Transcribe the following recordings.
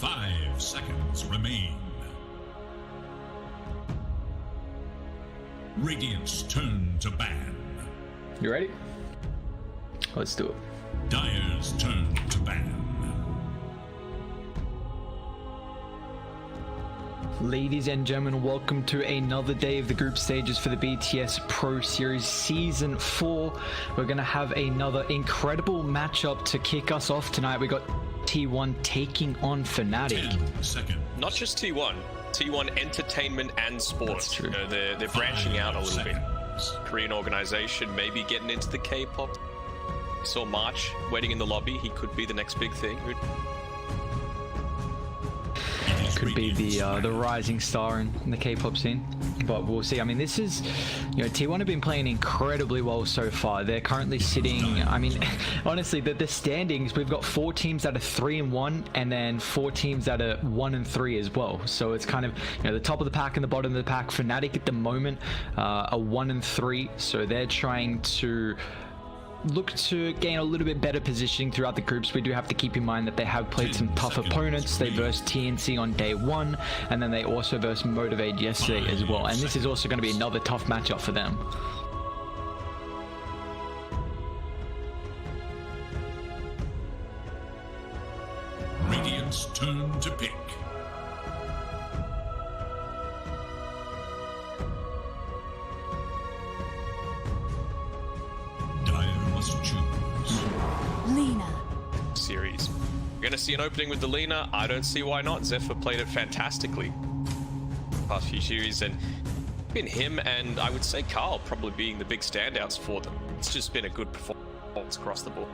5 seconds remain. Radiant's turn to ban. You ready? Let's do it. Dire's turn to ban. Ladies and gentlemen, welcome to another day of the group stages for the BTS Pro Series Season 4. We're going to have another incredible matchup to kick us off tonight. We got T1 taking on Fnatic. 10 seconds. Not just T1. T1 Entertainment and Sports. That's true. You know, they're branching out a little bit. Korean organization, maybe getting into the K-pop. Saw March waiting in the lobby. He could be the next big thing. Could be the rising star in the K-pop scene, but we'll see. I mean, this is, you know, T1 have been playing incredibly well so far. They're currently sitting, I mean, honestly, the standings, we've got 4 teams that are 3-1 and then 4 teams that are 1-3 as well. So it's kind of, you know, the top of the pack and the bottom of the pack. Fnatic at the moment are 1-3, so they're trying to look to gain a little bit better positioning throughout the groups. We do have to keep in mind that they have played some tough opponents. They versed TNC on day 1, and then they also versed Motivate yesterday as well. And this is also going to be another tough matchup for them. Radiant's turn to pick. Choose Lina. Series. We're going to see an opening with the Lina. I don't see why not. Zephyr played it fantastically past few series, and been him and I would say Carl probably being the big standouts for them. It's just been a good performance across the board.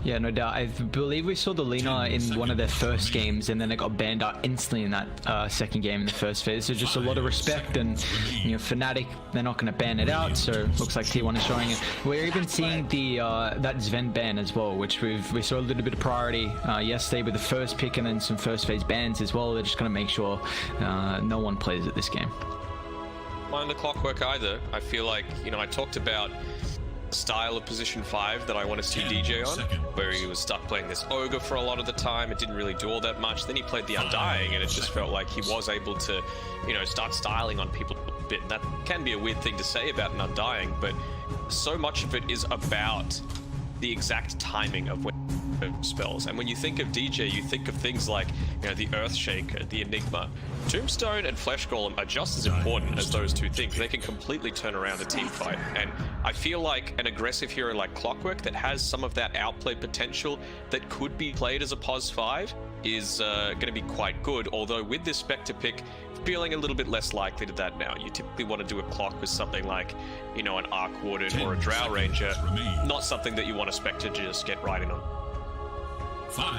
Yeah, no doubt. I believe we saw the Lina in one of their first games, and then it got banned out instantly in that second game in the first phase. So just a lot of respect, and you know, Fnatic, they're not going to ban it out. So looks like T1 is showing it. We're even seeing the that Sven ban as well, which we saw a little bit of priority yesterday with the first pick and then some first phase bans as well. They're just going to make sure no one plays at this game. Mind the clockwork either. I feel like, you know, I talked about style of position 5 that I want to see DJ on, where he was stuck playing this ogre for a lot of the time. It didn't really do all that much. Then he played the Undying, and it just felt like he was able to, you know, start styling on people a bit. And that can be a weird thing to say about an Undying, but so much of it is about the exact timing of when spells. And when you think of DJ, you think of things like, you know, the Earthshaker, the Enigma. Tombstone and Flesh Golem are just as important as those two things. They can completely turn around a team fight. And I feel like an aggressive hero like Clockwork that has some of that outplay potential that could be played as a POS 5 is going to be quite good. Although with this Spectre pick, feeling a little bit less likely to that now. You typically want to do a clock with something like, you know, an Arc Warden or a Drow Ranger, not something that you want a Spectre to just get right in on.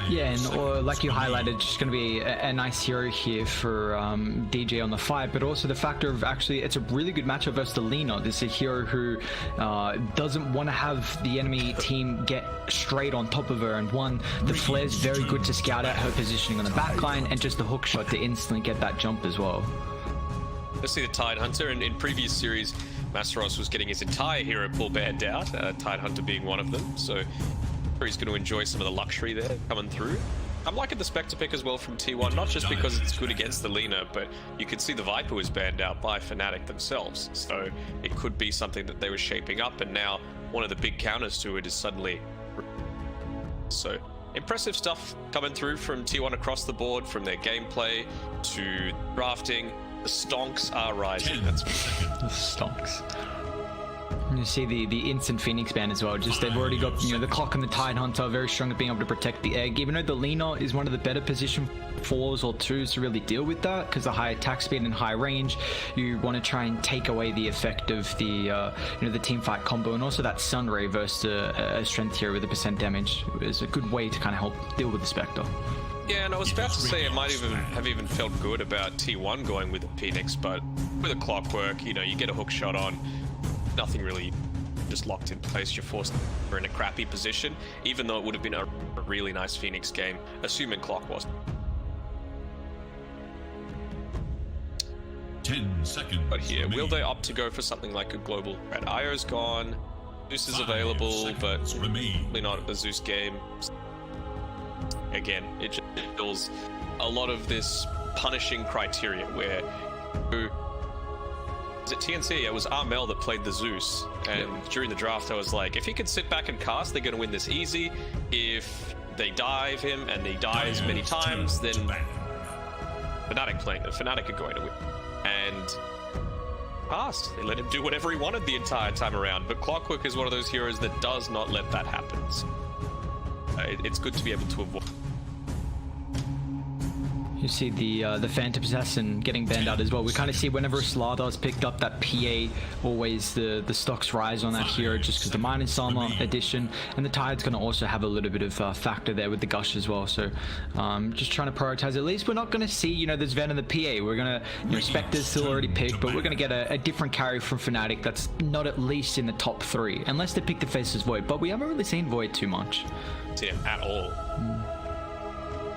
Yeah, and or like you highlighted, just going to be a nice hero here for DJ on the 5, but also the factor of actually it's a really good matchup versus the Lina. This is a hero who doesn't want to have the enemy team get straight on top of her, and the flare is very good to scout out her positioning on the backline, and just the hook shot to instantly get that jump as well. Let's see the Tidehunter, and in previous series, Masaros was getting his entire hero pool banned out, Tidehunter being one of them, so he's going to enjoy some of the luxury there coming through. I'm liking the Spectre pick as well from T1, not just because it's good against the Lina, but you can see the Viper was banned out by Fnatic themselves, so it could be something that they were shaping up, and now one of the big counters to it is suddenly... So impressive stuff coming through from T1 across the board, from their gameplay to drafting. The stonks are rising. That's the stonks. You see the instant Phoenix ban as well. Just they've already got, you know, the clock and the Tidehunter very strong at being able to protect the egg. Even though the Lina is one of the better position 4s or 2s to really deal with that, because the high attack speed and high range, you want to try and take away the effect of the you know, the team fight combo, and also that Sunray versus a strength hero with a % damage is a good way to kind of help deal with the Spectre. Yeah, and I was about to say it might have felt good about T1 going with the Phoenix, but with a Clockwork, you know, you get a hook shot on. Nothing really just locked in place. You're forced in a crappy position, even though it would have been a really nice Phoenix game, assuming Clock was. 10 seconds. But here, will they opt to go for something like a global threat? Io's gone, Zeus is available, but probably not a Zeus game. Again, it just feels a lot of this punishing criteria where was it TNC? It was Armel that played the Zeus, and during the draft I was like, if he can sit back and cast, they're going to win this easy. If they dive him and he dies many times, then Fnatic are going to win. And passed. They let him do whatever he wanted the entire time around. But Clockwork is one of those heroes that does not let that happen. So, it's good to be able to avoid. You see the Phantom Assassin getting banned out as well. We kind of see whenever Slardar picked up that PA, always the stocks rise on that hero just because the Minus Armor addition, and the Tide's going to also have a little bit of factor there with the Gush as well. So just trying to prioritize. At least we're not going to see, there's Ven and the PA. We're going to, Spectre's still already picked, but we're going to get a different carry from Fnatic that's not at least in the top 3, unless they pick the Faceless Void. But we haven't really seen Void too much. Yeah, at all.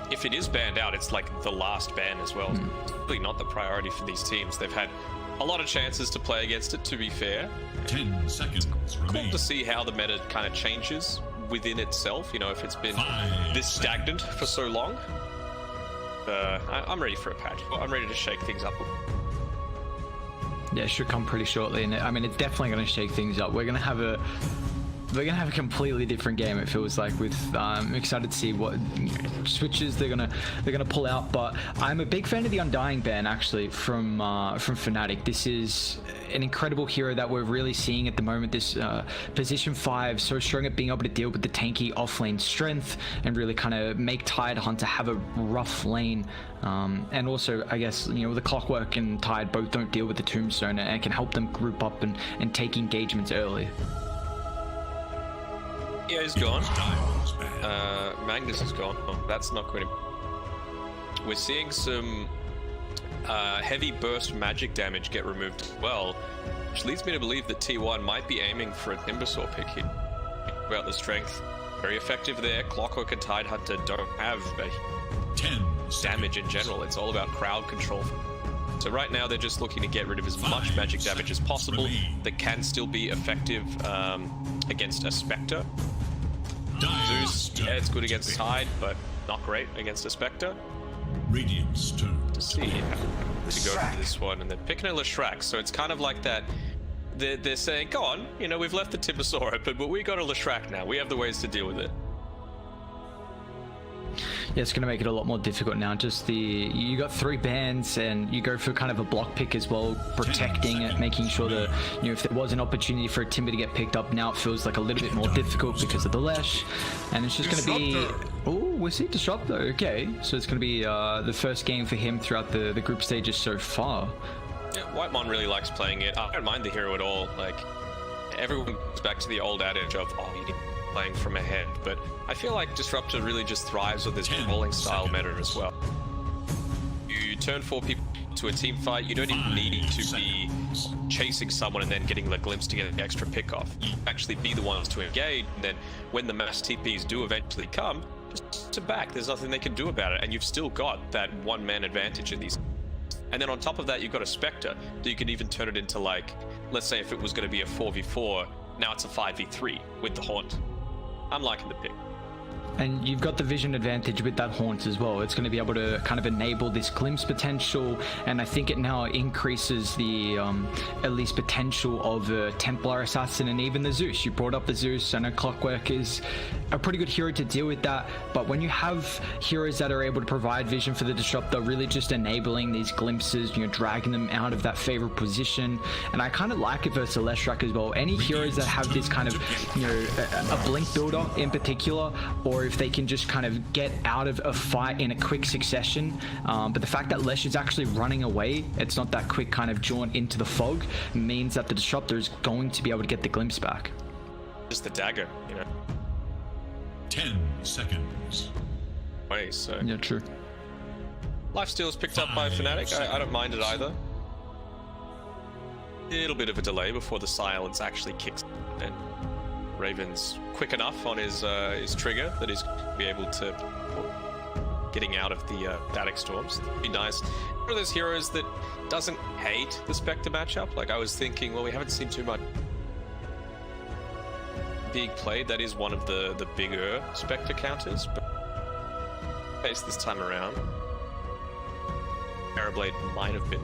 If it is banned out, it's like the last ban as well. It's really not the priority for these teams. They've had a lot of chances to play against it, to be fair. 10 seconds remain. Cool to see how the meta kind of changes within itself, if it's been this stagnant for so long. I'm ready for a patch. I'm ready to shake things up. Yeah, it should come pretty shortly, and I mean, it's definitely going to shake things up. We're going to have a completely different game, it feels like. With I'm excited to see what switches they're gonna pull out. But I'm a big fan of the Undying ban, actually, from Fnatic. This is an incredible hero that we're really seeing at the moment. This position 5, so strong at being able to deal with the tanky offlane strength and really kind of make Tide Hunter have a rough lane. And also, I guess, the Clockwork and Tide both don't deal with the Tombstone, and can help them group up and take engagements early. Yeah, he's gone. Magnus is gone. Oh, that's not going to... We're seeing some heavy burst magic damage get removed as well, which leads me to believe that T1 might be aiming for a Timbersaw pick here. About the strength, very effective there. Clockwork and Tide Hunter don't have damage in general. It's all about crowd control. So right now they're just looking to get rid of as much magic damage as possible that can still be effective against a Spectre. Zeus, yeah, it's good against Tide, but not great against a Spectre. Radiant's turn to see how to go for this one, and they're picking a Leshrac, so it's kind of like that. They're saying, go on, we've left the Timbersaw open, but we got a Leshrac now. We have the ways to deal with it. Yeah, it's going to make it a lot more difficult now. Just you got 3 bans, and you go for kind of a block pick as well, protecting it, making sure that if there was an opportunity for a Timber to get picked up, now it feels like a little bit more difficult because of the Lesh, and it's just going to be. Oh, we see Disruptor. Okay, so it's going to be the first game for him throughout the group stages so far. Yeah, Whitemon really likes playing it. I don't mind the hero at all. Like, everyone goes back to the old adage of playing from ahead, but I feel like Disruptor really just thrives on this rolling style meta as well. You turn 4 people to a team fight, you don't even need to be chasing someone and then getting the glimpse to get an extra pick off. You actually be the ones to engage, and then when the mass TPs do eventually come, just to back, there's nothing they can do about it, and you've still got that one-man advantage in these. And then on top of that, you've got a Spectre, that you can even turn it into, like, let's say if it was going to be a 4v4, now it's a 5v3 with the Haunt. I'm liking the pick. And you've got the vision advantage with that Haunt as well. It's going to be able to kind of enable this glimpse potential, and I think it now increases the at least potential of the Templar Assassin and even the Zeus. You brought up the Zeus. I know Clockwork is a pretty good hero to deal with that, but when you have heroes that are able to provide vision for the Disruptor, really just enabling these glimpses, dragging them out of that favorite position, and I kind of like it versus Leshrac as well. Any heroes that have this kind of, a blink builder in particular, or if they can just kind of get out of a fight in a quick succession. But the fact that Lesh is actually running away, it's not that quick kind of jaunt into the fog, means that the Disruptor is going to be able to get the glimpse back. Just the dagger, 10 seconds. Wait, so... Yeah, true. Lifesteal is picked up by Fnatic. I don't mind it either. A little bit of a delay before the silence actually kicks in, and Raven's quick enough on his trigger that he's going to be able to getting out of the Static Storms. It'd be nice. One of those heroes that doesn't hate the Spectre matchup. Like, I was thinking, well, we haven't seen too much being played. That is one of the bigger Spectre counters, but face this time around. Aeroblade might have been.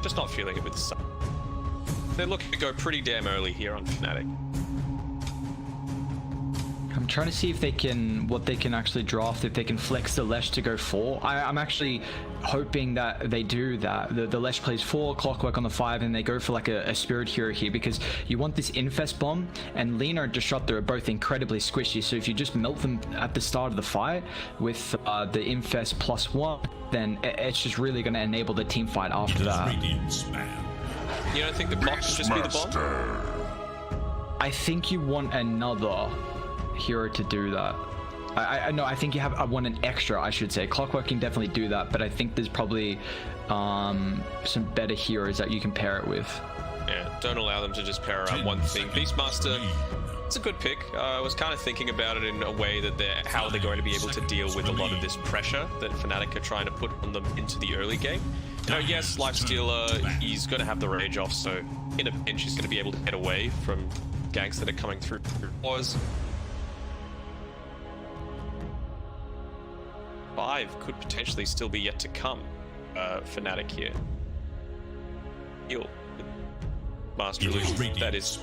Just not feeling it with the sun. They're looking to go pretty damn early here on Fnatic. I'm trying to see if they can, what they can actually draft, if they can flex the Lesh to go 4. I'm actually hoping that they do that. The Lesh plays 4, Clockwork on the 5, and they go for like a Spirit Hero here, because you want this Infest Bomb, and Lina and Disruptor are both incredibly squishy, so if you just melt them at the start of the fight with the Infest +1, then it's just really going to enable the team fight after that. You don't think the clock can just be the bomb? I think you want another hero to do that. I think you have, I want an extra, I should say. Clockwork can definitely do that, but I think there's probably some better heroes that you can pair it with. Yeah, don't allow them to just pair around one thing. Beastmaster, it's a good pick. I was kind of thinking about it in a way that how they're going to be able to deal with a lot of this pressure that Fnatic are trying to put on them into the early game. You know, yes, Lifestealer, he's going to have the rage off, so in a pinch he's going to be able to get away from ganks that are coming through wars. 5 could potentially still be yet to come. Fnatic here. Heal. Master Illusion. That is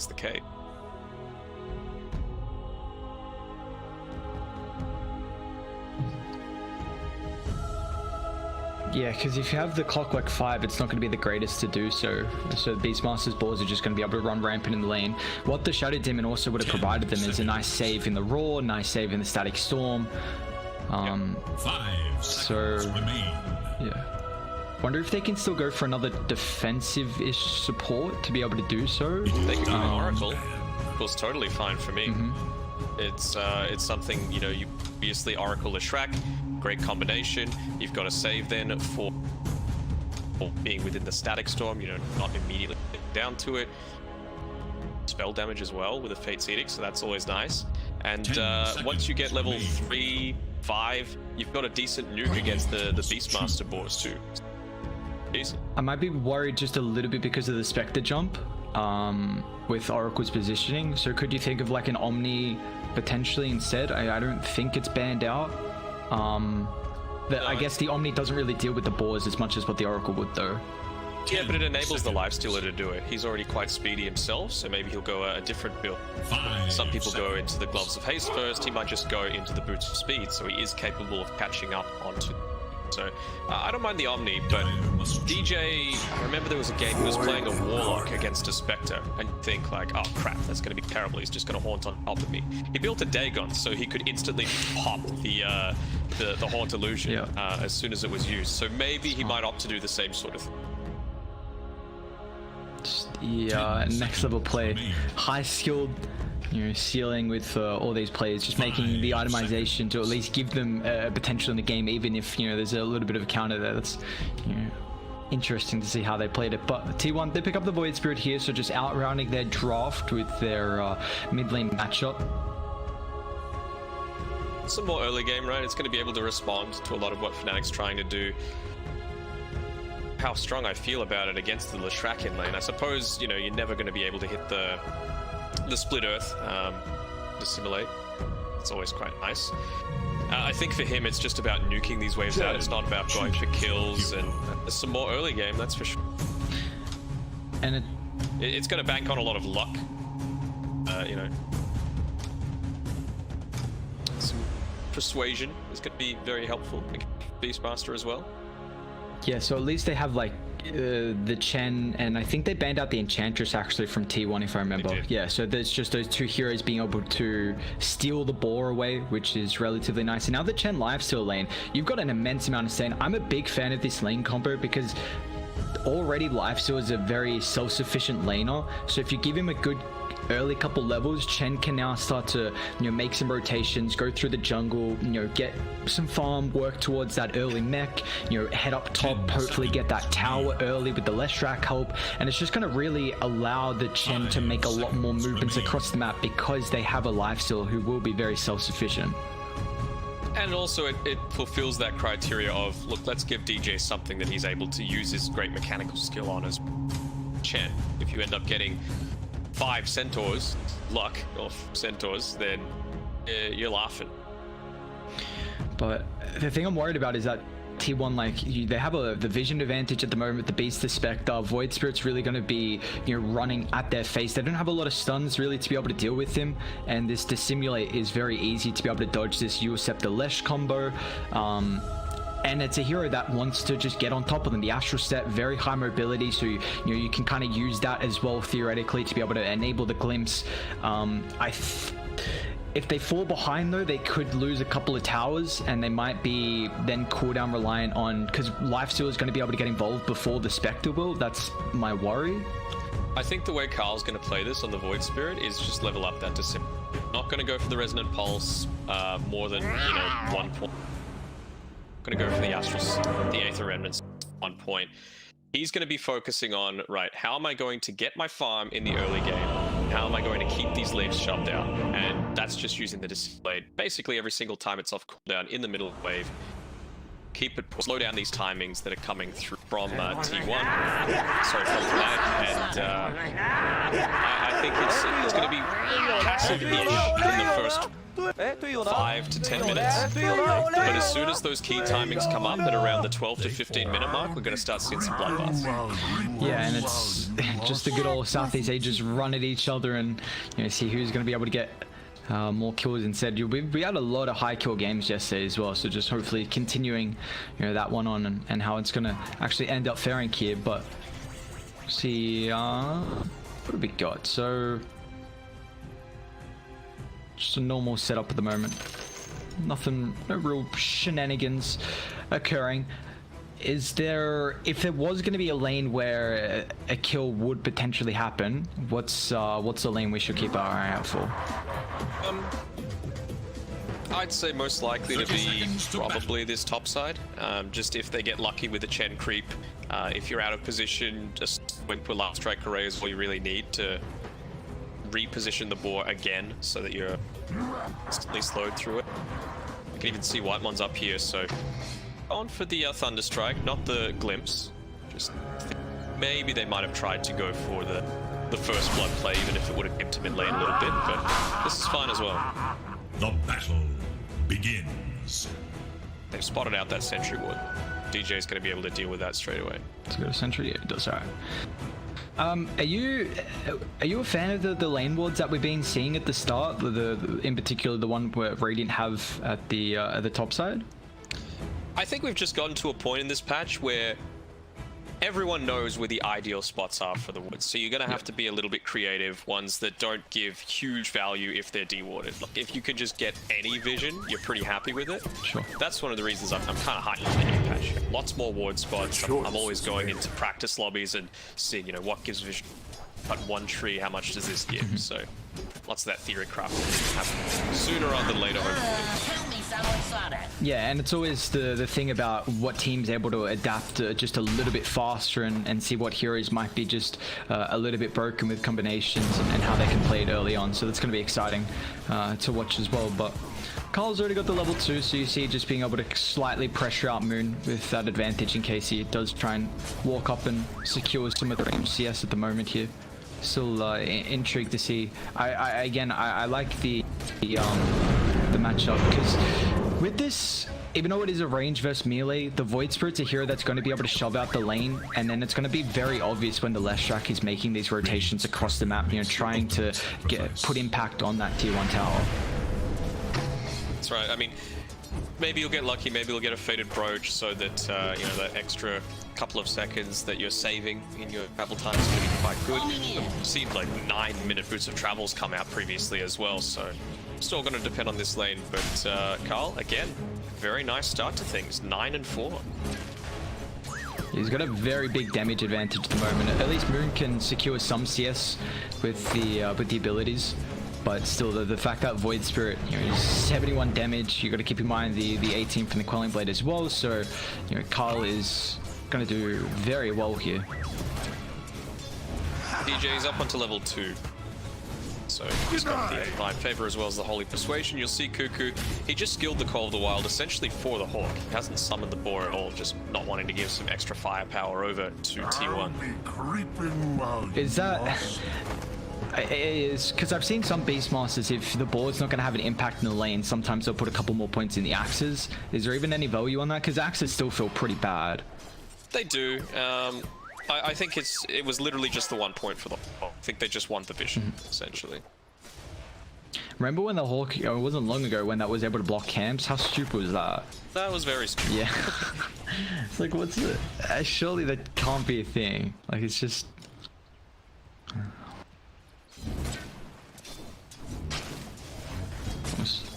the case. Yeah, because if you have the Clockwork 5, it's not going to be the greatest to do so. So Beastmaster's balls are just going to be able to run rampant in the lane. What the Shadow Demon also would have provided them is a nice save in the Roar, nice save in the Static Storm. 5 so remain. Yeah. Wonder if they can still go for another defensive-ish support to be able to do so. They can go Oracle. Oracle's totally fine for me. It's something, you know, you obviously Oracle Leshrac, great combination. You've got a save then for being within the Static Storm, you know, not immediately down to it. Spell damage as well with a Fate's Edict, so that's always nice. And once you get level 3, 5, you've got a decent nuke against the Beastmaster boards too. Decent. I might be worried just a little bit because of the Spectre jump with Oracle's positioning. So could you think of like an Omni potentially instead? I don't think it's banned out. I guess the Omni doesn't really deal with the boars as much as what the Oracle would though. Yeah, but it enables the Lifestealer to do it. He's already quite speedy himself, so maybe he'll go a different build. Some people go into the Gloves of Haste first, he might just go into the Boots of Speed, so he is capable of catching up onto. So I don't mind the Omni, but DJ, I remember there was a game he was playing a Warlock against a Spectre, and you think like, oh crap, that's going to be terrible, he's just going to haunt on top of me. He built a Dagon, so he could instantly pop the Haunt Illusion as soon as it was used, so maybe he might opt to do the same sort of thing. Next level play, high skilled, you know, ceiling with all these players, just making the itemization to at least give them potential in the game, even if, you know, there's a little bit of a counter there. That's, you know, interesting to see how they played it. But T1, they pick up the Void Spirit here, so just outrounding their draft with their mid lane matchup. Some more early game, right? It's going to be able to respond to a lot of what Fnatic's trying to do. How strong I feel about it against the Leshrac in lane. I suppose, you know, you're never going to be able to hit the Split Earth to simulate. It's always quite nice. I think for him, it's just about nuking these waves out. It's not about going for kills, and there's some more early game, that's for sure. And it's going to bank on a lot of luck. You know, some persuasion is going to be very helpful against Beastmaster as well. Yeah, so at least they have like the Chen, and I think they banned out the Enchantress actually from T1 if I remember. Yeah, so there's just those two heroes being able to steal the boar away, which is relatively nice. And now the Chen Lifesteal lane, you've got an immense amount of staying. I'm a big fan of this lane combo because already Lifesteal is a very self-sufficient laner, so if you give him a good early couple levels, Chen can now start to, you know, make some rotations, go through the jungle, you know, get some farm, work towards that early mech, you know, head up top, hopefully get that tower early with the Leshrac help, and it's just going to really allow the Chen to make a lot more movements across the map because they have a Lifesteal who will be very self-sufficient. And also it fulfills that criteria of, look, let's give DJ something that he's able to use his great mechanical skill on as Chen. If you end up getting 5 centaurs, luck of centaurs, then you're laughing. But the thing I'm worried about is that T1, like, they have the vision advantage at the moment. The Beast, the Spectre, Void Spirit's really going to be, running at their face. They don't have a lot of stuns really to be able to deal with him, and this Dissimulate is very easy to be able to dodge this Uacep Lesh combo. And it's a hero that wants to just get on top of them. The Astral Step, very high mobility, so you can kind of use that as well theoretically to be able to enable the glimpse. If they fall behind though, they could lose a couple of towers, and they might be then cooldown reliant on, because Lifesteal is going to be able to get involved before the Spectre will. That's my worry. I think the way Carl's going to play this on the Void Spirit is just level up that Dissim. Not going to go for the Resonant Pulse more than 1 point. Going to go for the Astral, the Aether Remnants 1 point. He's going to be focusing on, right, how am I going to get my farm in the early game? How am I going to keep these leaves shoved out? And that's just using the Display. Basically, every single time it's off cooldown in the middle of the wave. Keep it, slow down these timings that are coming through from T1. Sorry, from Fnatic. And I think it's going to be passive-ish in the first 5 to 10 minutes. But as soon as those key timings come up at around the 12 to 15 minute mark, we're going to start seeing some bloodbaths. Yeah, and it's just the good old Southeast Asians run at each other and see who's going to be able to get more kills instead. We had a lot of high kill games yesterday as well, so just hopefully continuing that one on and how it's going to actually end up faring here. But see, what have we got? So just a normal setup at the moment. Nothing, no real shenanigans occurring. Is there, if there was going to be a lane where a kill would potentially happen, what's the lane we should keep our eye out for? I'd say most likely to be probably this top side. Just if they get lucky with the Chen creep, if you're out of position, just Wimp with Last Strike Array is all you really need to reposition the boar again so that you're instantly slowed through it. You can even see white ones up here, so on for the Thunderstrike, not the glimpse. Just maybe they might have tried to go for the first blood play, even if it would have kept him in lane a little bit, but this is fine as well. The battle begins. They've spotted out that sentry ward. DJ's going to be able to deal with that straight away. Let's go to sentry. Yeah, it does. Alright. Are you a fan of the lane wards that we've been seeing at the start? In particular, the one where Radiant have at the top side. I think we've just gotten to a point in this patch where everyone knows where the ideal spots are for the woods. So you're going to have to be a little bit creative, ones that don't give huge value if they're dewarded. Look, if you can just get any vision, you're pretty happy with it. Sure. That's one of the reasons I'm kind of hyped for the new patch. Lots more ward spots. I'm always going into practice lobbies and seeing, what gives vision. Cut one tree, how much does this give? So lots of that theory craft happen sooner rather than later, hopefully. Yeah, and it's always the thing about what team's able to adapt just a little bit faster and see what heroes might be just a little bit broken with combinations and how they can play it early on. So that's going to be exciting to watch as well. But Carl's already got the level 2, so you see just being able to slightly pressure out Moon with that advantage in case he does try and walk up and secure some of the range CS at the moment here. Still intrigued to see. I like the matchup, because with this, even though it is a range versus melee, the Void Spirit's a hero that's going to be able to shove out the lane, and then it's going to be very obvious when the Leshrac is making these rotations across the map, trying to put impact on that tier 1 tower. That's right. I mean, maybe you'll get lucky, maybe you'll get a Fated Brooch so that, that extra couple of seconds that you're saving in your travel time is going to be quite good. I've seen like 9-minute boots of travels come out previously as well, so still going to depend on this lane. But Carl, again, very nice start to things, 9 and 4. He's got a very big damage advantage at the moment. At least Moon can secure some CS with the abilities. But still, the fact that Void Spirit, is 71 damage, you got to keep in mind the 18 from the Quelling Blade as well. So, Carl is going to do very well here. DJ's up onto level 2. So he's got the Divine Favor as well as the Holy Persuasion. You'll see Cuckoo, he just skilled the Call of the Wild essentially for the Hawk. He hasn't summoned the Boar at all, just not wanting to give some extra firepower over to T1. Is that... It is, because I've seen some Beastmasters, if the board's not going to have an impact in the lane, sometimes they'll put a couple more points in the axes. Is there even any value on that? Because axes still feel pretty bad. They do. I think it was literally just the 1 point for them. I think they just won the vision, essentially. Remember when the Hawk, it wasn't long ago when that was able to block camps? How stupid was that? That was very stupid. Yeah. It's like, what's it? Surely that can't be a thing. Like, it's just...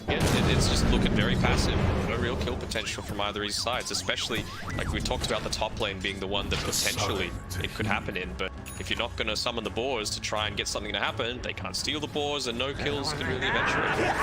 Yeah, it's just looking very passive. No real kill potential from either of these sides, especially like we talked about the top lane being the one that potentially it could happen in. But if you're not going to summon the boars to try and get something to happen, they can't steal the boars and no kills can really eventuate.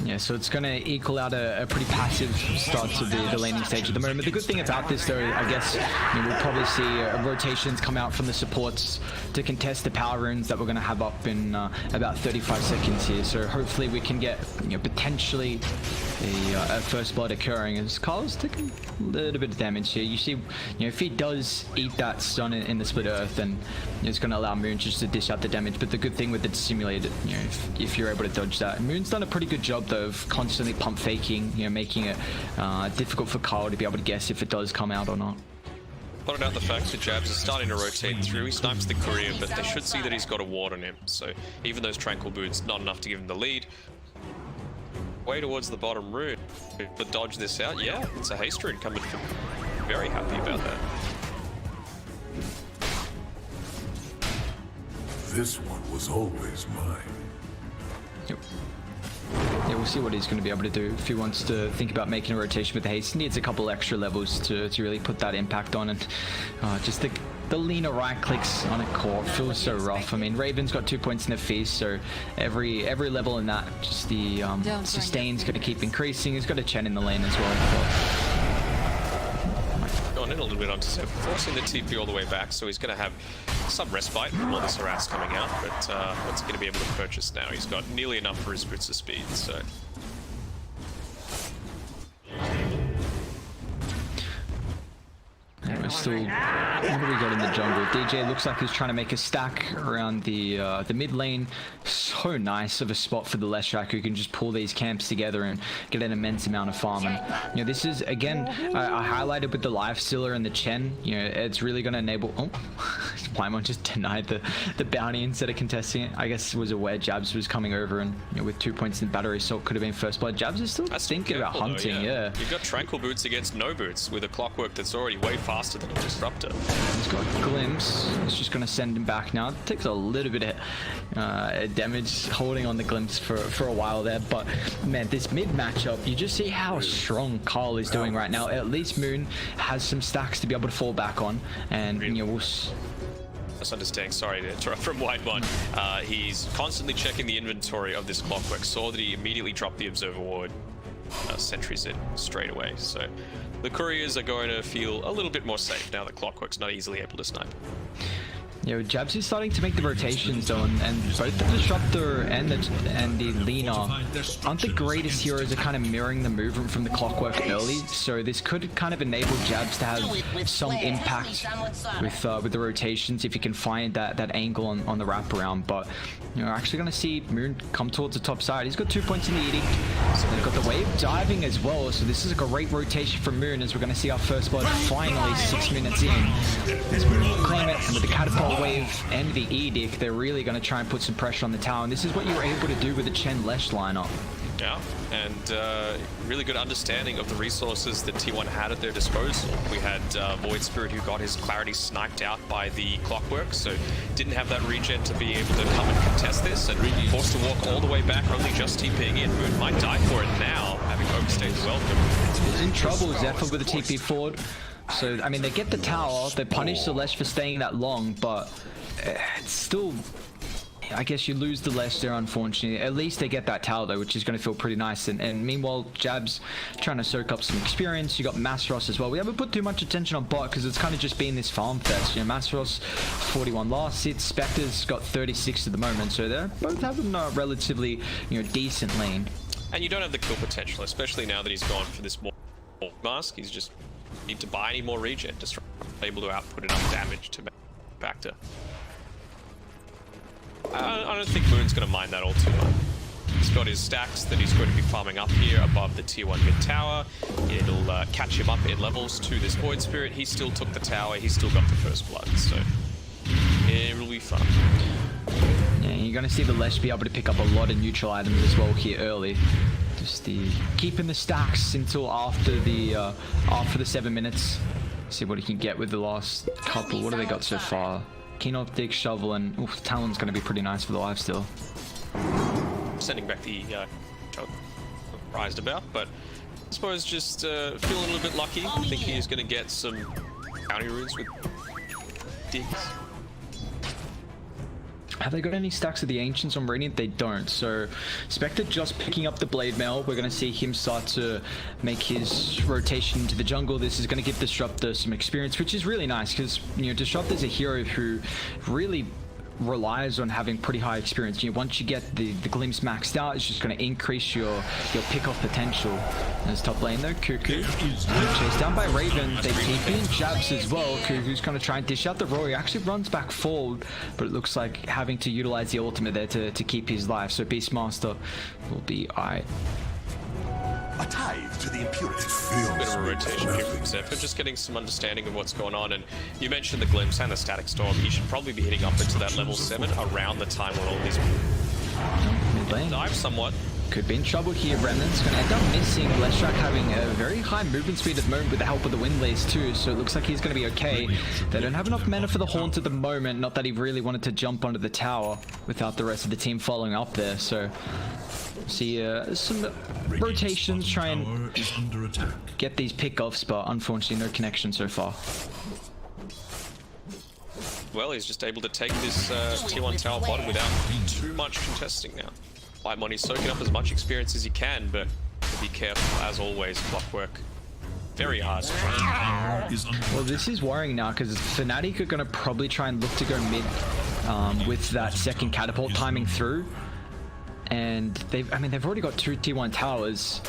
Yeah, so it's going to equal out a pretty passive start to the laning stage at the moment. The good thing about this, though, I guess, we'll probably see rotations come out from the supports to contest the power runes that we're going to have up in about 35 seconds here. So hopefully we can get, potentially a first blood occurring, as Carl's taking a little bit of damage here. You see, if he does eat that stun in the split earth, then it's going to allow Moon just to dish out the damage. But the good thing with the simulated, if you're able to dodge that, Moon's done a pretty good job though of constantly pump faking, making it difficult for Carl to be able to guess if it does come out or not. Not about the fact that Jabs is starting to rotate through. He snipes the courier, but they should see that he's got a ward on him. So even those tranquil boots, not enough to give him the lead. Way towards the bottom rune. But dodge this out, yeah, it's a haste rune coming from. Very happy about that. This one was always mine. Yep. Yeah, we'll see what he's going to be able to do. If he wants to think about making a rotation with the haste, he needs a couple extra levels to really put that impact on. And just the leaner right clicks on a core feels so rough. I mean, Raven's got 2 points in the feast, so every level in that, just the sustain's going to keep increasing. He's got a Chen in the lane as well. Gone in a little bit onto Seb, forcing the TP all the way back, so he's going to have some respite from all this harass coming out, but what's he going to be able to purchase now? He's got nearly enough for his boots of speed, so... And we're still, what do we got in the jungle? DJ looks like he's trying to make a stack around the mid lane. So nice of a spot for the Leshrac, who can just pull these camps together and get an immense amount of farm. And, this is, again, I highlighted with the Lifestealer and the Chen, it's really going to enable... Oh, Paimon just denied the bounty instead of contesting it. I guess it was aware Jabs was coming over, and with 2 points in battery assault could have been first blood. Jabs is still thinking about hunting, yeah. You've got tranquil boots against no boots with a clockwork that's already way faster than a disruptor. He's got glimpse. It's just going to send him back now. It takes a little bit of damage holding on the glimpse for a while there, but man, this mid matchup, you just see how strong Carl is doing right now. At least Moon has some stacks to be able to fall back on, and we'll... Misunderstanding, sorry to interrupt from Whitemon. He's constantly checking the inventory of this clockwork, saw that he immediately dropped the observer ward, sentries it straight away, so the couriers are going to feel a little bit more safe now that clockwork's not easily able to snipe. Jabs is starting to make the rotations though, and both the Disruptor and the Lina aren't the greatest heroes at kind of mirroring the movement from the Clockwork early, so this could kind of enable Jabs to have some impact with the rotations if you can find that angle on the wraparound. But we're actually going to see Moon come towards the top side. He's got 2 points in the Edict. So they've got the wave diving as well, so this is a great rotation from Moon, as we're going to see our first blood finally 6 minutes in. As Moon will claim it, and with the catapult wave and the Edict, they're really going to try and put some pressure on the tower, and this is what you were able to do with the Chen Lesh lineup. Yeah, and really good understanding of the resources that T1 had at their disposal. We had Void Spirit, who got his Clarity sniped out by the Clockwork, so didn't have that regen to be able to come and contest this, and forced to walk all the way back, only just TPing in. Moon might die for it now, having overstayed the welcome. He's in trouble, Zephyr with a TP forward. So, I mean, they get the tower, they punish the Lesh for staying that long, but it's still... I guess you lose the Lesh there, unfortunately. At least they get that tower, though, which is going to feel pretty nice. And meanwhile, Jabs trying to soak up some experience. You got Masros as well. We haven't put too much attention on bot because it's kind of just been this farm fest. Masros, 41 last hit. Spectre's got 36 at the moment. So they're both having a relatively, decent lane. And you don't have the kill potential, especially now that he's gone for this more mask. He's just need to buy any more regen, just able to output enough damage to make factor. I don't think Moon's going to mind that all too much. He's got his stacks that he's going to be farming up here above the tier 1 mid tower. It'll catch him up in levels to this Void Spirit. He still took the tower. He's still got the first blood. So it'll be fun. Yeah, you're going to see the Lesh be able to pick up a lot of neutral items as well here early. Just keeping the stacks until after the 7 minutes. See what he can get with the last couple. What have they got so far? Keen Optic, Shovel, and Talon's going to be pretty nice for the lifesteal. Sending back the prized about, but I suppose just feeling a little bit lucky. I think he's going to get some bounty runes with digs. Have they got any stacks of the Ancients on Radiant? They don't. So Spectre just picking up the Blade Mail. We're going to see him start to make his rotation into the jungle. This is going to give Disruptor some experience, which is really nice because, you know, Disruptor's a hero who really relies on having pretty high experience. You know, once you get the glimpse maxed out, it's just going to increase your pick-off potential. There's top lane though, Cuckoo. Chased down by Raven. They TP in jabs as well. Cuckoo's going to try and dish out the Roar. He actually runs back forward, but it looks like having to utilize the ultimate there to keep his life. So Beastmaster will be alright. A tithe to the impurity. Bit of a rotation here from Zephyr, just getting some understanding of what's going on. And you mentioned the Glimpse and the Static Storm. He should probably be hitting up into that level 7 around the time where all these dive somewhat. Could be in trouble here. Remnant's going to end up missing. Leshrac having a very high movement speed at the moment with the help of the Windlace too, so it looks like he's going to be okay. They don't have enough mana for the Haunt at the moment, not that he really wanted to jump onto the tower without the rest of the team following up there, so see some rotations, try and get these pickoffs, but unfortunately no connection so far. Well, he's just able to take this tier 1 tower bottom without too much contesting now. Money's soaking up as much experience as he can, but be careful, as always. Clockwork very hard to try. Well, this is worrying now because Fnatic are going to probably try and look to go mid with that second catapult timing through, and they've already got 2 tier 1 towers.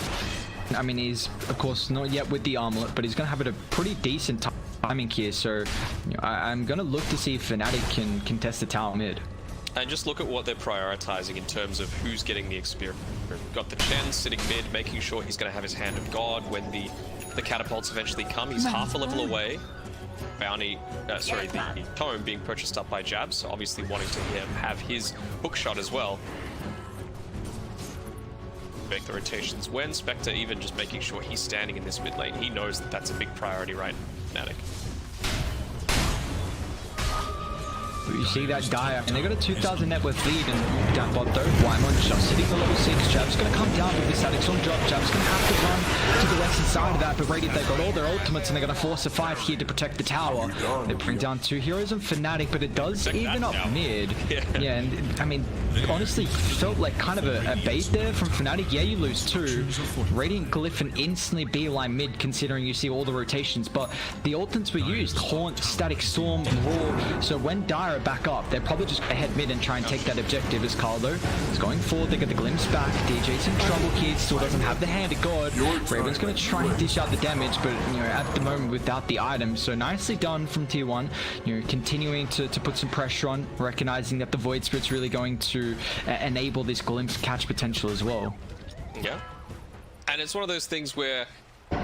I mean, he's of course not yet with the armlet, but he's going to have it a pretty decent timing here. So you know, I'm going to look to see if Fnatic can contest the tower mid. And just look at what they're prioritizing in terms of who's getting the experience. Got the Chen sitting mid, making sure he's going to have his Hand of God when the catapults eventually come. He's half a level away. Bounty, the Tome being purchased up by Jabs, so obviously wanting to have his hook shot as well. Make the rotations when Spectre even just making sure he's standing in this mid lane. He knows that that's a big priority right now. Fnatic. You see that Dire, and they got a 2,000 net worth lead, and down bot though, Wymon just sitting at level 6. Jab's going to come down with this Static Storm drop. Jab's going to have to run to the western side of that, but Radiant, they've got all their ultimates, and they're going to force a fight here to protect the tower. They bring down 2 heroes and Fnatic, but it does even up mid. Yeah, and I mean, honestly, felt like kind of a bait there from Fnatic. Yeah, you lose 2. Radiant Glyph and instantly beeline mid, considering you see all the rotations, but the ultimates were used. Haunt, Static Storm, Roar. So when Dire back up, they're probably just gonna head mid and try and take that objective. As Carlo is going forward, they get the glimpse back. DJ's in trouble here, still doesn't have the Hand of God. Raven's gonna try and dish out the damage, but you know, at the moment without the items. So nicely done from tier 1, you know, continuing to put some pressure on, recognizing that the Void Spirit's really going to enable this glimpse catch potential as well. Yeah, and it's one of those things where,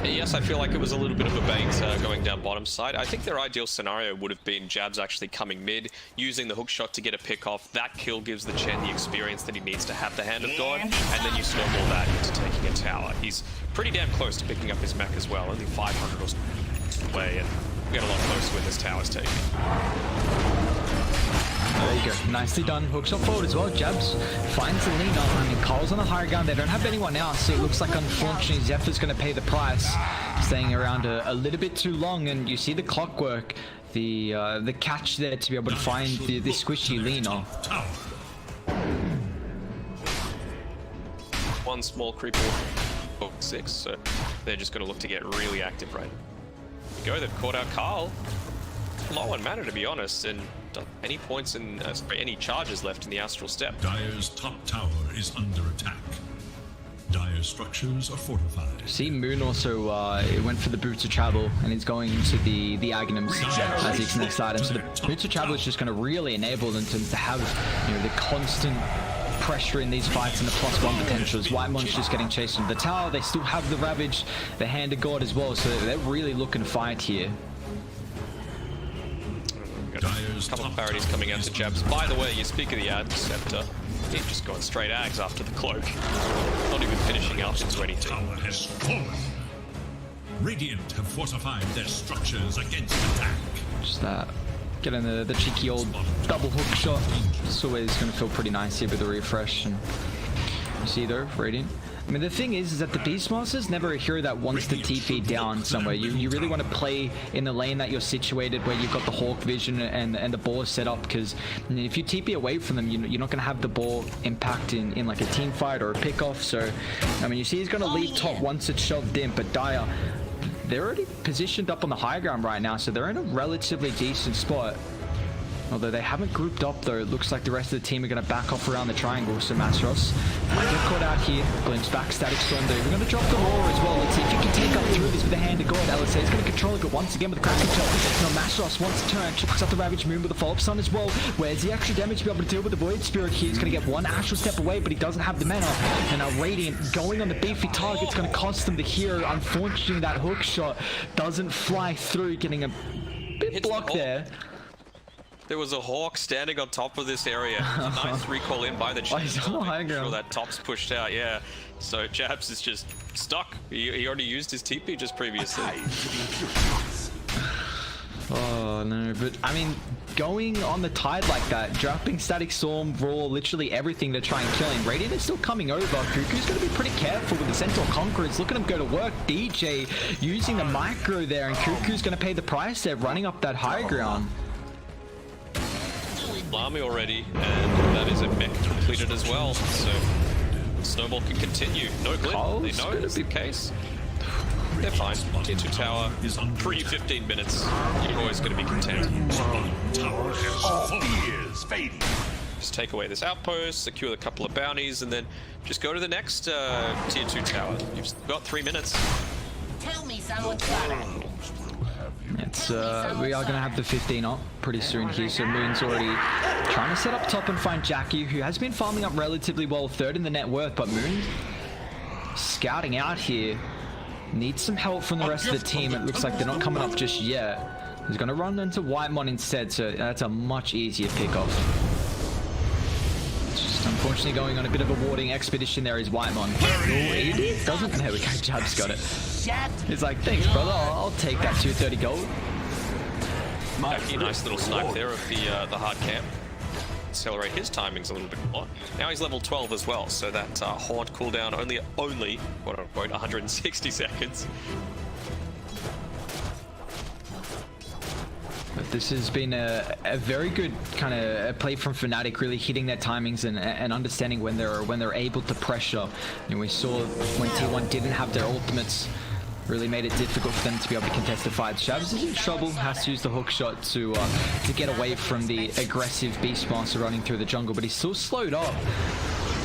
yes, I feel like it was a little bit of a bait going down bottom side. I think their ideal scenario would have been Jabs actually coming mid, using the hook shot to get a pick off. That kill gives the Chen the experience that he needs to have the Hand of God, and then you snowball that into taking a tower. He's pretty damn close to picking up his mech as well, only 500 or so away, and we get a lot closer when this tower's taken. There you go. Nicely done. Hooks up forward as well. Jabs finds the lean up. I mean, Carl's on the higher ground. They don't have anyone else, so it looks like, unfortunately, Zephyr's going to pay the price. Staying around a little bit too long, and you see the Clockwork, the catch there to be able to find the squishy leaner. One small creeper, 6, so they're just going to look to get really active right now. They've caught out Carl. Low on mana, to be honest, and any points in any charges left in the Astral Step. Dire's top tower is under attack. Dire structures are fortified. See, Moon also went for the Boots of Travel, and he's going into the Agnums as his next item. So the Boots of Travel is just going to really enable them to have, you know, the constant pressure in these fights and the +1 potentials. Whitemon's just getting chased from the tower. They still have the Ravage, the Hand of God as well, so they're really looking to fight here. A couple of parodies coming out to Jabs. By the way, you speak of the ad scepter. He's just going straight Ags after the cloak. Not even finishing up into anything. Tower has fallen. Radiant have fortified their structures against attack. Just that. Getting the cheeky old double hook shot. It's always going to feel pretty nice here with the refresh. And you see though, Radiant. I mean, the thing is that the Beastmaster's never a hero that wants to TP down somewhere. You really want to play in the lane that you're situated, where you've got the Hawk vision and the ball set up, because if you TP away from them, you're not going to have the ball impact in like a team fight or a pickoff. So, I mean, you see he's going to leave top once it's shoved in, but Dire, they're already positioned up on the high ground right now, so they're in a relatively decent spot. Although they haven't grouped up though, it looks like the rest of the team are going to back off around the triangle. So Masros might get caught out here. Glimpse back, Static Storm there. We're going to drop the roar as well. Let's see if you can take up through this with the Hand of God. LSA is going to control it, but once again with the Kraken shot. Now Masros wants to turn, chucks up the Ravage Moon with the follow-up stun as well. Where's the extra damage to be able to deal with the Void Spirit here? He's going to get one Astral Step away, but he doesn't have the mana. And now Radiant going on the beefy target. It's going to cost them the hero. Unfortunately, that hook shot doesn't fly through, getting a bit blocked there. There was a Hawk standing on top of this area. A nice recall in by the Jabs. He's on the high ground. Sure that top's pushed out, yeah. So Jabs is just stuck. He already used his TP just previously. Oh no, but I mean, going on the tide like that, dropping Static Storm, Raw, literally everything to try and kill him. Radiant is still coming over. Cuckoo's going to be pretty careful with the Centaur Conquerors. Look at him go to work. DJ using the micro there, and Cuckoo's going to pay the price there, running up that high ground. Army already, and that is a mech completed as well, so Snowball can continue. No glitch, they know it's the case. They're fine. Tier 2 tower is on pre-15 minutes. You're always going to be content. Just take away this outpost, secure a couple of bounties, and then just go to the next tier 2 tower. You've got 3 minutes. Tell me someone's got it. It's we are going to have the 15 up pretty soon here, so Moon's already trying to set up top and find Jackie, who has been farming up relatively well, 3rd in the net worth, but Moon scouting out here, needs some help from the rest of the team. It looks like they're not coming up just yet. He's going to run into Whitemon instead, so that's a much easier pickoff. Just unfortunately going on a bit of a warding expedition there is Whitemon. Oh, he doesn't. There we go, Jab's got it. He's like, thanks brother, I'll take that 230 gold. Jackie, nice little snipe there of the hard camp. Accelerate his timings a little bit more. Now he's level 12 as well, so that haunt cooldown only quote unquote 160 seconds. But this has been a very good kind of play from Fnatic, really hitting their timings and understanding when they're able to pressure. And we saw when T1 didn't have their ultimates, really made it difficult for them to be able to contest the fight. Shabs is in trouble, has to use the hook shot to get away from the aggressive Beastmaster running through the jungle, but he's still slowed up.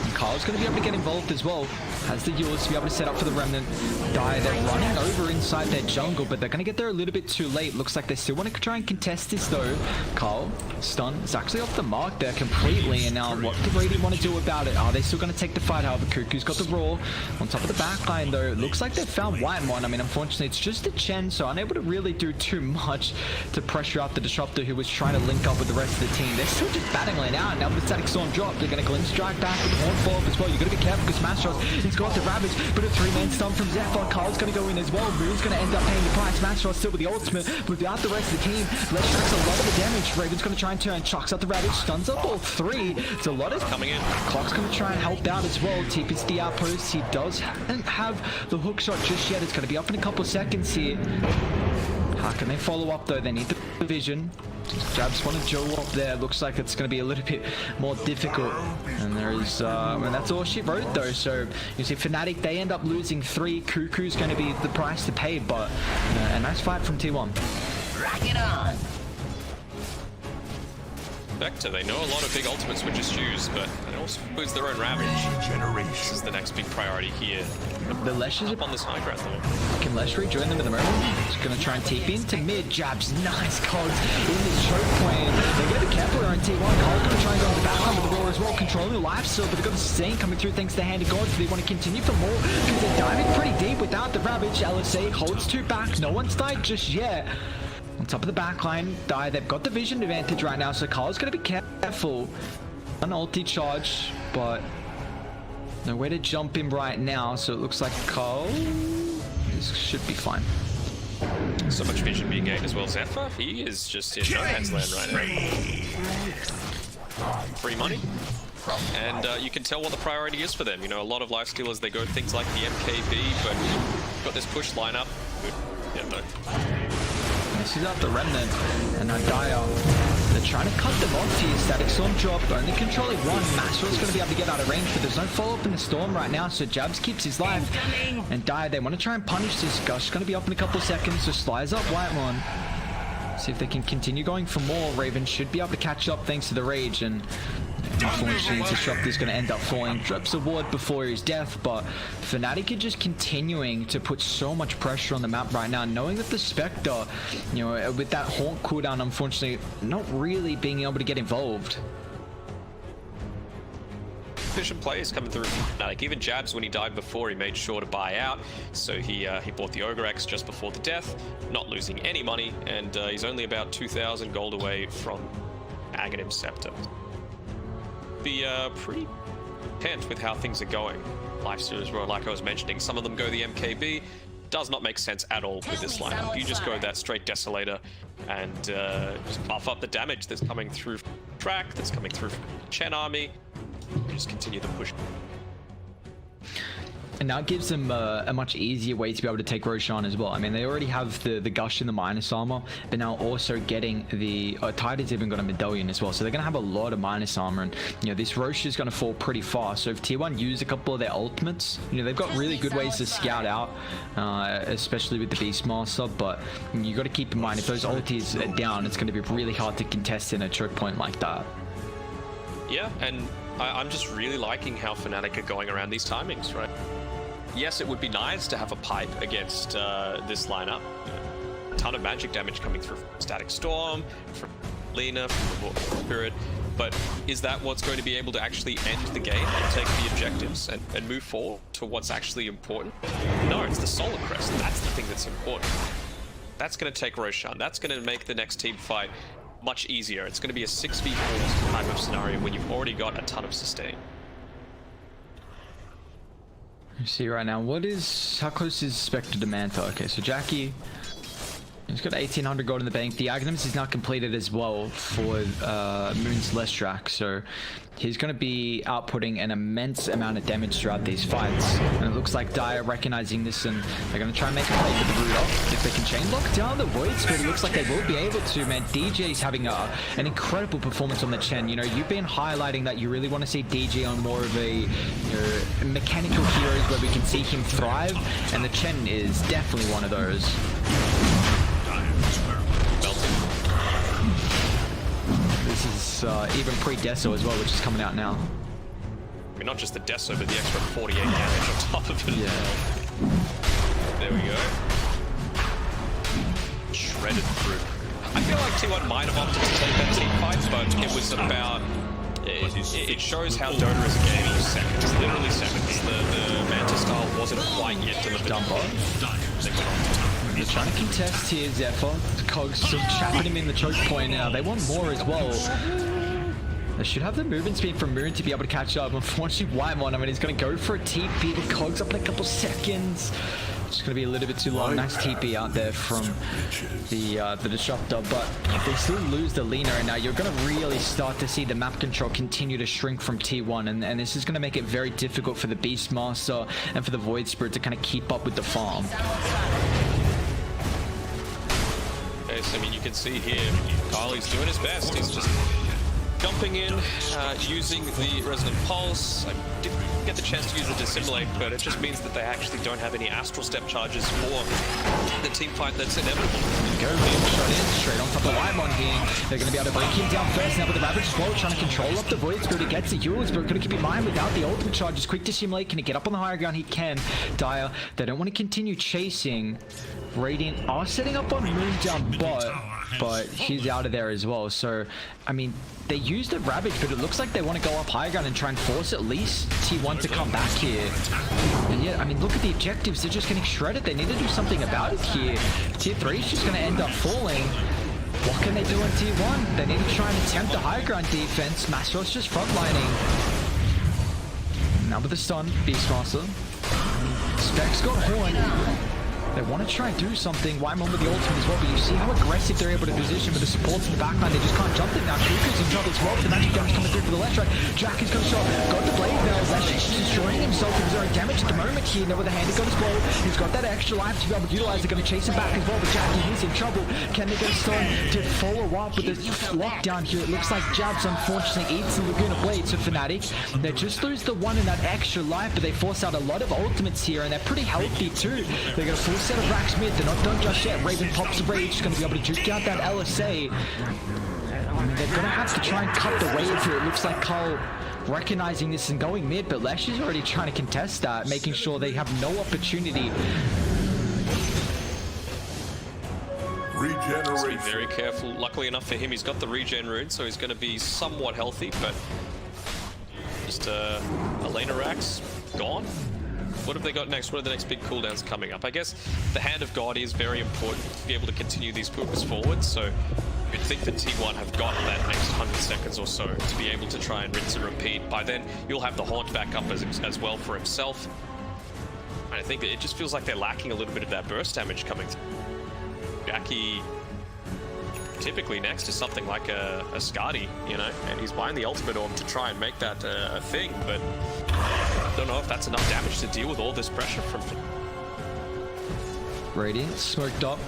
And Kyle's going to be able to get involved as well. Has the Eulers to be able to set up for the Remnant. They're running over inside their jungle, but they're going to get there a little bit too late. Looks like they still want to try and contest this though. Kyle, stun, is actually off the mark there completely, and now what do Radiant want to do about it? Are they still going to take the fight? However, Cuckoo's got the Raw on top of the backline though. It looks like they've found Whitemon. I mean, unfortunately, it's just a Chen, so unable to really do too much to pressure out the Disruptor, who was trying to link up with the rest of the team. They're still just battling it out. Now with the Static Storm drop, they're going to Glimpse strike back with the Horn follow up as well. You've got to be careful because Mastros, he's got the Ravage, but a 3-man stun from Zephyr. Kyle's going to go in as well. Moon's going to end up paying the price. Mastros still with the ultimate, without the rest of the team. Let's tracks a lot of the damage. Raven's going to try and turn, chucks up the Ravage, stuns up all 3. It's a lot of coming in. Clock's going to try and help out as well. TP's the outpost. He doesn't have the hook shot just yet. It's going to be up in a couple of seconds here. How can they follow up though? They need the vision. Jabs want to Joe up there. Looks like it's going to be a little bit more difficult. And there is, and that's all she wrote though. So you see Fnatic, they end up losing 3. Cuckoo's going to be the price to pay, but a nice fight from T1. Rock it on. Spectre, they know a lot of big ultimates were just used, but they also lose their own Ravage. This is the next big priority here. The Lesh is Up on this high ground though. Can Lesh rejoin them at the moment? Just gonna try and TP into mid. Jabs, nice cogs in this choke point. They get the careful on T1. Cole's gonna try and go on the background with the roar as well, controlling the life steal, but they've got the sustain coming through thanks to the hand of God. Do they want to continue for more? Because they're diving pretty deep without the Ravage. LSA holds 2 back. No one's died just yet. On top of the backline, they've got the vision advantage right now, so Carl's going to be careful. An ulti charge, but nowhere to jump in right now, so it looks like Carl should be fine. So much vision being gained as well. Zephyr, he is just in no man's land right now. Free money. And you can tell what the priority is for them. You know, a lot of lifestealers, they go things like the MKB, but got this push lineup. Yeah, no. This is out the Remnant, and now Dire. They're trying to cut them off here. Static Storm drop, only controlling one. Maxwell's going to be able to get out of range, but there's no follow-up in the Storm right now, so Jabs keeps his life. And Dire, they want to try and punish this. Gush going to be up in a couple of seconds, so Slides up White One. See if they can continue going for more. Raven should be able to catch up thanks to the Rage, and unfortunately, Disruptor's going to end up falling. Drops a ward before his death, but Fnatic are just continuing to put so much pressure on the map right now, knowing that the Spectre, you know, with that Haunt cooldown, unfortunately, not really being able to get involved. Efficient plays coming through from Fnatic. Even Jabs, when he died before, he made sure to buy out. So he bought the Ogre X just before the death, not losing any money, and he's only about 2,000 gold away from Aghanim Scepter. Be pretty content with how things are going. Lifestealers were, like I was mentioning, some of them go the MKB. Does not make sense at all with this lineup. You just go that straight Desolator and just buff up the damage that's coming through from track, that's coming through from Chen army. Just continue the push. And now it gives them a much easier way to be able to take Roshan as well. I mean, they already have the Gush and the minus armor, but now also getting the Titan's even got a medallion as well. So they're going to have a lot of minus armor, and you know, this Rosh is going to fall pretty fast. So if T1 use a couple of their ultimates, you know, they've got really good ways to scout out, especially with the Beastmaster, but you got to keep in mind, if those ultis are down, it's going to be really hard to contest in a choke point like that. Yeah, and I'm just really liking how Fnatic are going around these timings, right? Yes, it would be nice to have a pipe against this lineup. A ton of magic damage coming through from Static Storm, from Lina, from the Spirit, but is that what's going to be able to actually end the game and take the objectives and move forward to what's actually important? No, it's the Solar Crest. That's the thing that's important. That's going to take Roshan. That's going to make the next team fight much easier. It's going to be a 6v4 type of scenario when you've already got a ton of sustain. You see right now, how close is Spectre to Manta? Okay, so Jackie, he's got 1,800 gold in the bank. The Aghanim's is now completed as well for Moon's Lestrak, so he's going to be outputting an immense amount of damage throughout these fights. And it looks like Dire recognizing this, and they're going to try and make a play for the root off. If they can chain lock down the Void Spirit, it looks like they will be able to, man. DJ's having an incredible performance on the Chen. You know, you've been highlighting that you really want to see DJ on more of a mechanical heroes where we can see him thrive, and the Chen is definitely one of those. This is even pre-Deso as well, which is coming out now. I mean, not just the Deso, but the extra 48 damage on top of it. Yeah. There we go. Shredded through. I feel like T1 might have opted to take that team fight, but it was about... It shows how Dota is a game in seconds, literally seconds. The Manta style wasn't quite yet delivered. They're trying to contest here, Zephyr. Cogs still trapping him in the choke point now. They want more as well. They should have the movement speed from Moon to be able to catch up. Unfortunately, Whitemon, I mean, he's going to go for a TP. The Cogs up in a couple seconds. It's going to be a little bit too long. Nice TP out there from the Disruptor, but if they still lose the Lina right now, you're going to really start to see the map control continue to shrink from T1, and this is going to make it very difficult for the Beastmaster and for the Void Spirit to kind of keep up with the farm. I mean, you can see here, Kylie's doing his best. He's just Jumping in, using the Resonant Pulse. I didn't get the chance to use the Dissimulate, but it just means that they actually don't have any Astral Step charges for the team fight that's inevitable. Go being shot in straight on top of Limon here. They're going to be able to break him down first now with the Ravage as well, trying to control up the Void Spirit. He gets the Euls, but going to keep in mind without the ultimate charges. Quick Dissimulate, can he get up on the higher ground? He can. Dire, they don't want to continue chasing. Radiant are setting up on Moon down bot, but she's out of there as well. So, I mean, they use the Ravage, but it looks like they want to go up high ground and try and force at least T1 to come back here. And yeah, I mean, look at the objectives. They're just getting shredded. They need to do something about it here. Tier 3 is just going to end up falling. What can they do on Tier 1? They need to try and attempt the high ground defense. Masros just frontlining. Now with the stun, Beastmaster. Specs got Horn. They want to try and do something. Wyman with the ultimate as well, but you see how aggressive they're able to position with the supports in the backline. They just can't jump it now. Kuku's in trouble as well. The magic damage coming through for the left right. Jack is going to shot. Got the blade now. Lesh is destroying himself with his own damage at the moment here. Now with the hand gun as well. He's got that extra life to be able to utilize. They're going to chase him back as well, but Jackie, he's in trouble. Can they get stun to follow up with this lockdown here? It looks like Jabs unfortunately eats the Laguna Blade. So Fnatic, they just lose the one in that extra life, but they force out a lot of ultimates here, and they're pretty healthy too. They're going to full set of racks mid. They're not done just yet. Raven pops the Rage. He's going to be able to juke out that LSA. I mean, they're going to have to try and cut the wave here. It looks like Carl recognizing this and going mid, but Lesh is already trying to contest that, making sure they have no opportunity. Regeneration. Be very careful. Luckily enough for him, he's got the regen rune, so he's going to be somewhat healthy, but just Elena Rax gone. What have they got next? What are the next big cooldowns coming up? I guess the Hand of God is very important to be able to continue these pukas forward, so you'd think that T1 have got that next 100 seconds or so to be able to try and rinse and repeat. By then, you'll have the Haunt back up as well for himself. And I think that it just feels like they're lacking a little bit of that burst damage coming through. Jackie typically next is something like a Skadi, you know, and he's buying the ultimate orb to try and make that a thing, but I don't know if that's enough damage to deal with all this pressure from Radiant smoked up,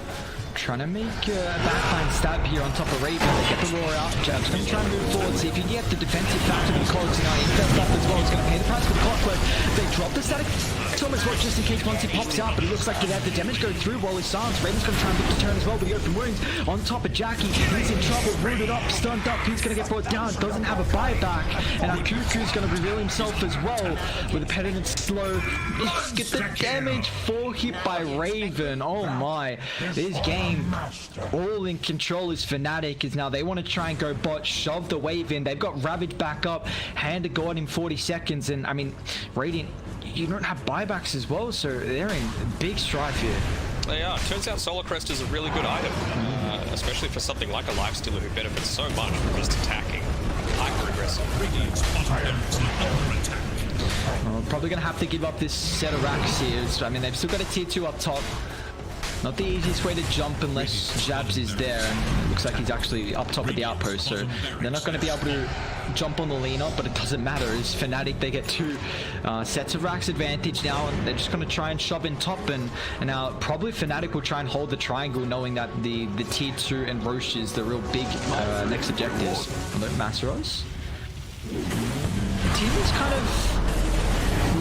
trying to make a backline stab here on top of Raven. They get the roar out. Jab's going to try and move forward, see if you can get the defensive factor with the Cogs now. Infest up as well. It's going to pay the price for the clockwork. They drop the static Tom as well, just in case once he pops out, but it looks like they have the damage go through while he's silenced. Raven's going to try and look to turn as well with the open wounds on top of Jackie. He's in trouble, rooted up, stunned up. He's going to get brought down, doesn't have a buyback, and our Cuckoo's going to reveal himself as well with a Penitent slow. Get the damage, 4 hit by Raven. Oh my, this game all in control is Fnatic, is now they want to try and go bot, shove the wave in. They've got Ravage back up, Hand of God in 40 seconds, and I mean, Radiant, you don't have buybacks as well, so they're in big strife here. They are. Turns out Solar Crest is a really good item, especially for something like a Lifestealer who benefits so much from just attacking hyper-aggressive. Probably going to have to give up this set of racks here. I mean, they've still got a tier 2 up top. Not the easiest way to jump unless Jabs is there, and it looks like he's actually up top of the outpost, so they're not going to be able to jump on the lean up, but it doesn't matter. As Fnatic, they get 2 sets of racks advantage now, and they're just going to try and shove in top, and now probably Fnatic will try and hold the triangle, knowing that the tier 2 and Roche is the real big next objectives. Look, Masaros. The team is kind of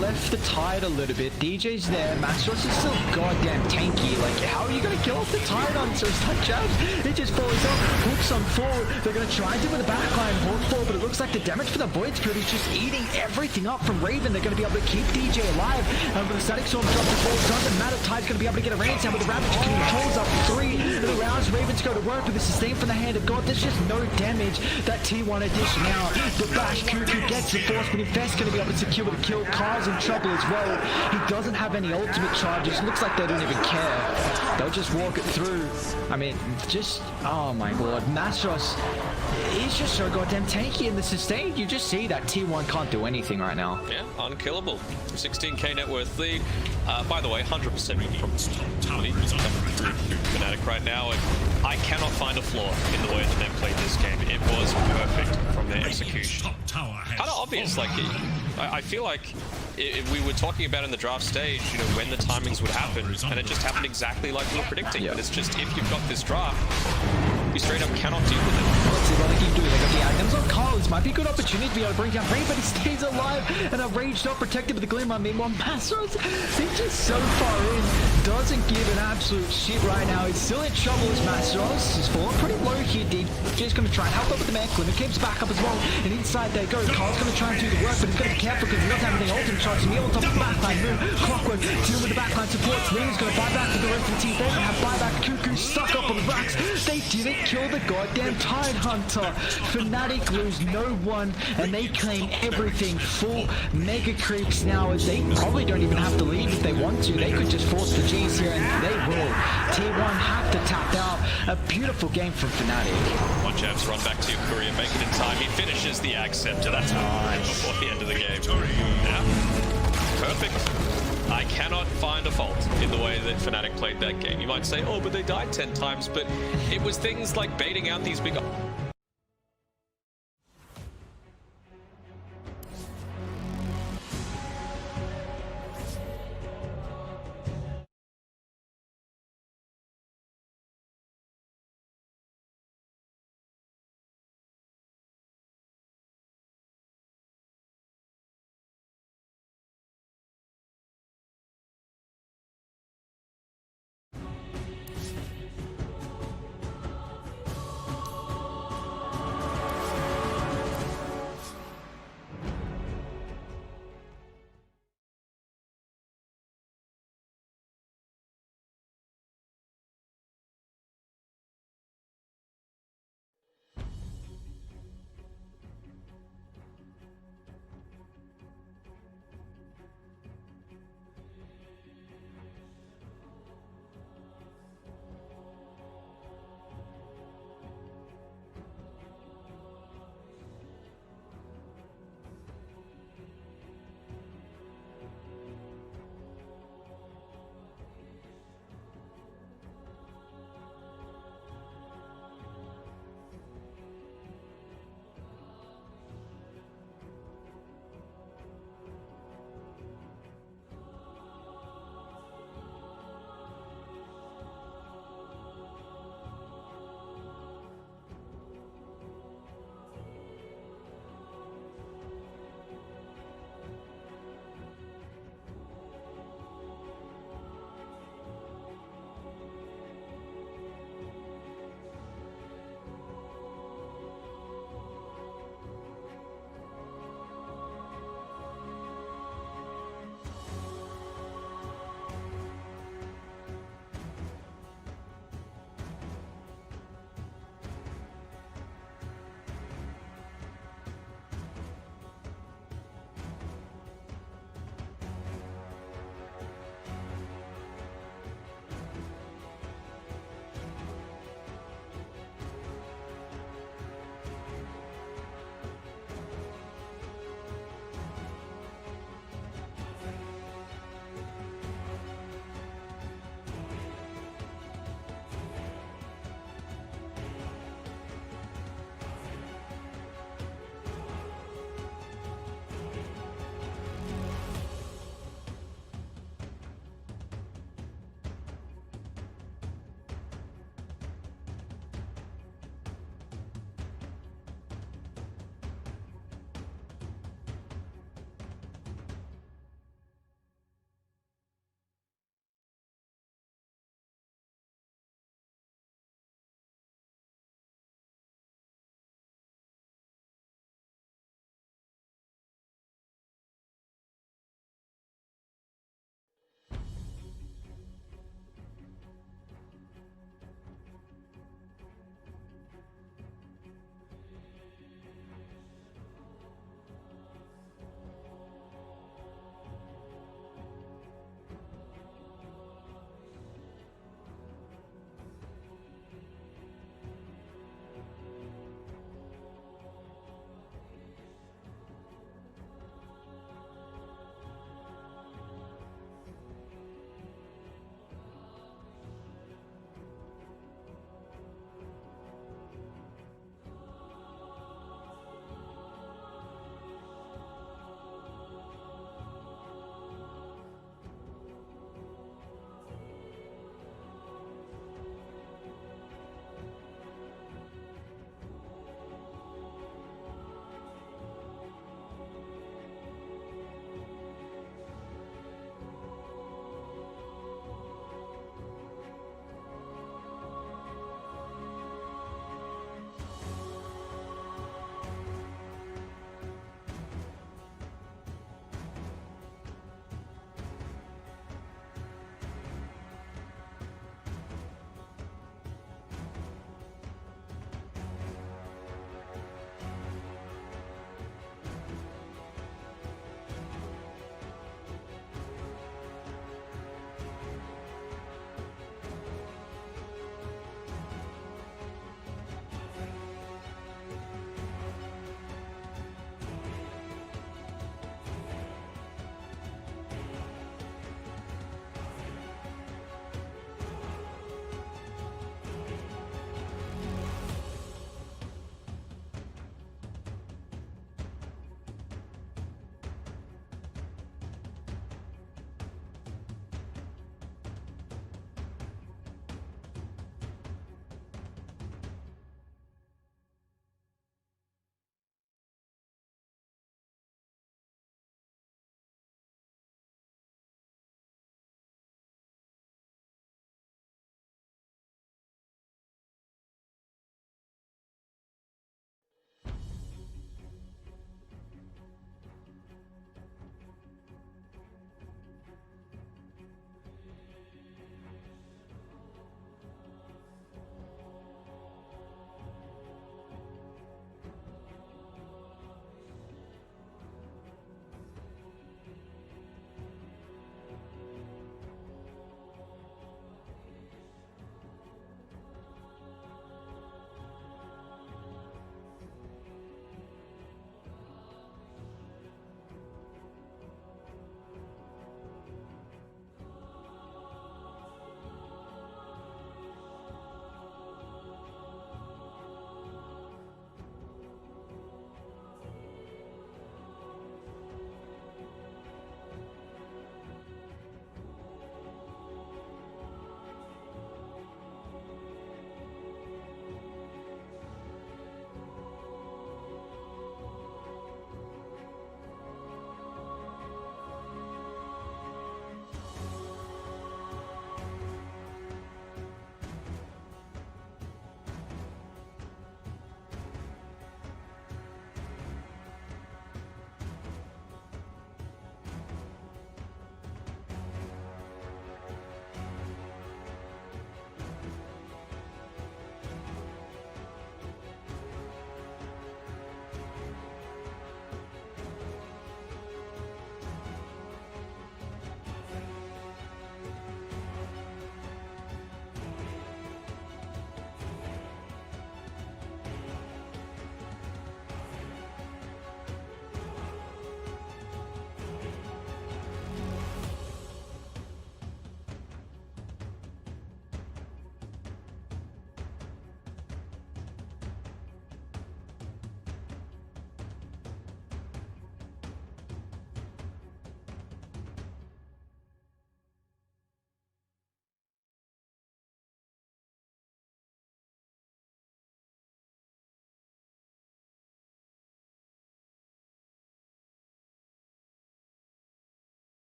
left the tide a little bit. DJ's there. Masaros is still goddamn tanky. Like, how are you going to kill off the tide on so it's like Jabs? It just falls off. Hooks on forward. They're going to try and do with the backline. Hold forward, but it looks like the damage for the Void Spirit is just eating everything up from Raven. They're going to be able to keep DJ alive. And with the Static Storm drop the ball, doesn't matter. Tide's going to be able to get a range down with the Ravage. Controls up 3 rounds. Ravens go to work with the sustain from the Hand of God. There's just no damage. That T1 addition now. The Bash Cuckoo gets the force, but Infest going to be able to secure the kill. Carl's in trouble as well. He doesn't have any ultimate charges. Looks like they don't even care. They'll just walk it through. I mean, just, oh my god. Masaros, he's just so goddamn tanky in the sustain. You just see that T1 can't do anything right now. Yeah, unkillable. 16k net worth lead. By the way, 100% from Fnatic right now, and I cannot find a flaw in the way that they've played this game. It was perfect from their execution. Kind of obvious, like, I feel like if we were talking about in the draft stage, you know, when the timings would happen, and it just happened exactly like we were predicting. Yeah. But it's just, if you've got this draft, We straight up cannot deal with it. Let's see what they can do. They got the Agnems on Carl. This might be a good opportunity to be able to bring down Brave, but he stays alive and a rage not protected with the Glimmer. Meanwhile, Mastros, he's just so far in, doesn't give an absolute shit right now. He's still in trouble as Mastros. He's falling pretty low here. DJ's going to try and help up with the man. Glimmer keeps back up as well, and inside they go. Carl's going to try and do the work, but he's got to be careful because he doesn't have anything ultimate charge. Meal on top of the backline move. Clockwork, dealing with the backline supports. Lean's going to buy back for the rest of the team. They're going to have buyback. Cuckoo stuck up on the racks. They didn't kill the goddamn Tide Hunter. Fnatic lose no one, and they claim everything. Full mega creeps now, as they probably don't even have to leave if they want to. They could just force the G's here, and they will. Tier 1 have to tap out. A beautiful game from Fnatic. One Jabs, run back to your courier, make it in time. He finishes the Ag Scepter. That's nice. Before the end of the game. Yeah. Perfect. I cannot find a fault in the way that Fnatic played that game. You might say, oh, but they died 10 times, but it was things like baiting out these big...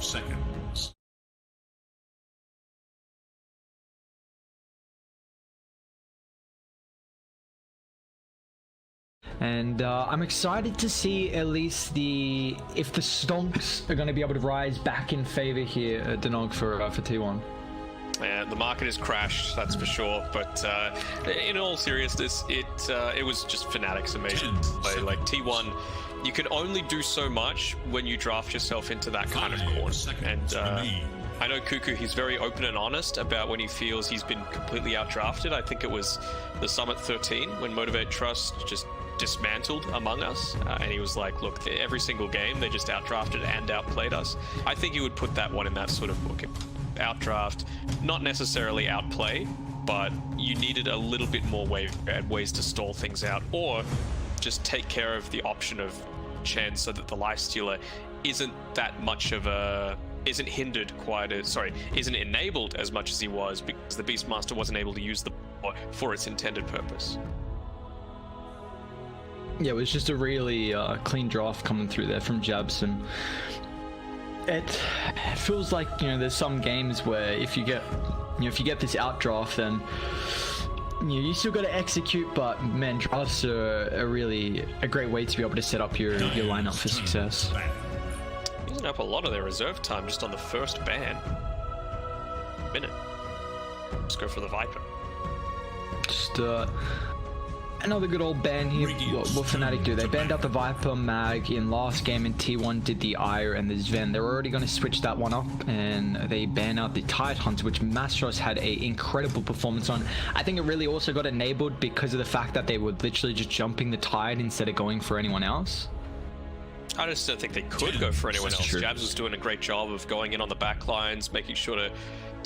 seconds. And I'm excited to see at least if the Stonks are going to be able to rise back in favor here at Denog for T1. Yeah, the market has crashed, that's for sure. But in all seriousness, it was just Fnatic's amazing play. Like T1, you can only do so much when you draft yourself into that kind of corner. And I know Cuckoo, he's very open and honest about when he feels he's been completely outdrafted. I think it was the Summit 13 when Motivate Trust just dismantled Among Us, and he was like, look, every single game they just outdrafted and outplayed us. I think he would put that one in that sort of book. Outdraft, not necessarily outplay, but you needed a little bit more ways to stall things out, or just take care of the option of Chen so that the Lifestealer isn't that much of a isn't enabled as much as he was, because the Beastmaster wasn't able to use the for its intended purpose. Yeah, it was just a really clean draft coming through there from Jabs, and it feels like, you know, there's some games where if you get this outdraft, then you still got to execute, but man, drafts are really a great way to be able to set up your lineup for success. Using up a lot of their reserve time just on the first ban. Minute. Let's go for the Viper. Just another good old ban here. What Fnatic do? They banned out the Viper Mag in last game, and T1 did the Ire and the Sven. They're already going to switch that one up, and they ban out the Tide Hunter, which Mastros had a incredible performance on. I think it really also got enabled because of the fact that they were literally just jumping the Tide instead of going for anyone else. I just don't think they could go for anyone else. Jabs was doing a great job of going in on the back lines, making sure to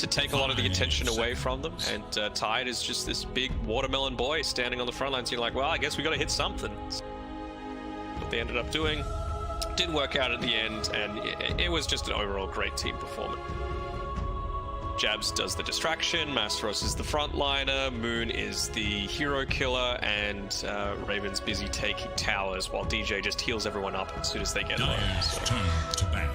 take a lot of the attention away from them, and Tide is just this big watermelon boy standing on the front lines. You're like, well, I guess we got to hit something. What they ended up doing didn't work out at the end, and it was just an overall great team performance. Jabs does the distraction, Mastros is the frontliner, Moon is the hero killer, and Raven's busy taking towers while DJ just heals everyone up as soon as they get low. So, turn to ban.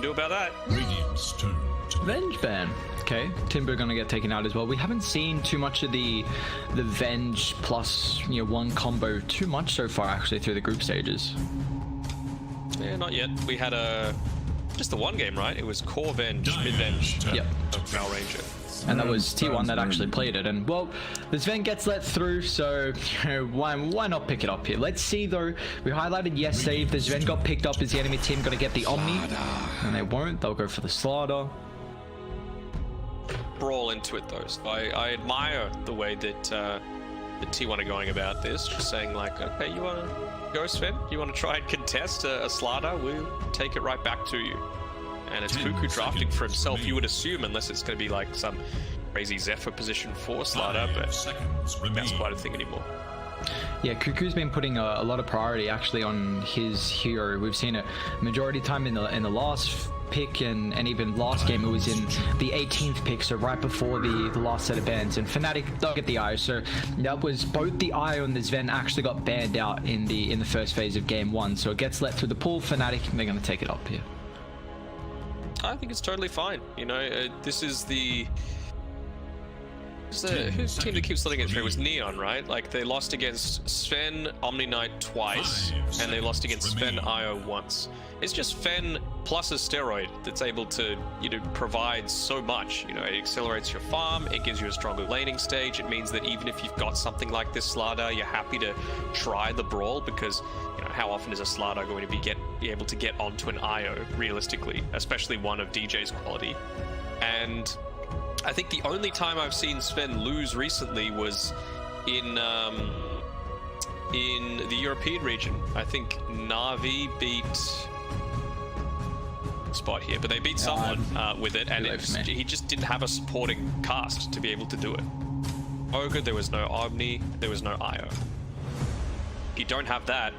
do about that. Radiant's turn to Venge ban. Okay, Timber gonna get taken out as well. We haven't seen too much of the Venge plus one combo too much so far actually through the group stages. Yeah, not yet. We had just the one game, right? It was core Venge, mid Venge, Yep. Mal Ranger. And that was T1 that actually played it. And well, the Sven gets let through, so why not pick it up here? Let's see though. We highlighted yesterday, if the Sven got picked up, is the enemy team gonna get the Omni? And they won't. They'll go for the Slaughter. Brawl into it though. So I admire the way that the T1 are going about this, just saying like, okay, you want to go Sven? You want to try and contest a Slaughter? We'll take it right back to you. And it's Cuckoo drafting for himself, you would assume, unless it's going to be like some crazy Zephyr position for Slaughter, but that's quite a thing anymore. Yeah, Cuckoo's been putting a lot of priority actually on his hero. We've seen it majority of time in the last pick, and even last game it was in the 18th pick, so right before the last set of bans. And Fnatic don't get the Eye, so that was both the Eye and the Sven actually got banned out in the first phase of game 1. So it gets let through the pool. Fnatic, they're going to take it up here. I think it's totally fine. You know, this is whose team that keeps letting it through? It was Neon, right? Like they lost against Sven Omni Knight twice, and they lost against Sven Io once. It's just Fen plus a steroid that's able to, provide so much. It accelerates your farm, it gives you a stronger laning stage. It means that even if you've got something like this Slaughter, you're happy to try the brawl, because how often is a Slaughter going to be able to get onto an IO realistically, especially one of DJ's quality. And I think the only time I've seen Sven lose recently was in the European region. I think Na'Vi beat spot here, but they beat someone with it, and he just didn't have a supporting cast to be able to do it. Ogre, there was no Omni, there was no IO. If you don't have that,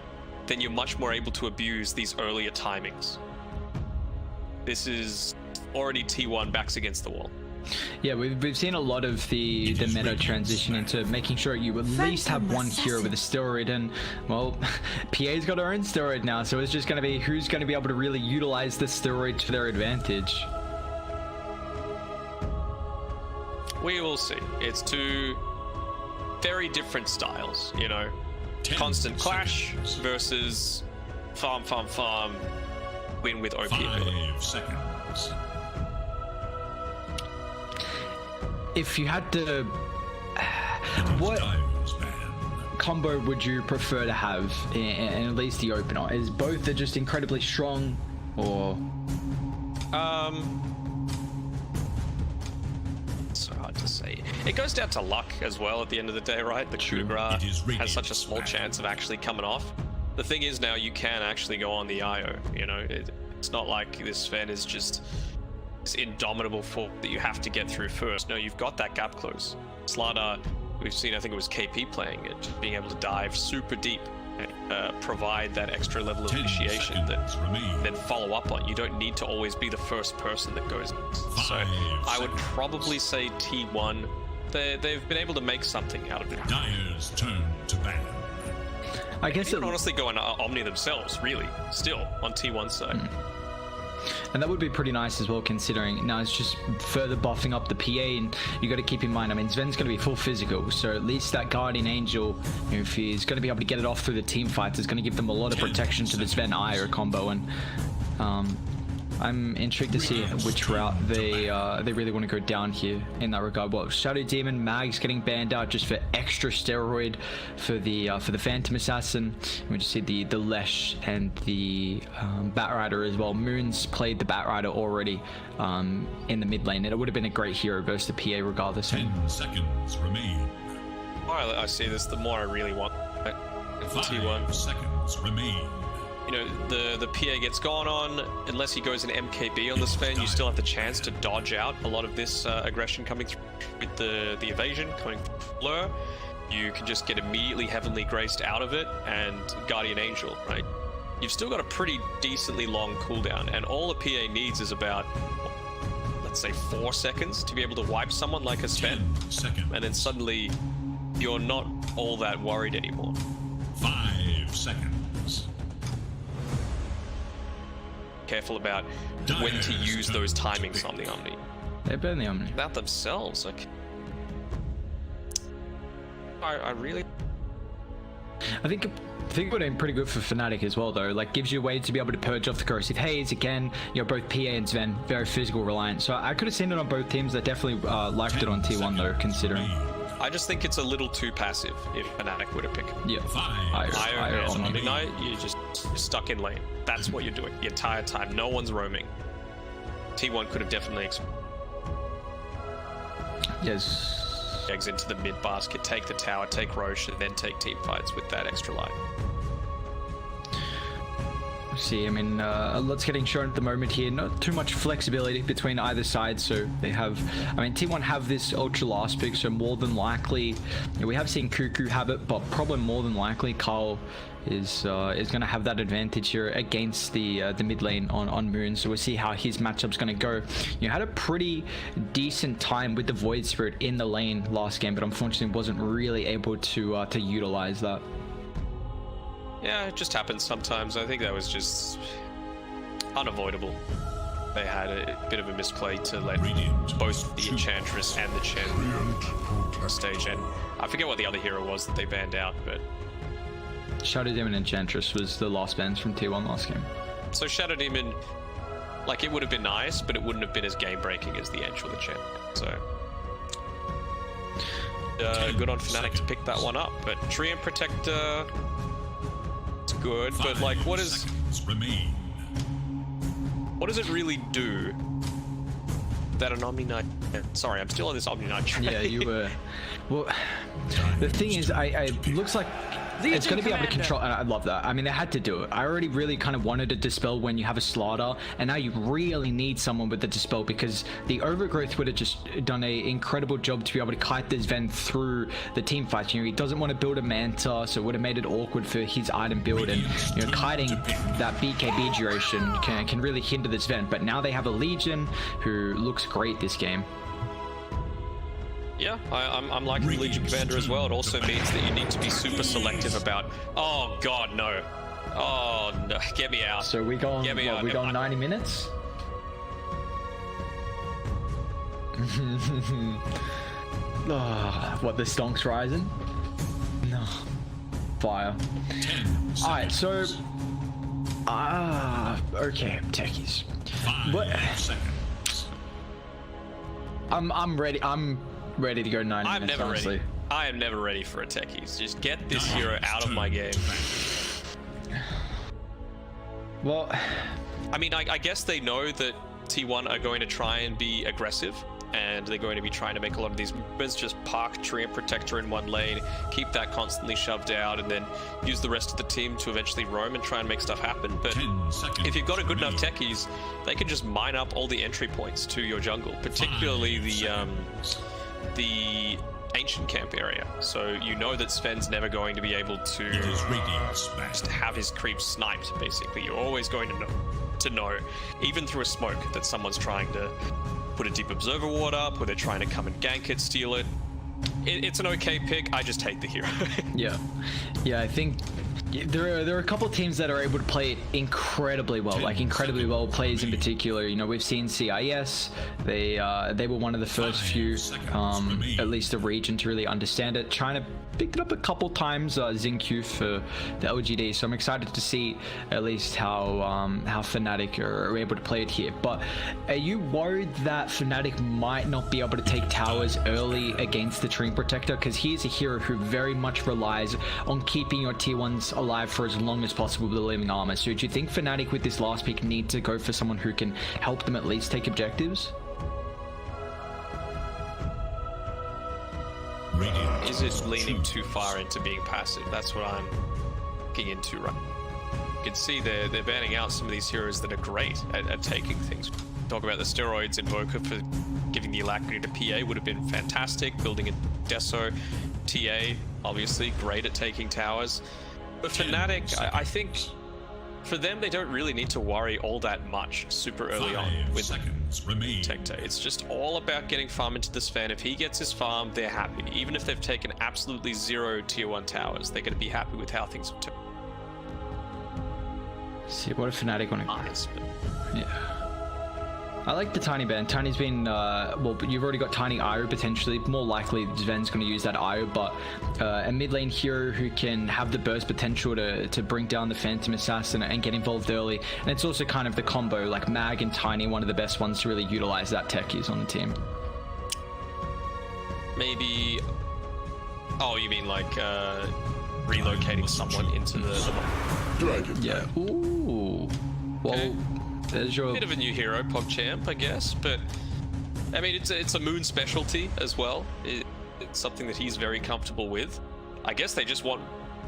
then you're much more able to abuse these earlier timings. This is already T1 backs against the wall. Yeah, we've seen a lot of the meta transition into making sure you at least have one hero with a steroid, and well, PA's got her own steroid now, so it's just going to be who's going to be able to really utilize the steroid to their advantage. We will see. It's two very different styles, you know. Constant clash versus farm, win with OP ability. 5 seconds. If you had to, what combo would you prefer to have in at least the opener? Is both are just incredibly strong, or? So hard to say. It goes down to luck as well at the end of the day, right? The coup de grace has such a small chance of actually coming off. The thing is now you can actually go on the IO, you know? It's not like this Sven is just this indomitable force that you have to get through first. No, you've got that gap close. Slada, we've seen, I think it was KP playing it, being able to dive super deep and provide that extra level of initiation that then follow up on. You don't need to always be the first person that goes. So I would probably say T1, they've been able to make something out of it. Dire's turn to ban. I guess they can honestly go on Omni themselves, really, still on T1 side. And that would be pretty nice as well, considering now it's just further buffing up the PA, and you got to keep in mind, I mean, Sven's going to be full physical, so at least that Guardian Angel, you know, if he's going to be able to get it off through the team fights, it's going to give them a lot of protection to the Sven Ire combo, and I'm intrigued to see which route they really want to go down here in that regard. Well, Shadow Demon, Mag's getting banned out just for extra steroid for the Phantom Assassin. We just see the Lesh and the Batrider as well. Moon's played the Batrider already in the mid lane, and it would have been a great hero versus the PA regardless. 10 seconds remain. The more I see this, the more I really want 5 T1. seconds remain. You know, the PA gets gone on, unless he goes an MKB on the Sven, you still have the chance to dodge out a lot of this aggression coming through with the evasion coming from Fleur. You can just get immediately Heavenly Graced out of it, and Guardian Angel, right? You've still got a pretty decently long cooldown, and all the PA needs is about, let's say, 4 seconds to be able to wipe someone like a Sven. 10 seconds. And then suddenly, you're not all that worried anymore. 5 seconds. Careful about when to use those timings on the Omni. They burn the Omni. About themselves, like... I really... I think it would have been pretty good for Fnatic as well, though. Like, gives you a way to be able to purge off the corrosive haze. Again, you know, both PA and Sven, very physical reliant. So I could have seen it on both teams. I definitely liked it on T1, though, considering. I just think it's a little too passive if Fnatic were to pick. Yeah. Ire and Omni Knight, you're stuck in lane. That's what you're doing the entire time. No one's roaming. T1 could have definitely Yes. eggs into the mid basket, take the tower, take Roche, and then take team fights with that extra life. See, I mean, a lot's getting shown at the moment here. Not too much flexibility between either side, so they have... I mean, T1 have this ultra last pick, so more than likely... You know, we have seen Cuckoo have it, but probably more than likely Carl is going to have that advantage here against the mid lane on Moon, so we'll see how his matchup's going to go. You had a pretty decent time with the Void Spirit in the lane last game, but unfortunately wasn't really able to utilize that. Yeah, it just happens sometimes. I think that was just unavoidable. They had a bit of a misplay to let both the Enchantress and the Chen stage, and I forget what the other hero was that they banned out, but... Shadow Demon Enchantress was the last bans from T1 last game. So Shadow Demon, like, it would have been nice, but it wouldn't have been as game-breaking as the Ench or the Chen. So... good on Fnatic to pick that one up, but Treant Protector... It's good, but like, what does it really do that an Omni Knight... Sorry, I'm still on this Omni Knight train. Yeah, you were... Well, the thing is, it looks like it's going to be able to control, and I love that. I mean, they had to do it. I already really kind of wanted to dispel when you have a Slaughter, and now you really need someone with the dispel, because the Overgrowth would have just done an incredible job to be able to kite this Ven through the team fight. You know, he doesn't want to build a Manta, so it would have made it awkward for his item build, and you know, kiting that BKB duration can really hinder this Ven. But now they have a Legion who looks great this game. Yeah, I'm liking the Legion Commander as well. It also means that you need to be super selective about. Oh God, no! Oh no, get me out. So we going? Get me out. We going 90 minutes? What, the Stonk's rising? No. Fire. Alright, so... okay, techies. But... I'm ready. I'm ready to go 90 I'm minutes, never honestly. ready. I am never ready for a techies. Just get this hero out of my game. Well... I mean, I guess they know that T1 are going to try and be aggressive, and they're going to be trying to make a lot of these movements, just park Treant Protector in one lane, keep that constantly shoved out, and then use the rest of the team to eventually roam and try and make stuff happen. But if you've got a good enough techies, they can just mine up all the entry points to your jungle, particularly the ancient camp area. So you know that Sven's never going to be able to just have his creeps sniped, basically. You're always going to know, even through a smoke, that someone's trying to put a deep observer ward up, or they're trying to come and gank it, steal it. It's an okay pick. I just hate the hero. Yeah, I think there are a couple of teams that are able to play it incredibly well, like incredibly well. Players in particular, you know, we've seen CIS. They were one of the first few, at least the region, to really understand it. China picked it up a couple times, Xingqiu for the LGD. So I'm excited to see at least how Fnatic are able to play it here. But are you worried that Fnatic might not be able to take towers early against the Treant Protector? Because he is a hero who very much relies on keeping your T1s alive for as long as possible with the living armor. So do you think Fnatic with this last pick need to go for someone who can help them at least take objectives? Is it leaning too far into being passive? That's what I'm looking into right now. You can see they're banning out some of these heroes that are great at taking things. Talk about the steroids. Invoker for giving the alacrity to PA would have been fantastic. Building a Deso, TA, obviously great at taking towers. But Fnatic, I think for them, they don't really need to worry all that much super early on with Protector. It's just all about getting farm into this fan. If he gets his farm, they're happy. Even if they've taken absolutely 0 tier 1 towers, they're going to be happy with how things have turned. See, what if Fnatic want to... Nice, but... Yeah. I like the Tiny ban. Tiny's been, well, you've already got Tiny Io potentially. More likely Sven's going to use that Io, but a mid lane hero who can have the burst potential to bring down the Phantom Assassin and get involved early. And it's also kind of the combo, like Mag and Tiny, one of the best ones to really utilize that techies on the team. Maybe... Oh, you mean like relocating someone into the... Dragon. Yeah. Ooh. Well... Okay. There's your... Bit of a new hero, PogChamp, I guess, but I mean, it's a Moon specialty as well. It's something that he's very comfortable with. I guess they just want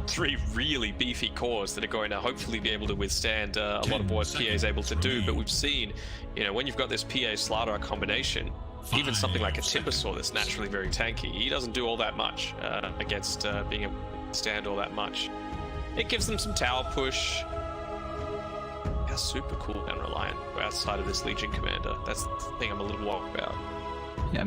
3 really beefy cores that are going to hopefully be able to withstand a lot of what PA is able to do. But we've seen, you know, when you've got this PA Slardar combination, even something like a Timbersaw that's naturally very tanky, he doesn't do all that much against being able to stand all that much. It gives them some tower push. Super cool and reliant outside of this Legion Commander. That's the thing I'm a little worried about. Yeah.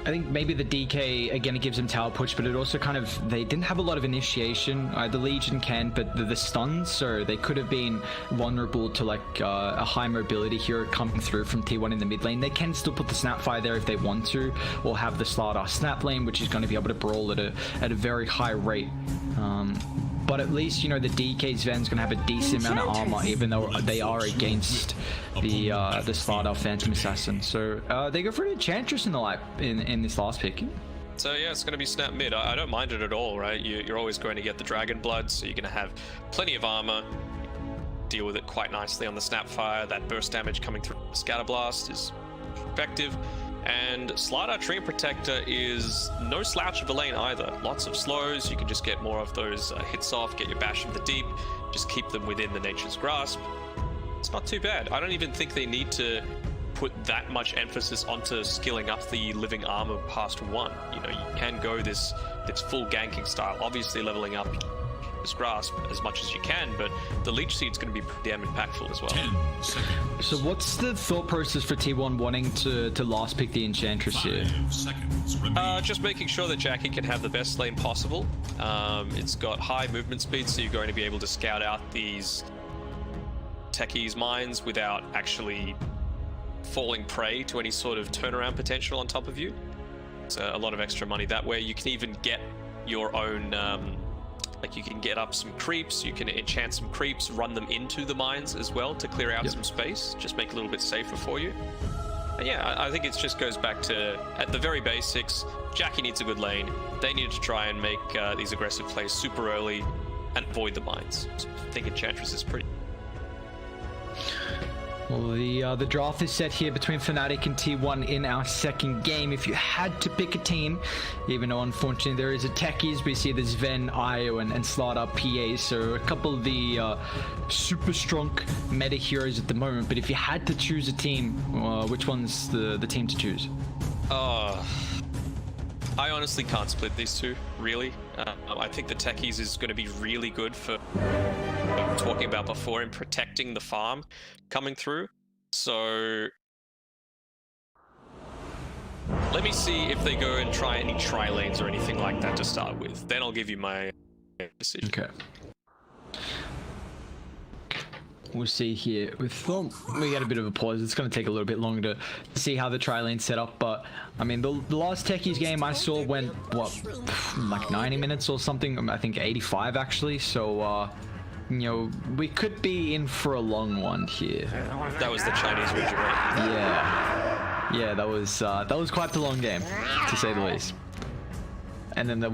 I think maybe the DK, again, it gives them tower push, but it also kind of, they didn't have a lot of initiation. The Legion can, but the stuns, so they could have been vulnerable to like a high mobility hero coming through from T1 in the mid lane. They can still put the Snapfire there if they want to, or have the Slardar snap lane, which is going to be able to brawl at a very high rate. But at least, you know, the DK Sven's going to have a decent amount of armor, even though they are against the Slardar Phantom Assassin. So they go for an Enchantress in this last pick. So yeah, it's going to be snap mid. I don't mind it at all, right? You're always going to get the Dragon Blood, so you're going to have plenty of armor. Deal with it quite nicely on the Snapfire. That burst damage coming through the Scatterblast is effective. And Slardar Treant Protector is no slouch of a lane either. Lots of slows, you can just get more of those hits off, get your bash of the deep, just keep them within the Nature's Grasp. It's not too bad. I don't even think they need to put that much emphasis onto skilling up the living armor past 1. You know, you can go this full ganking style, obviously leveling up Just grasp as much as you can, but the Leech Seed's going to be pretty damn impactful as well. 10 seconds. So what's the thought process for T1 wanting to last pick the Enchantress here? 5 seconds remain. Just making sure that Jackie can have the best lane possible. It's got high movement speed, so you're going to be able to scout out these techies' mines without actually falling prey to any sort of turnaround potential on top of you. It's a lot of extra money that way. You can even get your own, like you can get up some creeps, you can enchant some creeps, run them into the mines as well to clear out some space, just make it a little bit safer for you. And yeah, I think it just goes back to, at the very basics, Jackie needs a good lane. They need to try and make these aggressive plays super early and avoid the mines. So I think Enchantress is pretty... Well, the draft is set here between Fnatic and T1 in our second game. If you had to pick a team, even though unfortunately there is a techies, we see the Sven, Io, and Slardar PA, so a couple of the super strong meta heroes at the moment. But if you had to choose a team, which one's the team to choose? I honestly can't split these two, really. I think the techies is going to be really good for talking about before in protecting the farm coming through. So let me see if they go and try any tri-lanes or anything like that to start with. Then I'll give you my decision. Okay. We'll see here. We got a bit of a pause. It's going to take a little bit longer to see how the tri-lane's set up. But, I mean, the last techies game I saw went, what, like 90 minutes or something? I think 85, actually. So, you know, we could be in for a long one here. That was the Chinese region, right? Yeah. Yeah, that was quite the long game, to say the least. And then the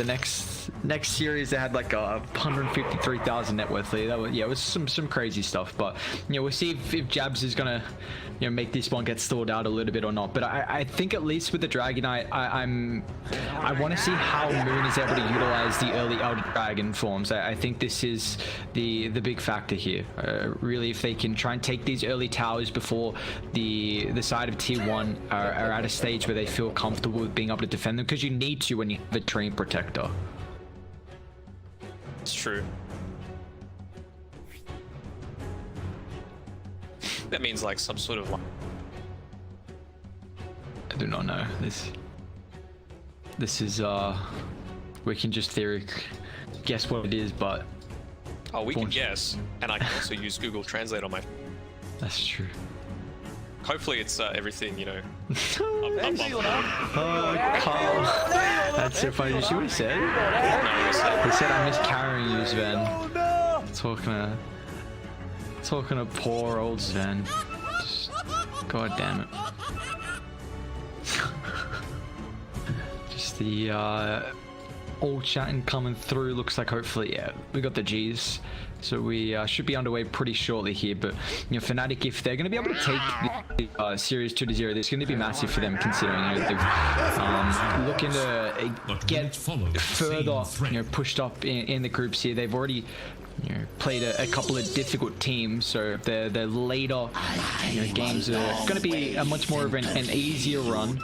next series they had like a 153,000 net worth lead. That was, yeah, it was some crazy stuff. But you know, we'll see if Jabs is gonna, you know, make this one get stalled out a little bit or not. But I think at least with the Dragonite, I want to see how Moon is able to utilize the early Elder Dragon forms. I think this is the big factor here. Really, if they can try and take these early towers before the side of T1 are at a stage where they feel comfortable with being able to defend them, because you need to when you have a Treant Protector. It's true. That means like some sort of... I do not know. This is we can just guess what it is, but... Oh, we can guess, and I can also use Google Translate on my... That's true. Hopefully it's everything, you know. Oh, Carl. That's so funny. You see what he said? He said, "I'm miscarrying you, Sven." Talking to poor old Sven. Just, God damn it. Just the all chatting coming through. Looks like hopefully, yeah, we got the G's. So we should be underway pretty shortly here. But you know, Fnatic, if they're going to be able to take the series 2-0, this is going to be massive for them, considering you know, they've looking to get further, you know, pushed up in the groups here. They've already, you know, played a couple of difficult teams, so their later, you know, games are going to be a much more of an easier run.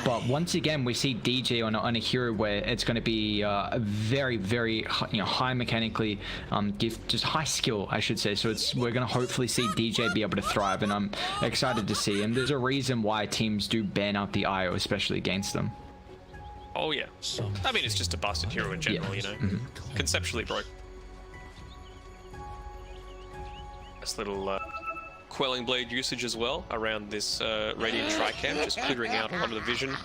But once again, we see DJ on a hero where it's going to be a very, very, you know, high mechanically, just high skill, I should say. So we're going to hopefully see DJ be able to thrive, and I'm excited to see. And there's a reason why teams do ban out the IO, especially against them. Oh yeah, I mean it's just a busted hero in general, you know, conceptually broke. Nice little quelling blade usage as well around this Radiant Tricam, just clearing out a lot of the vision.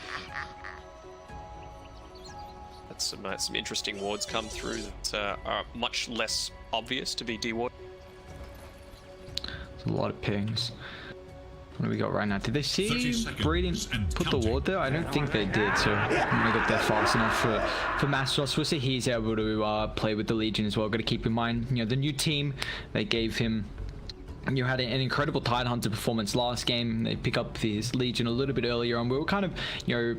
That's some interesting wards come through that are much less obvious to be de-warded. There's a lot of pings. What do we got right now? Did they see Breeding put the ward there? I don't think they did, so I'm gonna get there fast enough for Mastos. We'll see he's able to play with the Legion as well. Got to keep in mind, you know, the new team, they gave him, you had an incredible Tidehunter performance last game. They pick up his Legion a little bit earlier on. We were kind of, you know,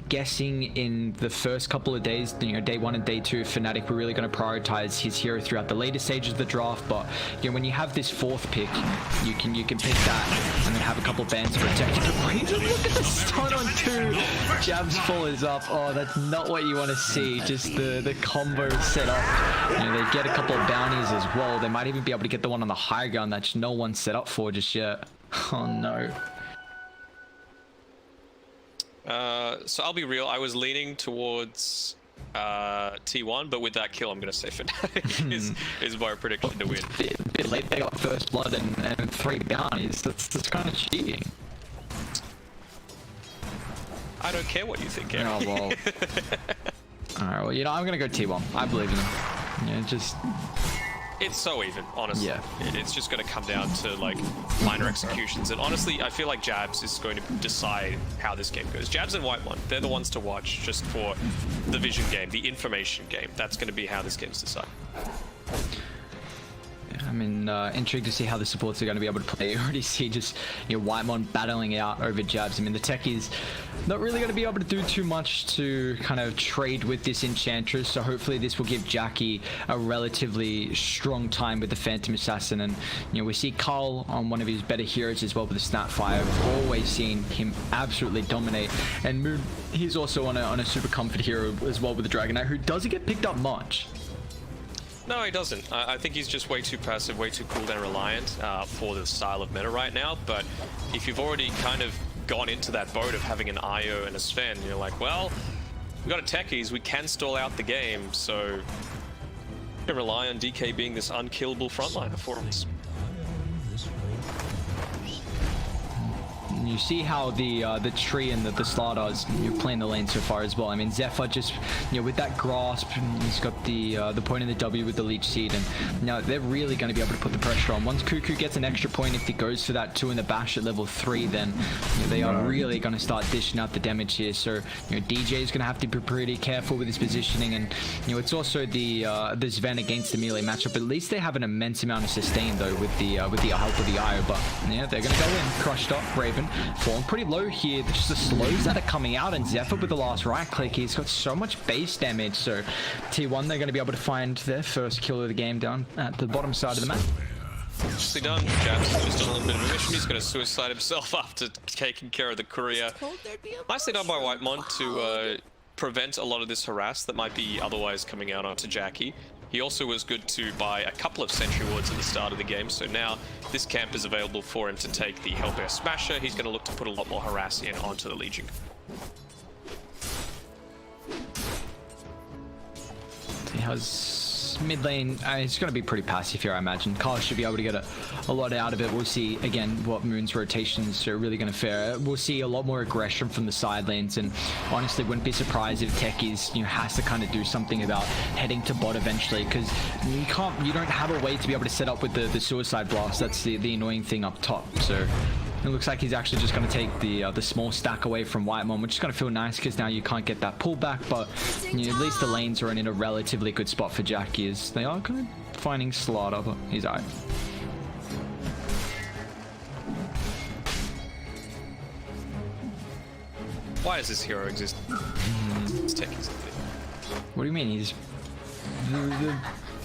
guessing in the first couple of days, you know, day 1 and day 2, Fnatic were really going to prioritize his hero throughout the later stages of the draft. But you know, when you have this 4th pick, you can pick that and then have a couple bands protect you. Look at the stun on 2. Jabs follows up. Oh, that's not what you want to see. Just the combo set up. You know, they get a couple of bounties as well. They might even be able to get the one on the high ground that no one's set up for just yet. Oh no. So I'll be real, I was leaning towards T1, but with that kill, I'm going to say Fnatic is my prediction to win. A bit late, they got first blood and 3 bounties. That's kind of cheating. I don't care what you think, Aaron. Oh, well. Alright, well, you know, I'm going to go T1. I believe in them. Yeah, just... It's so even, honestly. Yeah. It's just going to come down to, like, minor executions. And honestly, I feel like Jabs is going to decide how this game goes. Jabs and Whitemon, they're the ones to watch just for the vision game, the information game. That's going to be how this game's decided. I'm intrigued to see how the supports are going to be able to play. You already see just, you know, Whitemon battling out over Jabs. I mean, the techies not really going to be able to do too much to kind of trade with this Enchantress. So hopefully this will give Jackie a relatively strong time with the Phantom Assassin. And, you know, we see Carl on one of his better heroes as well with the Snapfire. I've always seen him absolutely dominate. And Moon, he's also on a super comfort hero as well with the Dragon Knight, who doesn't get picked up much. No, he doesn't. I think he's just way too passive, way too cooldown reliant for the style of meta right now. But if you've already kind of gone into that boat of having an IO and a Sven, you're like, well, we got a techies, we can stall out the game, so we can rely on DK being this unkillable frontliner for us. You see how the tree and the Slardars, you're playing the lane so far as well. I mean, Zephyr just, you know, with that grasp, he's got the point in the W with the Leech Seed, and now they're really going to be able to put the pressure on. Once Cuckoo gets an extra point, if he goes for that 2 in the bash at level 3, then you know, they are really going to start dishing out the damage here. So, you know, DJ is going to have to be pretty careful with his positioning, and you know, it's also the Sven against the melee matchup. At least they have an immense amount of sustain though with the help of the IO. But yeah, they're going to go in. Crushed up Raven. Falling pretty low here. Just the slows that are coming out, and Zephyr with the last right click. He's got so much base damage. So T1, they're going to be able to find their first kill of the game down at the bottom side of the map. Nicely done. Jabs is just on a little bit of a mission. He's going to suicide himself after taking care of the courier. Nicely done by Whitemon to prevent a lot of this harass that might be otherwise coming out onto Jackie. He also was good to buy a couple of sentry wards at the start of the game, so now this camp is available for him to take the Hellbear Smasher. He's going to look to put a lot more harass in onto the Legion. He has mid lane. It's going to be pretty passive here, I imagine. Carl should be able to get a lot out of it. We'll see again what Moon's rotations are really going to fare. We'll see a lot more aggression from the side lanes, and honestly wouldn't be surprised if Techies, you know, has to kind of do something about heading to bot eventually, because you don't have a way to be able to set up with the suicide blast. That's the annoying thing up top. So it looks like he's actually just going to take the small stack away from Whitemon, which is going to feel nice because now you can't get that pullback. But you know, at least the lanes are in a relatively good spot for Jackie, as they are kind of finding Slaughter, but he's out. Why does this hero exist? It's Techies. What do you mean? He's the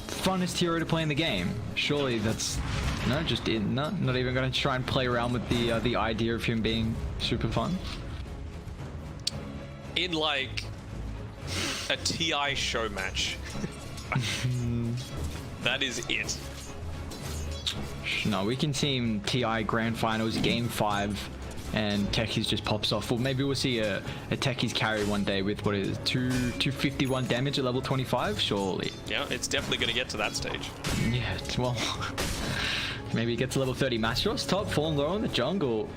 funnest hero to play in the game. Surely that's not even going to try and play around with the idea of him being super fun. In like a TI show match. That is it. No, we can team TI Grand Finals Game 5 and Techies just pops off. Well, maybe we'll see a Techies carry one day with, what is it, 251 damage at level 25, surely. Yeah, it's definitely going to get to that stage. Yeah, well, maybe he gets to level 30. Masteros top, falling low in the jungle.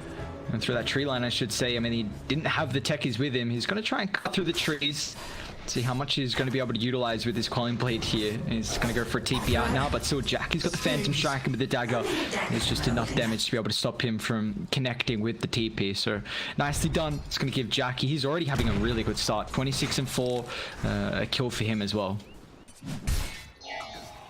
And through that tree line, I should say. I mean, he didn't have the Techies with him. He's going to try and cut through the trees. See how much he's going to be able to utilize with his Quelling Blade here. He's going to go for a TP out now, but still Jackie's got the Phantom Strike with the dagger. There's just enough damage to be able to stop him from connecting with the TP. So nicely done. It's going to give Jackie, he's already having a really good start. 26 and 4, a kill for him as well.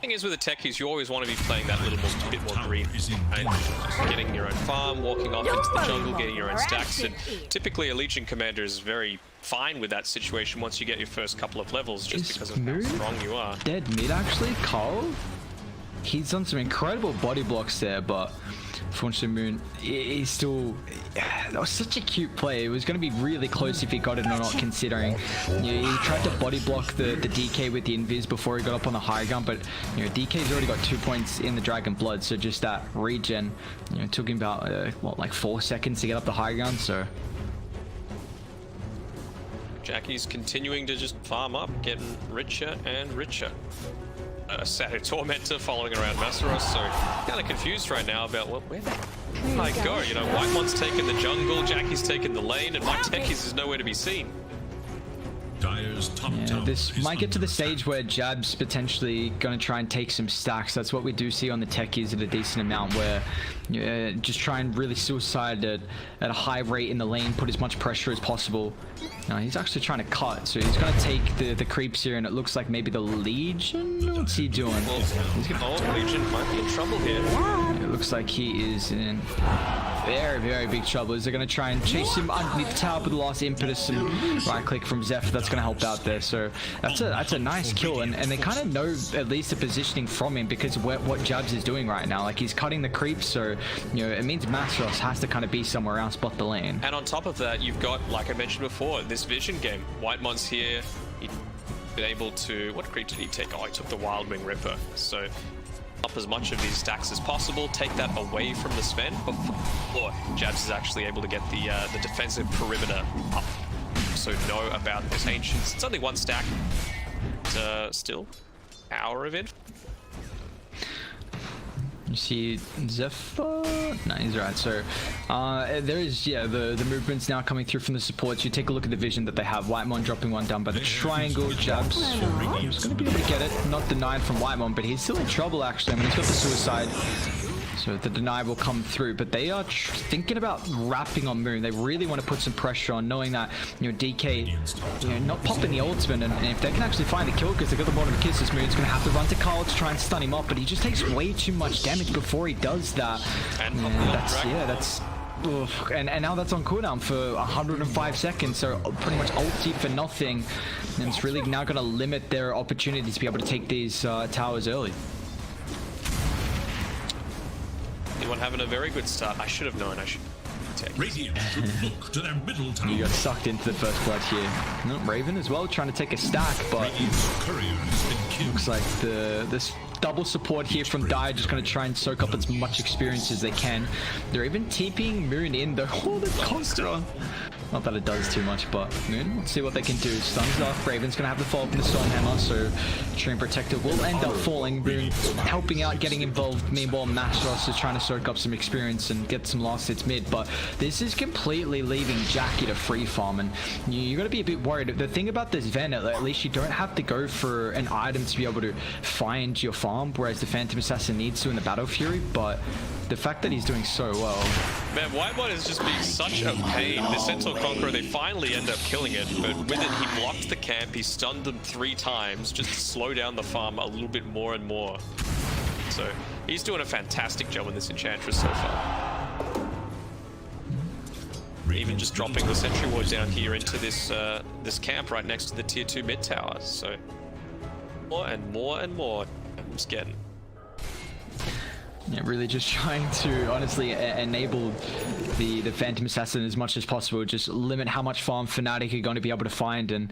Thing is with the techies, you always want to be playing that little bit more green, right? Just getting your own farm, walking off into the jungle, getting your own stacks, and typically a Legion commander is very fine with that situation once you get your first couple of levels, just because of how strong you are. Dead mid actually, Carl. He's done some incredible body blocks there, but unfortunately Moon, he's still... That was such a cute play. It was going to be really close if he got it or not, considering he tried to body block the DK with the invis before he got up on the high ground, but DK's already got 2 points in the Dragon Blood, so just that regen took him about what, like 4 seconds to get up the high ground. So Jackie's continuing to just farm up, getting richer and richer. Sato Tormentor following around Masaros, so kind of confused right now about where the heck I go. Whitemon's taken the jungle, Jackie's taken the lane, and my techies is nowhere to be seen. Dire's top tower this is might get to the under stage where Jab's potentially going to try and take some stacks. That's what we do see on the techies at a decent amount, where just try and really suicide at a high rate in the lane, put as much pressure as possible. He's actually trying to cut, so he's going to take the creeps here, and it looks like maybe the Legion? What's he doing? Well, Legion might be in trouble here. It looks like he is in very, very big trouble. Is they're going to try and chase him underneath the tower with the last impetus and right click from Zephyr. That's going to help out there. So that's a nice kill, and they kind of know at least the positioning from him because of what Jabs is doing right now. Like, he's cutting the creeps, so it means Masaros has to kind of be somewhere else but the lane. And on top of that, you've got, like I mentioned before, this vision game. Whitemon's here. He's been able to... What creep did he take? Oh, he took the Wild Wing Ripper. So up as much of these stacks as possible, take that away from the Sven before Jabs is actually able to get the defensive perimeter up. So know about those Ancients. It's only one stack, but still, hour of it. You see Zephyr? No, he's right. So there is, the movements now coming through from the supports. You take a look at the vision that they have. Whitemon dropping one down by the triangle. Jabs he's going to be able to get it. Not denied from Whitemon, but he's still in trouble actually. I mean, he's got the suicide. So the deny will come through, but they are thinking about wrapping on Moon. They really want to put some pressure on, knowing that DK, not popping the ultimate, and if they can actually find the kill because they got the bottom of kisses, Moon's going to have to run to Carl to try and stun him up, but he just takes way too much damage before he does that. And that's. Oof. And now that's on cooldown for 105 seconds, so pretty much ulti for nothing, and it's really now going to limit their opportunities to be able to take these towers early. Anyone having a very good start. I should have known. I should take Radiant should look to their middle tower. You got sucked into the first blood here. No, Raven as well, trying to take a stack, but Radiant's courier has been killed. looks like this double support here from Dire just going to try and soak up as much experience as they can. They're even TPing Moon in though. Oh, the Conqueror. Not that it does too much, but Moon, let's see what they can do. Stuns off. Raven's going to have the fall from the Stormhammer, so Stream Protector will end up falling. Moon helping out, getting involved. Meanwhile, Masaros is trying to soak up some experience and get some last hits mid, but this is completely leaving Jackie to free farm, and you got to be a bit worried. The thing about this Ven, at least you don't have to go for an item to be able to find your farm, whereas the Phantom Assassin needs to in the Battle Fury, but the fact that he's doing so well. Man, Whitemon is just being such a pain. The Centaur Conqueror, they finally end up killing it, but with it, he blocked the camp, he stunned them 3 times, just to slow down the farm a little bit more and more. So, he's doing a fantastic job with this Enchantress so far. Even just dropping the Sentry Ward down here into this this camp right next to the Tier 2 mid tower, so more and more and more I'm just getting. Yeah, really just trying to honestly enable the Phantom Assassin as much as possible, just limit how much farm Fnatic are going to be able to find, and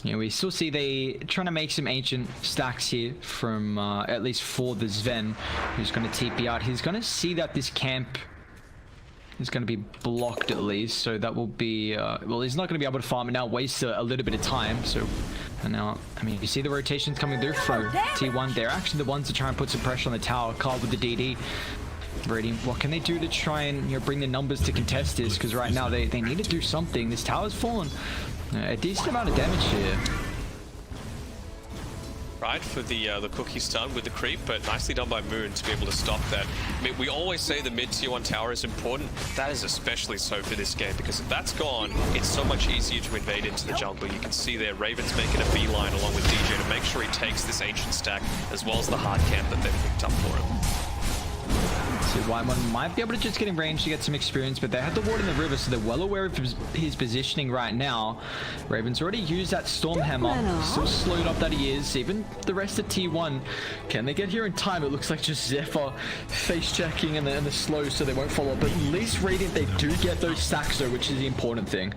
we still see they trying to make some ancient stacks here from at least for the Sven, who's going to TP out. He's going to see that this camp is going to be blocked at least, so that will be well, he's not going to be able to farm it now, waste a little bit of time. So and now, I mean, you see the rotations coming through from T1. They're actually the ones to try and put some pressure on the tower. Carl with the DD. Radiant, what can they do to try and bring the numbers to contest this? Because right now they need to do something. This tower's fallen a decent amount of damage here. side for the cookie stun with the creep, but nicely done by Moon to be able to stop that. I mean, we always say the mid tier 1 tower is important. That is especially so for this game, because if that's gone, it's so much easier to invade into the jungle. You can see there Raven's making a beeline along with DJ to make sure he takes this ancient stack as well as the hard camp that they've picked up for him. So Whitemon might be able to just get in range to get some experience, but they have the ward in the river, so they're well aware of his positioning right now. Raven's already used that Storm Hammer, still slowed up that he is. Even the rest of T1, can they get here in time? It looks like just Zephyr face checking and the slow, so they won't follow up. But at least Radiant, they do get those stacks though, which is the important thing.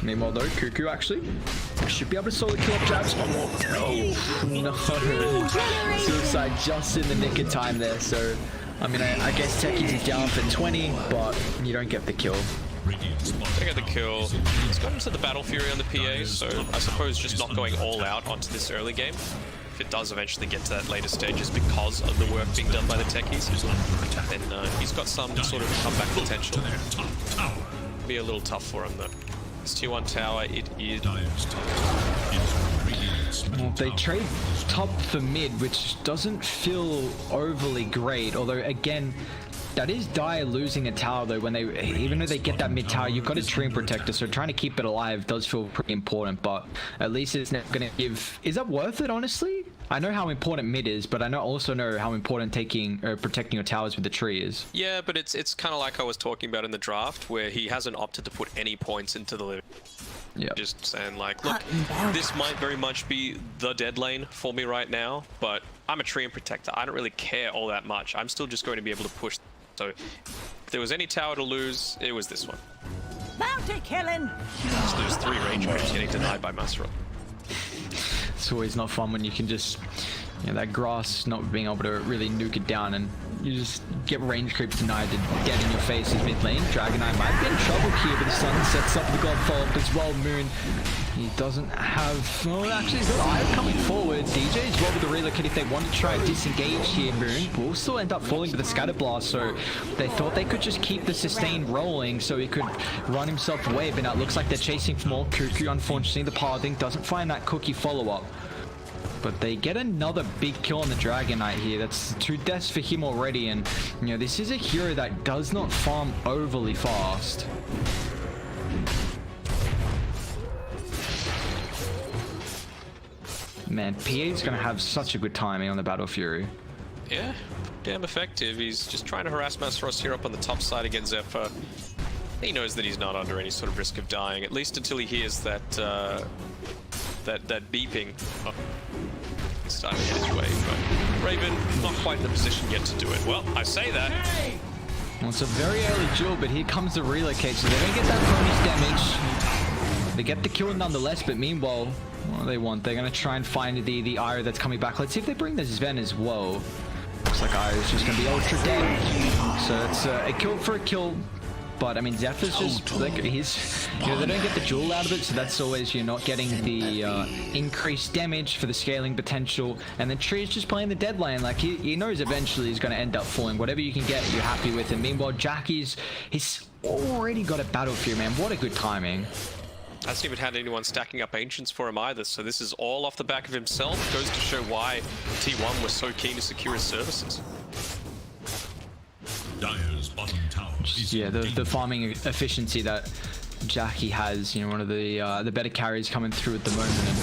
Meanwhile though, Cuckoo actually should be able to solo kill up Jabs. Oh no. Suicide just in the nick of time there, so I mean I guess Techies is down for 20, but you don't get the kill. They get the kill. It's got into the Battle Fury on the PA, so I suppose just not going all out onto this early game. If it does eventually get to that later stages because of the work being done by the Techies, then he's got some sort of comeback potential. Be a little tough for him though. This tier 1 tower, it is. Well, they trade top for mid, which doesn't feel overly great. Although again, that is Dire losing a tower though. When they, even though they get that mid tower, you've got a Treant Protector, so trying to keep it alive does feel pretty important. But at least it's not going to give. Is that worth it? Honestly, I know how important mid is, but I also know how important taking or protecting your towers with the tree is. Yeah, but it's kind of like I was talking about in the draft, where he hasn't opted to put any points into the living. Yeah. Just saying like, look, this might very much be the dead lane for me right now, but I'm a Treant Protector. I don't really care all that much. I'm still just going to be able to push. So if there was any tower to lose, it was this one. Bounty killing. So there's 3 range creeps getting denied by Masra. It's always not fun when you can just, you know, that grass not being able to really nuke it down, and you just get range creeps denied to dead in your face as mid lane. Dragon Eye might be in trouble here, but the sun sets up the god follow-up as well. Moon, he doesn't have, well actually he's got Eye coming forward. DJ as well with the relocate if they want to try and disengage here. Moon will still end up falling to the scatter blast, so they thought they could just keep the sustain rolling so he could run himself away, but now it looks like they're chasing for more. Cuckoo unfortunately the pathing doesn't find that cookie follow-up. But they get another big kill on the Dragon Knight here. That's 2 deaths for him already, and you know this is a hero that does not farm overly fast. Man, PA is going to have such a good timing on the Battle Fury. Yeah, damn effective. He's just trying to harass Masros here up on the top side against Zephyr. He knows that he's not under any sort of risk of dying, at least until he hears that that beeping. Oh, it's starting to get his way, but Raven not quite in the position yet to do it. Well, I say that. Well, it's a very early duel, but here comes the relocate, so they're going to get that bonus damage. They get the kill nonetheless, but meanwhile, what do they want? They're going to try and find the Ire that's coming back. Let's see if they bring the Sven as well. Looks like Ire is just going to be ultra dead. So it's a kill for a kill. But I mean, Zephyr's just like he's, you know, they don't get the jewel out of it, so that's always you're not getting the increased damage for the scaling potential. And then Tree's just playing the dead lane, like he knows eventually he's going to end up falling. Whatever you can get, you're happy with. And meanwhile, Jackie's he's already got a Battle Fury, man. What a good timing. Hasn't even had anyone stacking up ancients for him either, so this is all off the back of himself. Goes to show why T1 was so keen to secure his services. Dire's bottom tower. Yeah, the farming efficiency that Jackie has, you know, one of the better carries coming through at the moment, and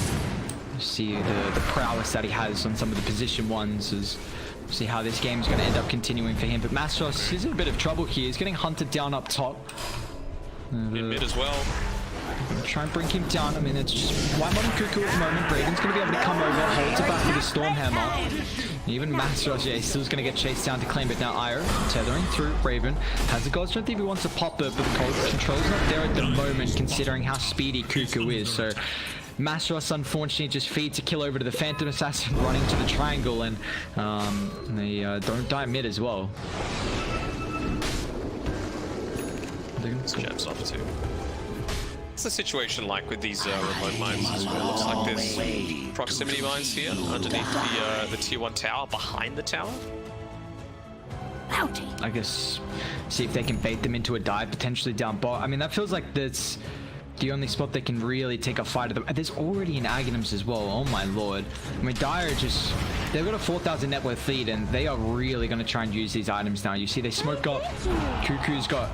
you see the prowess that he has on some of the position ones. Is see how this game is going to end up continuing for him. But Mastros is in a bit of trouble here. He's getting hunted down up top. In mid as well. Try and bring him down. I mean, it's just Whitemon and Cuckoo at the moment. Raven's going to be able to come over, holds it back with the Storm Hammer. Even Mastros, yeah, he's still going to get chased down to claim it. Now Ire tethering through Raven. Has the God Strength if he wants to pop it, but the cold control's not there at the moment, considering how speedy Cuckoo is. So Mastros unfortunately just feeds a kill over to the Phantom Assassin, running to the triangle, and they don't die mid as well. Jabs off too. What's the situation like with these remote mines as well? Looks like there's proximity mines here underneath the tier 1 tower, behind the tower. I guess see if they can bait them into a dive potentially down bot. I mean, that feels like that's the only spot they can really take a fight at them. There's already an Aghanims as well. Oh my lord. I mean, Dire just... They've got a 4,000 net worth lead, and they are really going to try and use these items now. You see, they smoke up. Cuckoo's got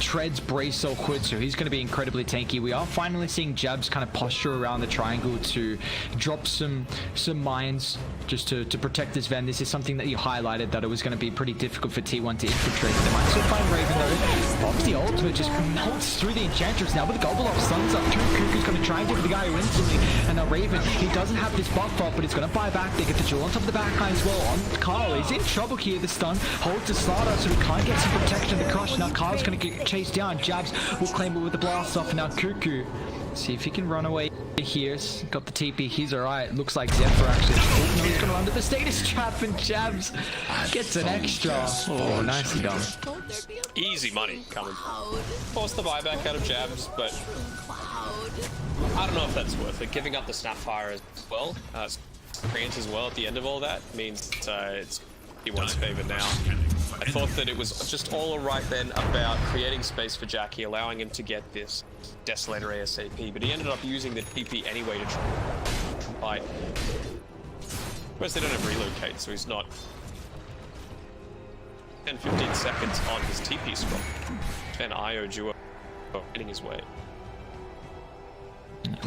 Treads, Brace, Soul Quid, so he's going to be incredibly tanky. We are finally seeing Jabs kind of posture around the triangle to drop some mines just to protect this Ven. This is something that you highlighted, that it was going to be pretty difficult for T1 to infiltrate. They might still find Raven though. Pops the ultimate, just melts through the Enchantress now with the Gobble Off. Sun's up. Cuckoo's going to try and give the guy who instantly. And now Raven, he doesn't have this buff up, but he's going to buy back. They get the jewel on top of the backline as well. On Carl, he's in trouble here. The stun holds the Slaughter, so he can't get some protection to crush. Now Carl's going to get chased down. Jabs will claim it with the blast off. And now Cuckoo, see if he can run away here. Got the TP. He's alright. Looks like Zephyr actually. Oh, no, he's going to run to the status trap, and Jabs gets an extra. Oh, nicely done. Easy money coming. Force the buyback out of Jabs, but I don't know if that's worth it. Giving up the Snapfire as well, Creant as well at the end of all that means it's T1's favor now. I thought that it was just all alright then about creating space for Jackie, allowing him to get this Desolator ASAP, but he ended up using the TP anyway to try. Whereas they don't have relocate, so he's not 10-15 seconds on his TP scroll. And IO duo getting his way.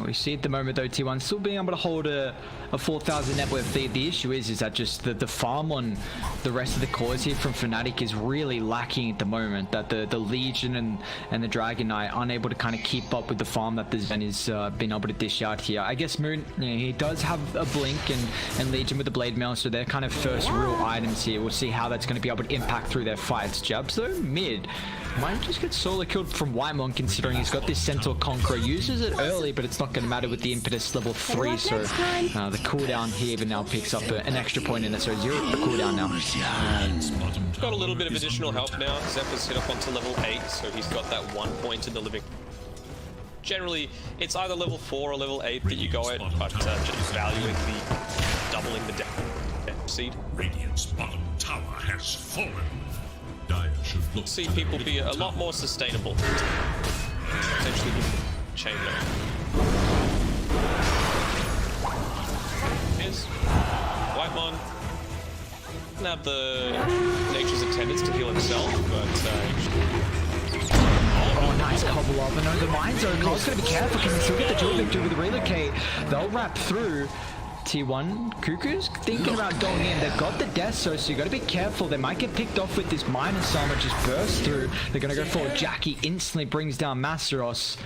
We see at the moment though, T1 still being able to hold a 4,000 net worth lead. The issue is that just the farm on the rest of the cores here from Fnatic is really lacking at the moment. That the Legion and the Dragon Knight aren't able to kind of keep up with the farm that the Zen has been able to dish out here. I guess Moon, he does have a Blink and Legion with the Blade Mail, so they're kind of first real items here. We'll see how that's going to be able to impact through their fights. Jabs though, mid. Might just get solo killed from Whitemon, considering he's got this Centaur Conqueror. Uses it early, but it's not going to matter with the impetus level 3, so the cooldown here even now picks up an extra point in it, so 0 the cooldown now. Got a little bit of additional help now. Zephyr's hit up onto level 8, so he's got that 1 point in the living. Generally, it's either level 4 or level 8 that you go at, but just valuing the doubling the death seed. Radiant's bottom tower has fallen. Dire should look. See people be a lot more sustainable. Potentially chain low. Here's Whitemon. Doesn't have the nature's attendance to heal himself, but oh, nice cobble up. And the mine zone. Cole's going to be careful. Can he still get the dual victory with the relocate? They'll wrap through. T1, Cuckoo's thinking about going in. They've got the death, so you got to be careful. They might get picked off with this minor Sama just burst through. They're going to go for Jackie. Instantly brings down Masteros.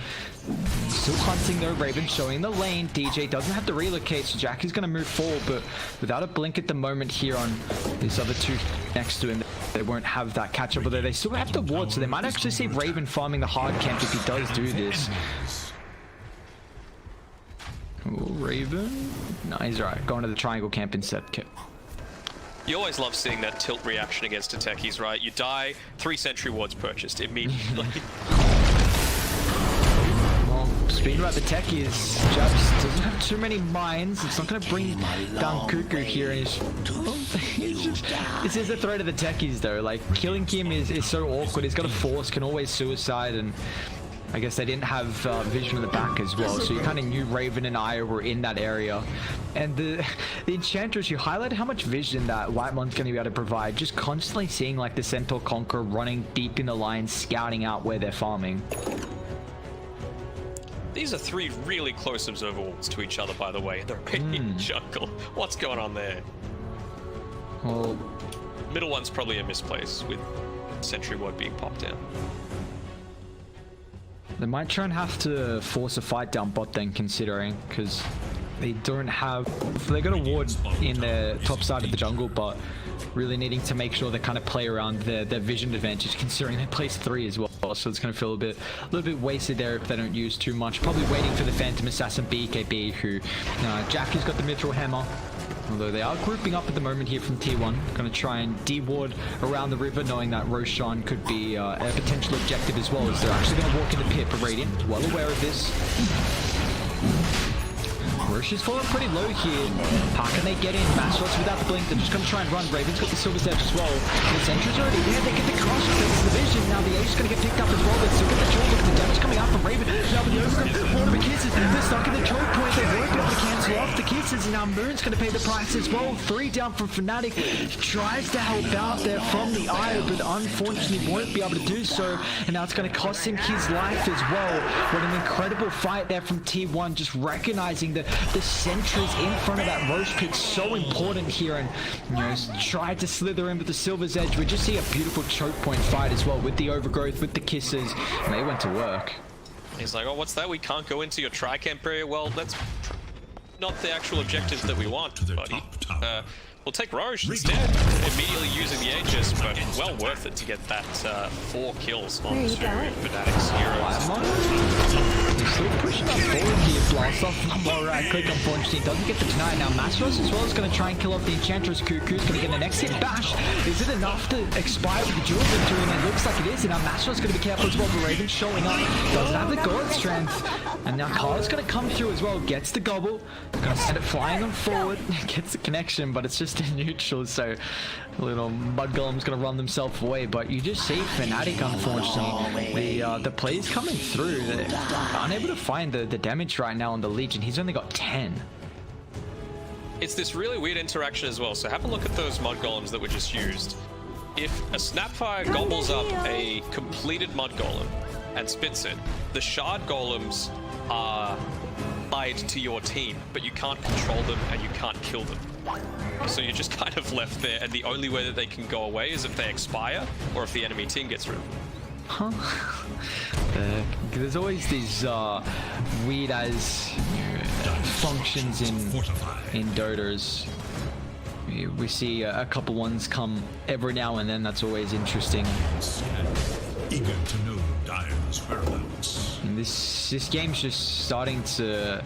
Still hunting though. Raven showing the lane. DJ doesn't have to relocate, so Jackie's going to move forward, but without a blink at the moment here on these other two next to him, they won't have that catch up. Although they still have the ward, so they might actually see Raven farming the hard camp if he does do this. Oh, Raven. No, he's alright. Going to the triangle camp instead. Okay. You always love seeing that tilt reaction against a techies, right? You die, 3 sentry wards purchased immediately. Well, speaking about the techies, Jabs doesn't have too many mines. It's not going to bring down Cuckoo here. And this is the threat of the techies though. Like, killing Kim is so awkward. He's got a force, can always suicide, and I guess they didn't have vision in the back as well, so you kind of knew Raven and I were in that area. And the Enchantress, you highlighted how much vision that Whitemon's going to be able to provide, just constantly seeing like the Centaur Conqueror running deep in the line, scouting out where they're farming. These are 3 really close observer walls to each other, by the way. They're in jungle. What's going on there? Well, middle one's probably a misplace with sentry ward being popped down. They might try and have to force a fight down bot then, considering, because they don't have... They got a ward in the top side of the jungle, but really needing to make sure they kind of play around their vision advantage, considering they place 3 as well. So it's going to feel a little bit wasted there if they don't use too much. Probably waiting for the Phantom Assassin BKB, who Jackie's got the Mithril Hammer. Although they are grouping up at the moment here from T1. Going to try and de-ward around the river, knowing that Roshan could be a potential objective as well, as they're actually going to walk in the pit for Radiant. Well aware of this. Rosh is falling pretty low here. How can they get in? Mastros without the blink. They're just going to try and run. Raven's got the Silver's Edge as well. The Sentry's already there. They get the cross. That's the vision. Now the Ace is going to get picked up as well. They're still getting the choke. Look at the damage coming out from Raven. Now with the overgrowth. One of the kisses. They're stuck in the choke point. They won't be able to cancel off the kisses. And now Moon's going to pay the price as well. 3 down from Fnatic. Tries to help out there from the Eye, but unfortunately won't be able to do so. And now it's going to cost him his life as well. What an incredible fight there from T1, just recognizing that the sentries in front of that Roche pick so important here, and you know, tried to slither in with the Silver's Edge. We just see a beautiful choke point fight as well with the overgrowth, with the kisses, and they went to work. He's like, oh, what's that? We can't go into your tri-camp area? Well, that's not the actual objectives that we want, buddy. We'll take Roche instead, immediately using the Aegis, but well worth it to get that 4 kills on Fnatic's heroes. He's still pushing up forward here, blast off more right click, unfortunately doesn't get the deny. Now Mastros as well is going to try and kill off the Enchantress. Cuckoo's going to get the next hit bash. Is it enough to expire with the dual victory? And it looks like it is, and now Mastros is going to be careful as well. The Raven showing up, doesn't have the God strength, and now Carla's going to come through as well, gets the gobble, going to send it flying on forward, gets the connection, but it's just in neutral, so little mud golem's gonna run themselves away. But you just see Fnatic, unfortunately, the plays coming through, they're unable to find the damage right now on the Legion. He's only got 10. It's this really weird interaction as well. So have a look at those mud golems that were just used. If a Snapfire gobbles up a completed mud golem and spits it, the shard golems are tied to your team, but you can't control them and you can't kill them. So you're just kind of left there, and the only way that they can go away is if they expire or if the enemy team gets rid of them. Huh? There's always these weird as functions in Dotas. We see a couple ones come every now and then. That's always interesting. Eager to know Dire's whereabouts. And this game's just starting to.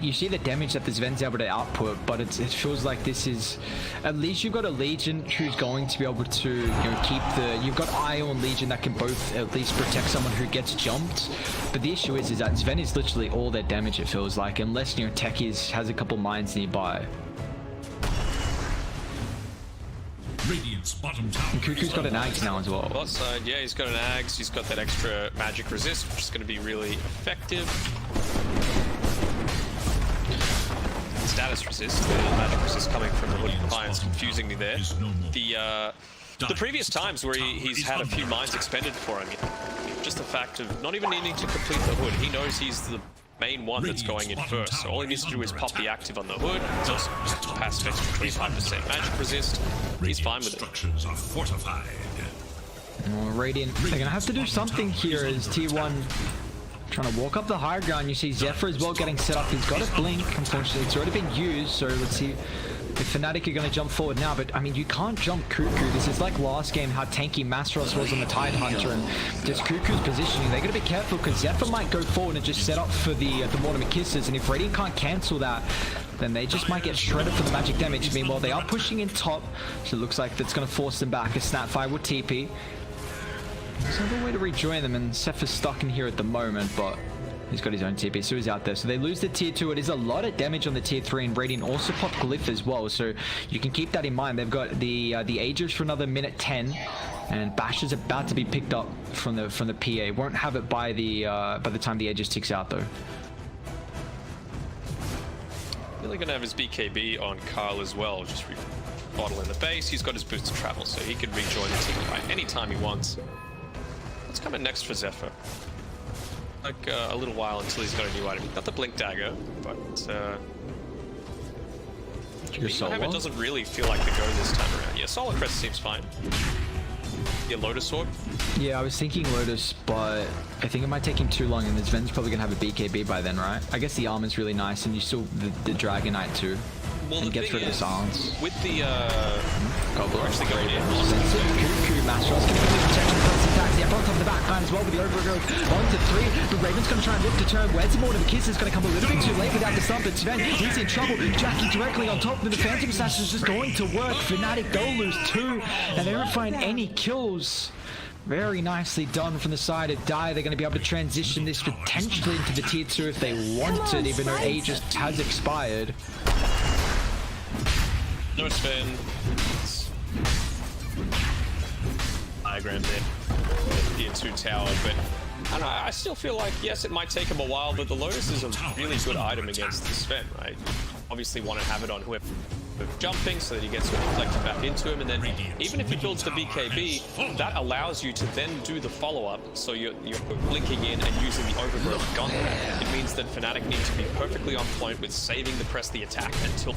You see the damage that this Ven's able to output, but it feels like this is, at least you've got a Legion who's going to be able to, you know, keep the, you've got Io and Legion that can both at least protect someone who gets jumped. But the issue is that Sven is literally all their damage, it feels like, unless, you know, Techies has a couple mines nearby. Radiant's bottom tower. And Cuckoo's got an Axe now as well. Bot side, yeah, he's got an Axe, he's got that extra magic resist, which is going to be really effective. Status resist, the magic resist coming from the Hooded Defiance, confusing me there. The previous times where he's had a few mines expended for him, just the fact of not even needing to complete the Hood, he knows he's the main one that's going in first, so all he needs to do is pop the active on the Hood. He's also passive extra 25% magic resist. He's fine with it. Structures are fortified. Radiant, they're gonna have to do something here as T1 trying to walk up the high ground. You see Zephyr as well getting set up. He's got a blink. Unfortunately, it's already been used, so let's see if Fnatic are going to jump forward now. But I mean, you can't jump Cuckoo. This is like last game, how tanky Mastros was on the Tidehunter, and just Cuckoo's positioning. They're going to be careful because Zephyr might go forward and just set up for the Mortimer Kisses, and if Radiant can't cancel that, then they just might get shredded for the magic damage. Meanwhile, they are pushing in top, so it looks like that's going to force them back. A Snapfire will TP. There's no way to rejoin them, and Seth is stuck in here at the moment, but he's got his own TP, so he's out there. So they lose the tier 2. It is a lot of damage on the tier 3, and Radiant also popped Glyph as well, so you can keep that in mind. They've got the Aegis for another minute 10, and Bash is about to be picked up from the PA. Won't have it by the time the Aegis ticks out though. Really gonna have his BKB on Carl as well, just bottle in the base. He's got his boots of travel, so he can rejoin the team by any time he wants. What's coming next for Zephyr? Like a little while until he's got a new item. Not the Blink Dagger, but it doesn't really feel like the go this time around. Yeah, Solar Crest seems fine. Yeah, Lotus Sword. Yeah, I was thinking Lotus, but I think it might take him too long, and this Ven's probably gonna have a BKB by then, right? I guess the armor's really nice, and you still the Dragonite too. Well, and gets rid of the silence. With the Gobbler actually going in. Cuckoo Mastros can give protection plus attacks. Yeah, both on the back line as well with the overgrowth. 1 to 3. But Raven's gonna try and lift the turn. Where's the Mortimer Kiss is gonna come a little bit too late without the stomp. But Sven, he's in trouble. Jackie directly on top, but the Phantom Assassin is just going to work. Fnatic, they'll lose 2, and they don't find any kills. Very nicely done from the side of Die. They're going to be able to transition this potentially into the tier 2 if they wanted, even though Aegis has expired. No spin. Diagram there. Tier 2 tower, but I don't know, I still feel like, yes, it might take him a while, but the Lotus is a really good item against the Sven, right? Obviously want to have it on whoever jumping so that he gets reflected back into him, and then even if he builds the BKB, that allows you to then do the follow-up, so you're blinking in and using the overgrowth gun. It means that Fnatic need to be perfectly on point with saving the press the attack until...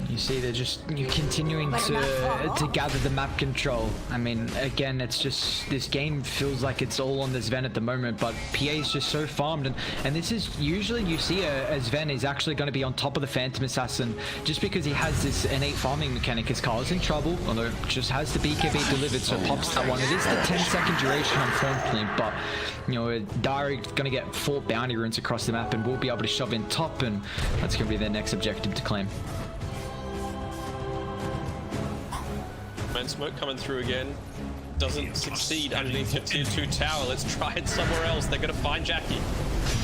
You see, you're continuing to gather the map control. I mean, again, it's just, this game feels like it's all on the Sven at the moment, but PA is just so farmed, and this is, usually you see a Sven is actually going to be on top of the Phantom Assassin, just because he has this innate farming mechanic. His Carl's in trouble, although just has the BKB delivered, so pops that one. It is the 10-second duration, unfortunately, but, you know, Diary's going to get 4 bounty runes across the map, and we'll be able to shove in top, and that's going to be their next objective to claim. Smoke coming through again. Doesn't succeed underneath the tier 2 tower. Let's try it somewhere else. They're going to find Jackie.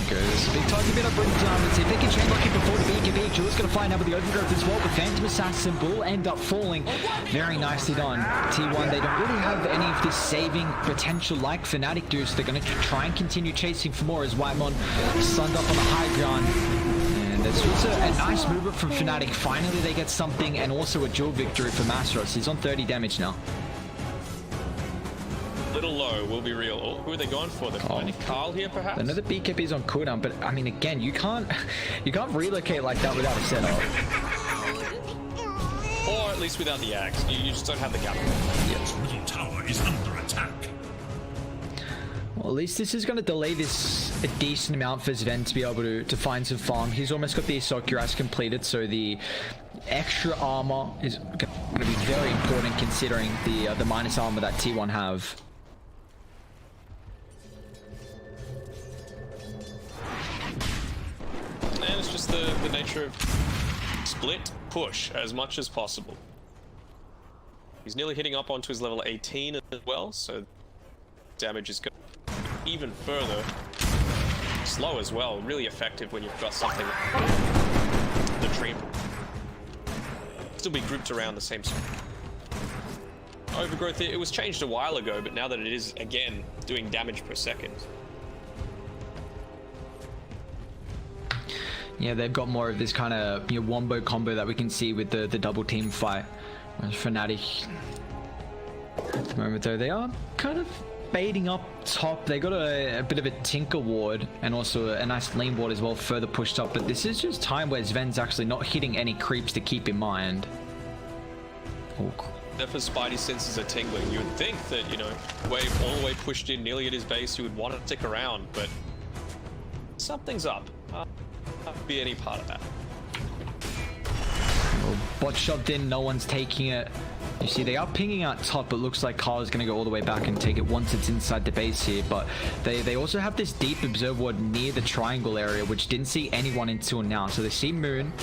Goes big target bit of Britain down. Let's see if they can chain lock it before the BKB. Jules going to find out with the overgrowth as well. The Phantom Assassin will end up falling. Very nicely done. T1, they don't really have any of this saving potential like Fnatic do, so they're going to try and continue chasing for more as Whitemon sunned up on the high ground. This was a nice movement from Fnatic. Finally, they get something, and also a dual victory for Masros. He's on 30 damage now. Little low, we'll be real. Oh, who are they going for? They're finding Carl here, perhaps? Another BKB is on cooldown, but I mean, again, you can't relocate like that without a setup. Or at least without the axe. You just don't have the gap. Its middle tower is under attack. Well, at least this is going to delay this a decent amount for Sven to be able to find some farm. He's almost got the Assault Cuirass completed, so the extra armor is going to be very important considering the minus armor that T1 have. And it's just the nature of split push as much as possible. He's nearly hitting up onto his level 18 as well, so damage is going even further. Slow as well, really effective when you've got something the tree still be grouped around the same overgrowth. It was changed a while ago, but now that it is again doing damage per second. Yeah, they've got more of this kind of, you know, wombo combo that we can see with the double team fight. Fnatic at the moment though, they are kind of baiting up top. They got a bit of a tinker ward and also a nice lean ward as well, further pushed up, but this is just time where Sven's actually not hitting any creeps to keep in mind. Oh. Zephyr's spidey senses are tingling. You would think that, you know, Wave all the way pushed in nearly at his base, he would want to stick around, but something's up. Not be any part of that. Well, bot shoved in, no one's taking it. You see, they are pinging out top, but looks like Carl is going to go all the way back and take it once it's inside the base here. But they also have this deep observe ward near the triangle area, which didn't see anyone until now. So they see Moon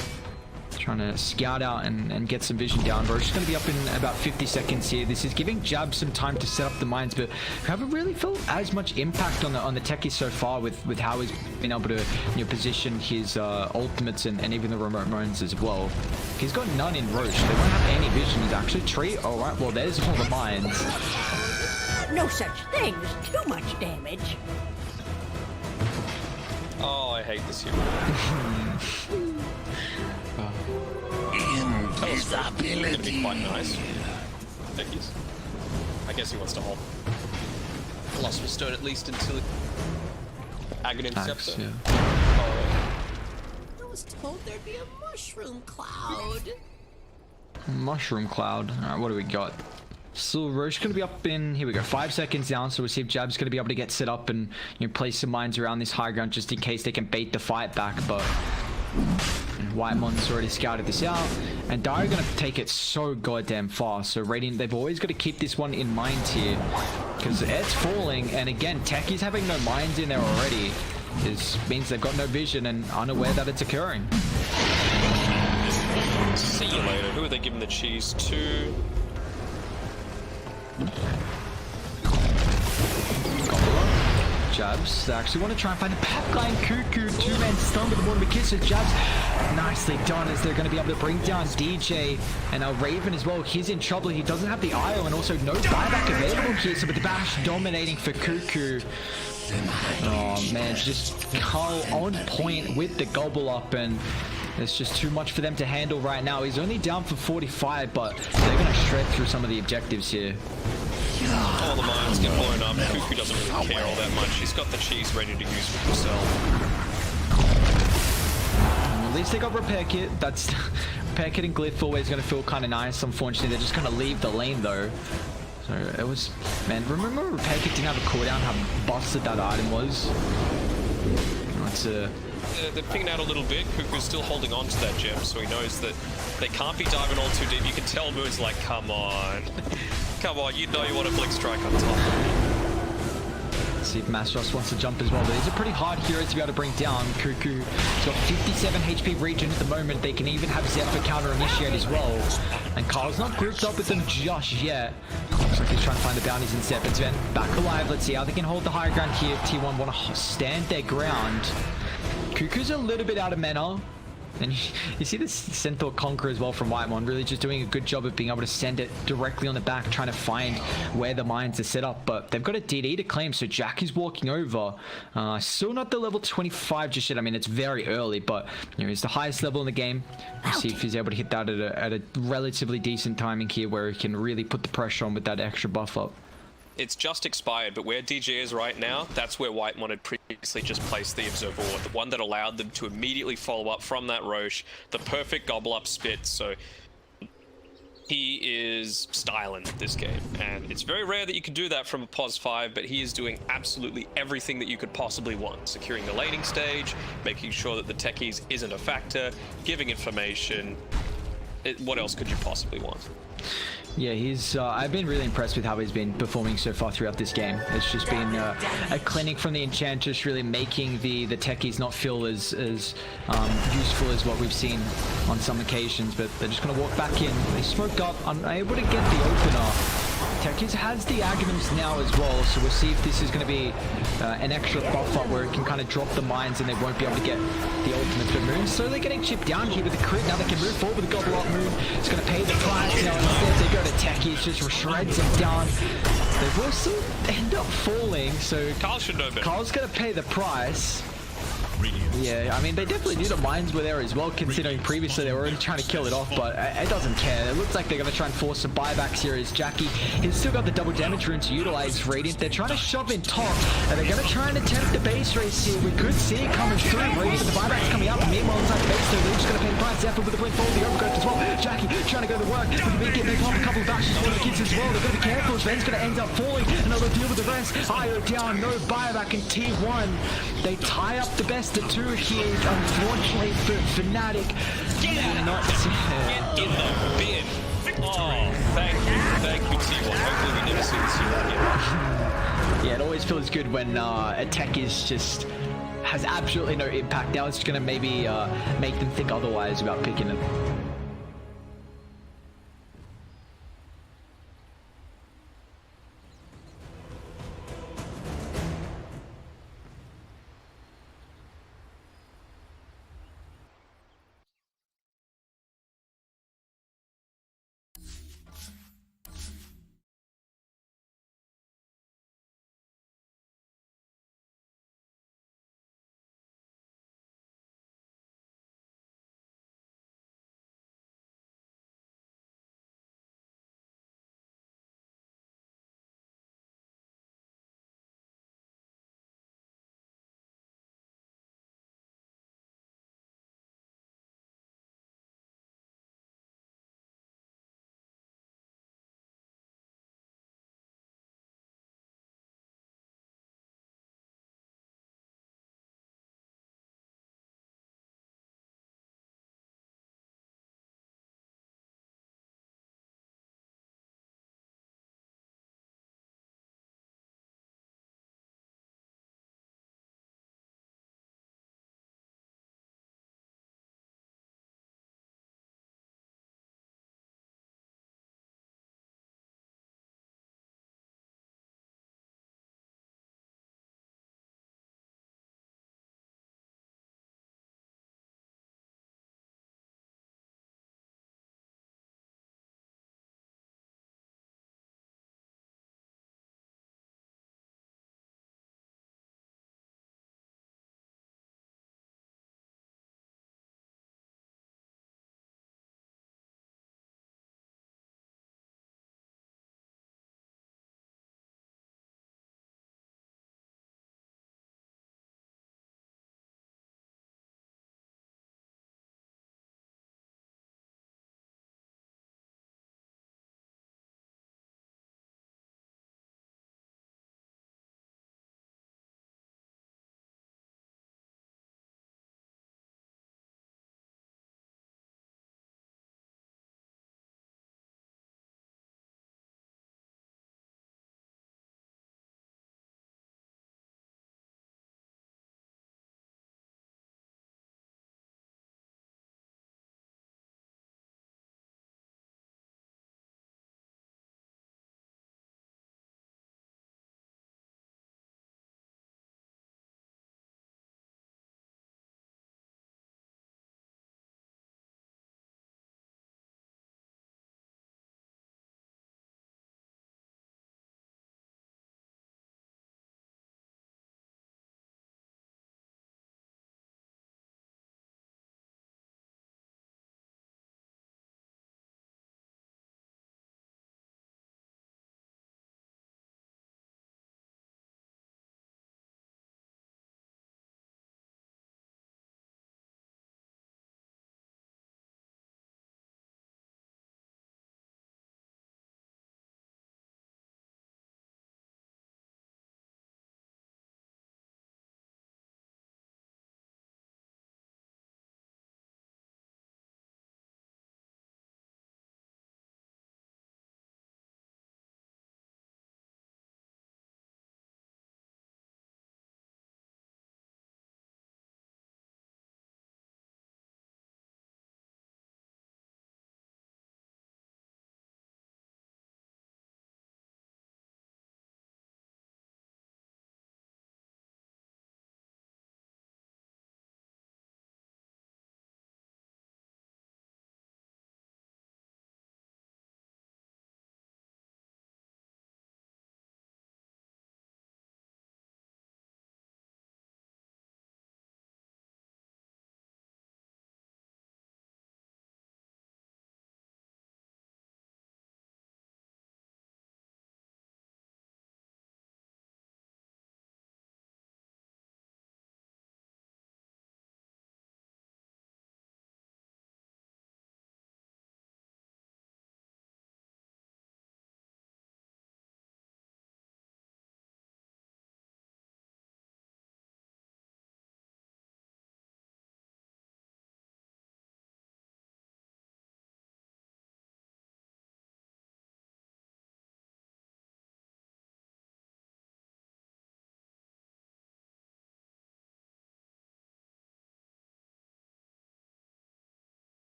trying to scout out and get some vision down. Roche is going to be up in about 50 seconds here. This is giving Jab some time to set up the mines, but haven't really felt as much impact on the techie so far with how he's been able to, you know, position his ultimates and even the remote mines as well. He's got none in Roche. They won't have any vision. He's actually tree. All right, well, there's all the mines. No such thing as too much damage. Oh, I hate this hero. Invisibility. Gonna be quite nice. I guess he wants to hold Philosopher's Stone at least until it... Aghanim Scepter. Yeah. Oh. I was told there'd be a mushroom cloud. Mushroom cloud. All right, what do we got? So Roche gonna be up in, here we go, 5 seconds down, so we'll see if Jab's gonna be able to get set up and, you know, place some mines around this high ground just in case they can bait the fight back, but Whitemon's already scouted this out, and Dire gonna take it so goddamn fast. So Radiant, they've always got to keep this one in mind here, because it's falling, and again, Techie's having no mines in there already. This means they've got no vision and unaware that it's occurring. See you later. Who are they giving the cheese to? Jabs. They actually want to try and find a pipeline. Cuckoo, two-man stun with the Mortimer Kiss with Jabs. Nicely done as they're going to be able to bring down DJ and Raven as well. He's in trouble. He doesn't have the IO and also no buyback available here. So with the bash dominating for Cuckoo. Oh man, just Carl on point with the gobble up, and it's just too much for them to handle right now. He's only down for 45, but they're going to shred through some of the objectives here. All the mines get blown up. Cuckoo doesn't really care all that much. He's got the cheese ready to use for himself. At least they got repair kit. That's repair kit and glyph always going to feel kind of nice. Unfortunately, they're just going to leave the lane though. So it was, man, remember repair kit didn't have a cooldown, how busted that item was? That's they're picking out a little bit. Cuckoo's still holding on to that gem, so he knows that they can't be diving all too deep. You can tell Moon's like, come on. Come on, you know you want a Blink Strike on top. Let's see if Mastros wants to jump as well, but these are pretty hard heroes to be able to bring down. Cuckoo's got 57 HP regen at the moment. They can even have Zephyr counter initiate as well. And Carl's not grouped up with them just yet. Looks like he's trying to find the bounties in Zephyr's Vent. Back alive. Let's see how they can hold the higher ground here. T1 want to stand their ground. Cuckoo's a little bit out of mana. And you see this Centaur Conqueror as well from Whitemon, really just doing a good job of being able to send it directly on the back, trying to find where the mines are set up. But they've got a DD to claim, so Jack is walking over. Still not the level 25 just yet. I mean, it's very early, but you know, he's the highest level in the game. We'll see if he's able to hit that at a relatively decent timing here, where he can really put the pressure on with that extra buff up. It's just expired, but where DJ is right now, that's where Whitemon had previously just placed the Observer Ward, the one that allowed them to immediately follow up from that Roche, the perfect gobble up spit. So he is styling this game, and it's very rare that you can do that from a POS 5, but he is doing absolutely everything that you could possibly want. Securing the laning stage, making sure that the techies isn't a factor, giving information. What else could you possibly want? Yeah, he's. I've been really impressed with how he's been performing so far throughout this game. It's just been a clinic from the Enchantress, really making the techies not feel as useful as what we've seen on some occasions. But they're just going to walk back in. They smoke up, unable to get the opener. Techies has the Aghanims now as well, so we'll see if this is going to be an extra buff up where it can kind of drop the mines and they won't be able to get the ultimate. But Moon's slowly getting chipped down here with the crit. Now they can move forward with the gobble up. Moon is going to pay the price. Now instead they go to Techies, just shreds them down. They will still end up falling, so Carl should know better. Carl's going to pay the price. Yeah, I mean, they definitely knew the mines were there as well, considering previously they were already trying to kill it off, but it doesn't care. It looks like they're going to try and force some buybacks here as Jackie, he's still got the double damage rune to utilize Radiant. They're trying to shove in top, and they're going to try and attempt the base race here. We could see it coming through. Radiant with the buybacks coming up. Meanwhile, inside the base, they're just going to pay the price. Zephyr with the blink forward, the overgrowth as well. Jackie trying to go to work. With the big get, they pop a couple of bashes for the kids as well. They're going to be careful. Sven's going to end up falling. Another deal with the rest. IO down, no buyback in T1. They tie up the best of two here. Unfortunately for Fnatic, Get in the bin. Oh, thank you, T1. Hopefully we never see this here again. yeah, it always feels good when a tech is just has absolutely no impact. Now it's just gonna maybe make them think otherwise about picking it.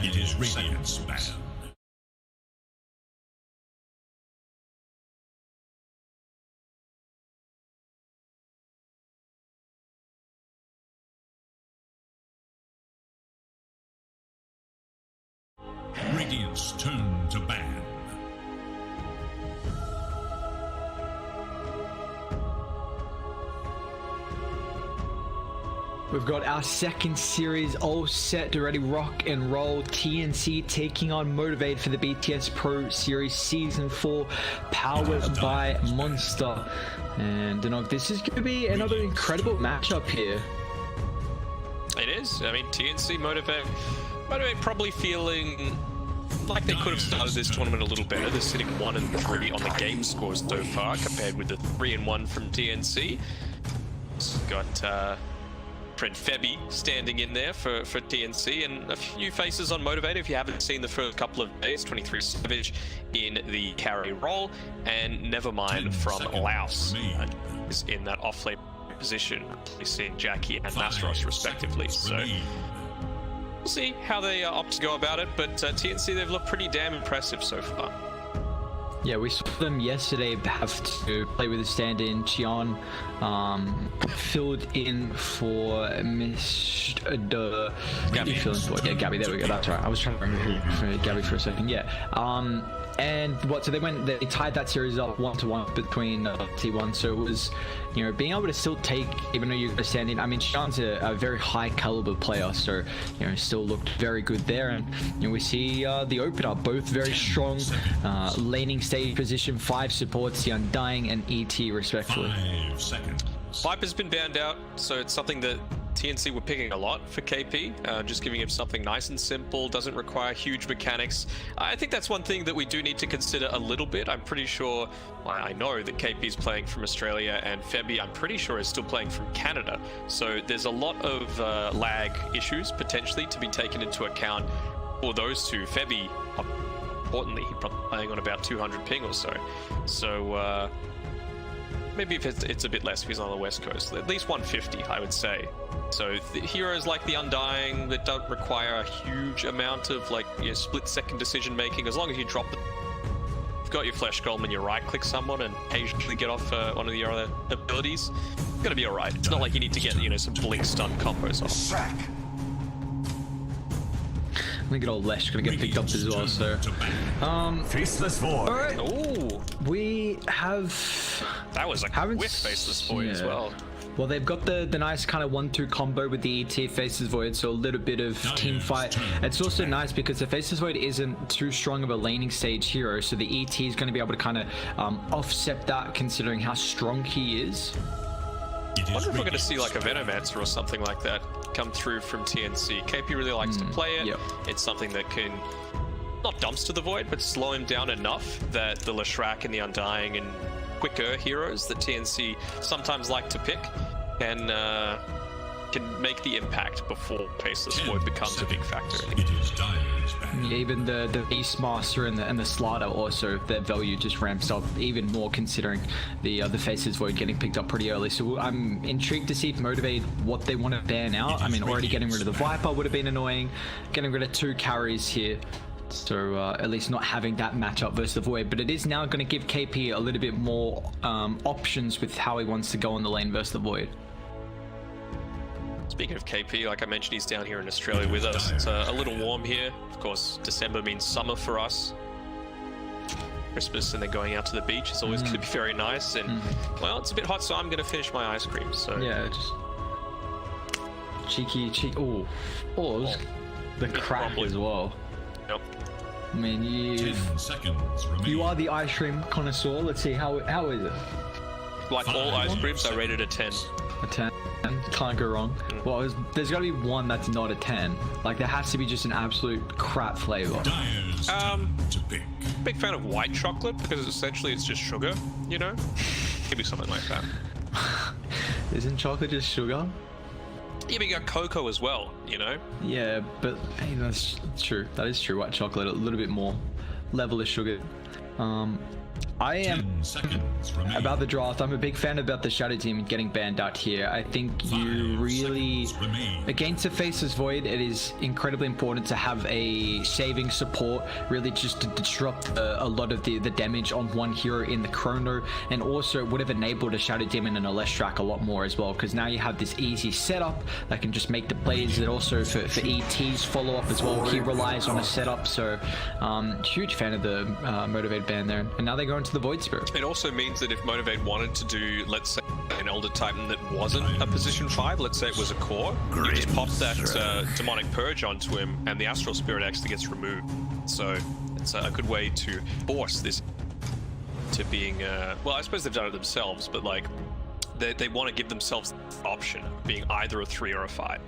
It is Radiant's ban. Radiant's turn to ban. We've got our second series all set to ready rock and roll. TNC taking on Motivate for the BTS Pro Series Season 4, powered by Monster. And Denog, this is going to be another incredible matchup here. It is. I mean, TNC Motivate probably feeling like they could have started this tournament a little better. They're sitting 1 and 3 on the game scores so far, compared with the 3 and 1 from TNC. It's got friend Febby standing in there for TNC, and a few faces on Motivate if you haven't seen the first couple of days. 23 Savage in the carry role, and Nevermind from Laos is in that off-lane position, seeing Jackie and Mastros respectively. So we'll see how they opt to go about it, but TNC, they've looked pretty damn impressive so far. Yeah, we saw them yesterday have to play with a stand-in. Chion filled in for Mr. Gabby. Yeah, Gabby, there we go, that's right. I was trying to remember who Gabby for a second, yeah. And what, so they tied that series up 1-1 between T1, so it was, you know, being able to still take, even though you're standing, I mean, Sean's a very high caliber player, so, you know, still looked very good there. And, you know, we see the opener, both very strong, laning stage position, 5 supports, the Undying and ET respectively. 5 seconds. Viper's been banned out, so it's something that TNC were picking a lot for KP, just giving him something nice and simple, doesn't require huge mechanics. I think that's one thing that we do need to consider a little bit. I'm pretty sure, well, I know that KP is playing from Australia, and Febby, I'm pretty sure, is still playing from Canada. So there's a lot of lag issues potentially to be taken into account for those two. Febby, importantly, he's probably playing on about 200 ping or so. So maybe if it's a bit less if he's on the west coast, at least 150 I would say. So the heroes like the Undying that don't require a huge amount of like, you know, split second decision making, as long as you drop it, you've got your flesh golem and you right click someone and occasionally get off one of the other abilities, you're gonna be alright. It's not like you need to get, you know, some blink stun combos off. Sack. I think old Lesh gonna get picked up as well, so Faceless Void. alright, Ooh, we have that was a quick faceless void as well. Well, they've got the nice kind of 1-2 combo with the ET Faceless Void, so a little bit of team fight. It's also nice because the Faceless Void isn't too strong of a laning stage hero, so the ET is going to be able to kind of offset that, considering how strong he is. I wonder if we're going to see like a Venomancer or something like that come through from TNC. KP really likes to play it. Yep. It's something that can not dumpster the Void, but slow him down enough that the Leshrac and the Undying and quicker heroes that TNC sometimes like to pick can make the impact before Faceless Void becomes a big factor. It is Dyer's ban. Yeah, even the Beastmaster and the Slider also, their value just ramps up even more, considering the Faceless Void getting picked up pretty early. So I'm intrigued to see if Motivate what they want to ban out. I mean, already getting rid of the Viper would have been annoying. Getting rid of 2 carries here. So at least not having that matchup versus the Void, but it is now going to give KP a little bit more options with how he wants to go on the lane versus the Void. Speaking of KP, like I mentioned, he's down here in Australia with us. It's a little warm here. Of course, December means summer for us. Christmas and then going out to the beach is always going to be very nice. And well, it's a bit hot, so I'm going to finish my ice cream. So yeah, just cheeky. Oh, it was the crack probably as well. Yep. I mean, 10 seconds remaining. you are the ice cream connoisseur. Let's see, how is it? Like all ice creams, I rated a 10. A 10. Can't go wrong. Well, there's got to be one that's not a 10. Like, there has to be just an absolute crap flavor. Dyer's turn to pick. Big fan of white chocolate because essentially it's just sugar, you know? Give me something like that. Isn't chocolate just sugar? Yeah, but you got cocoa as well, you know? Yeah, but hey, that's true. That is true. White chocolate, a little bit more level of sugar. I am 10 seconds remain. about the draft. I'm a big fan about the Shadow Team getting banned out here. I think you 5 really, seconds remain. against a Faceless Void, it is incredibly important to have a saving support, really just to disrupt a lot of the damage on one hero in the Chrono, and also it would have enabled a Shadow Demon and a Leshrac a lot more as well, because now you have this easy setup that can just make the plays, and also for ET's follow-up as well. He relies on a setup, so huge fan of the Motivate ban there. And now they go into the Void Spirit. It also means that if Motivate wanted to do, let's say, an Elder Titan that wasn't a position 5, let's say it was a core, you just pop that Demonic Purge onto him, and the Astral Spirit actually gets removed. So it's a good way to force this to being, well, I suppose they've done it themselves, but like, they want to give themselves the option of being either a 3 or a 5.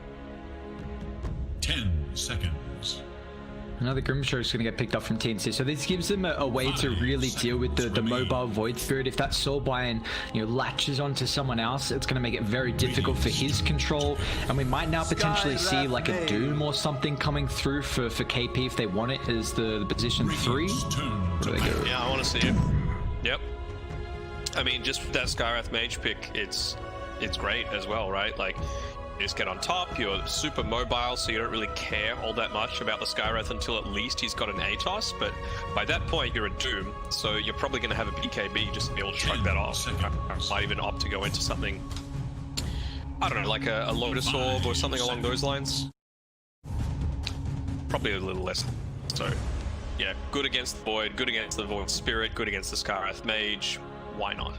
10 seconds. Another Grimshaw is going to get picked up from TNC, so this gives them a way to really deal with the mobile Void Spirit. If that Soulbind, latches onto someone else, it's going to make it very difficult for his control, and we might now potentially see like a Doom or something coming through for KP if they want it as the position 3. Where do they go? Yeah, I want to see it. Yep. I mean, just that Skywrath Mage pick, it's great as well, right? Like, you just get on top, you're super mobile, so you don't really care all that much about the Skywrath until at least he's got an ATOS, but by that point you're a Doom, so you're probably going to have a BKB just to be able to shrug that off. Might even opt to go into something, I don't know, like a Lotus Orb or something along those lines. Probably a little less. So, yeah, good against the Void, good against the Void Spirit, good against the Skywrath Mage. Why not?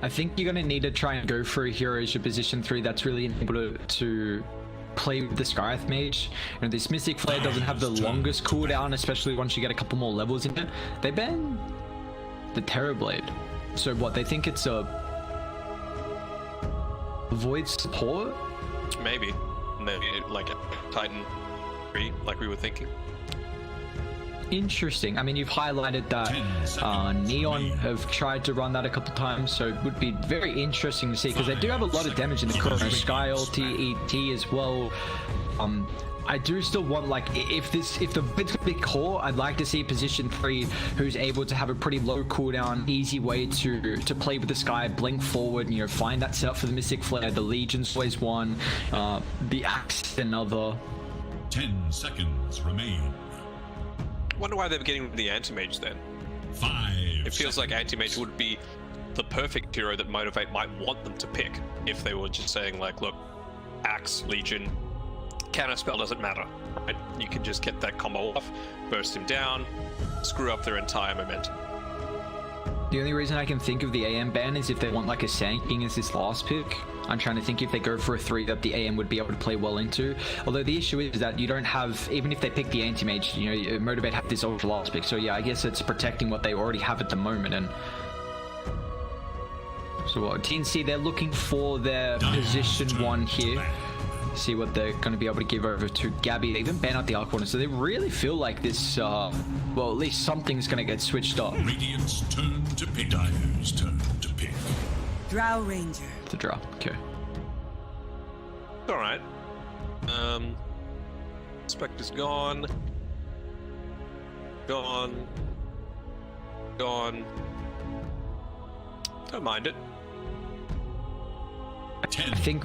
I think you're going to need to try and go for a hero as your position 3 that's really able to play with the Skywrath Mage. This Mystic Flare doesn't have the longest cooldown, especially once you get a couple more levels in it. They ban the Terrorblade. So what, they think it's a Void support? Maybe like a Titan 3, like we were thinking. Interesting. I mean, you've highlighted that Neon have tried to run that a couple times, so it would be very interesting to see, because they do have a lot of damage in the Chrono. Sky ulti, ET as well. I do still want, like, if the big core, I'd like to see position 3 who's able to have a pretty low cooldown, easy way to play with the Sky, blink forward, find that setup for the Mystic Flare. The Legion's always one, the Axe another. 10 seconds remain. Wonder why they're getting the Anti-Mage then. 5 It feels like Anti-Mage would be the perfect hero that Motivate might want them to pick if they were just saying, like, look, Axe, Legion, Counterspell doesn't matter, right? You can just get that combo off, burst him down, screw up their entire momentum. The only reason I can think of the AM ban is if they want like a Sand King as this last pick. I'm trying to think if they go for a 3 that the AM would be able to play well into. Although the issue is that you don't have, even if they pick the Anti-Mage, Motivate have this ultra last pick. So yeah, I guess it's protecting what they already have at the moment. And so what, TNC, they're looking for their position 1 here. See what they're going to be able to give over to Gabby. They even ban out the Arc Warden, so they really feel like this, well, at least something's going to get switched up. Radiant's turn to pick. Dire's turn to pick. Drow Ranger. The draw, okay. Alright. Spectre's gone. Gone. Don't mind it. I think,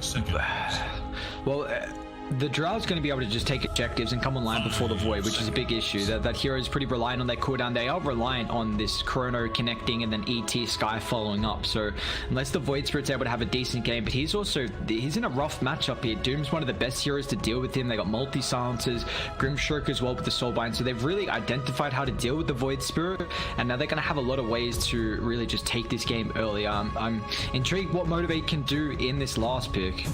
well, the Drow's going to be able to just take objectives and come online before the Void, which is a big issue. That hero is pretty reliant on their cooldown. They are reliant on this Chrono connecting and then ET Sky following up. So unless the Void Spirit's able to have a decent game, but he's in a rough matchup here. Doom's one of the best heroes to deal with him. They got multi-silencers, Grimshirk as well with the Soulbind. So they've really identified how to deal with the Void Spirit, and now they're going to have a lot of ways to really just take this game early. I'm intrigued what Motivate can do in this last pick.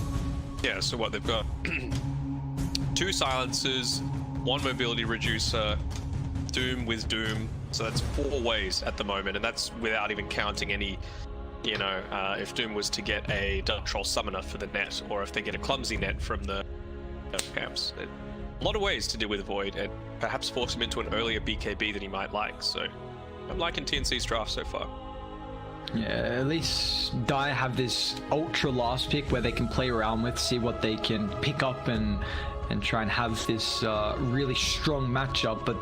Yeah, so what, they've got 2 silencers, 1 mobility reducer, Doom with Doom, so that's 4 ways at the moment, and that's without even counting any, if Doom was to get a Dark Troll Summoner for the net, or if they get a Clumsy net from the camps. A lot of ways to deal with Void, and perhaps force him into an earlier BKB than he might like, so I'm liking TNC's draft so far. Yeah, at least Dire have this ultra last pick where they can play around with, see what they can pick up and try and have this really strong matchup. But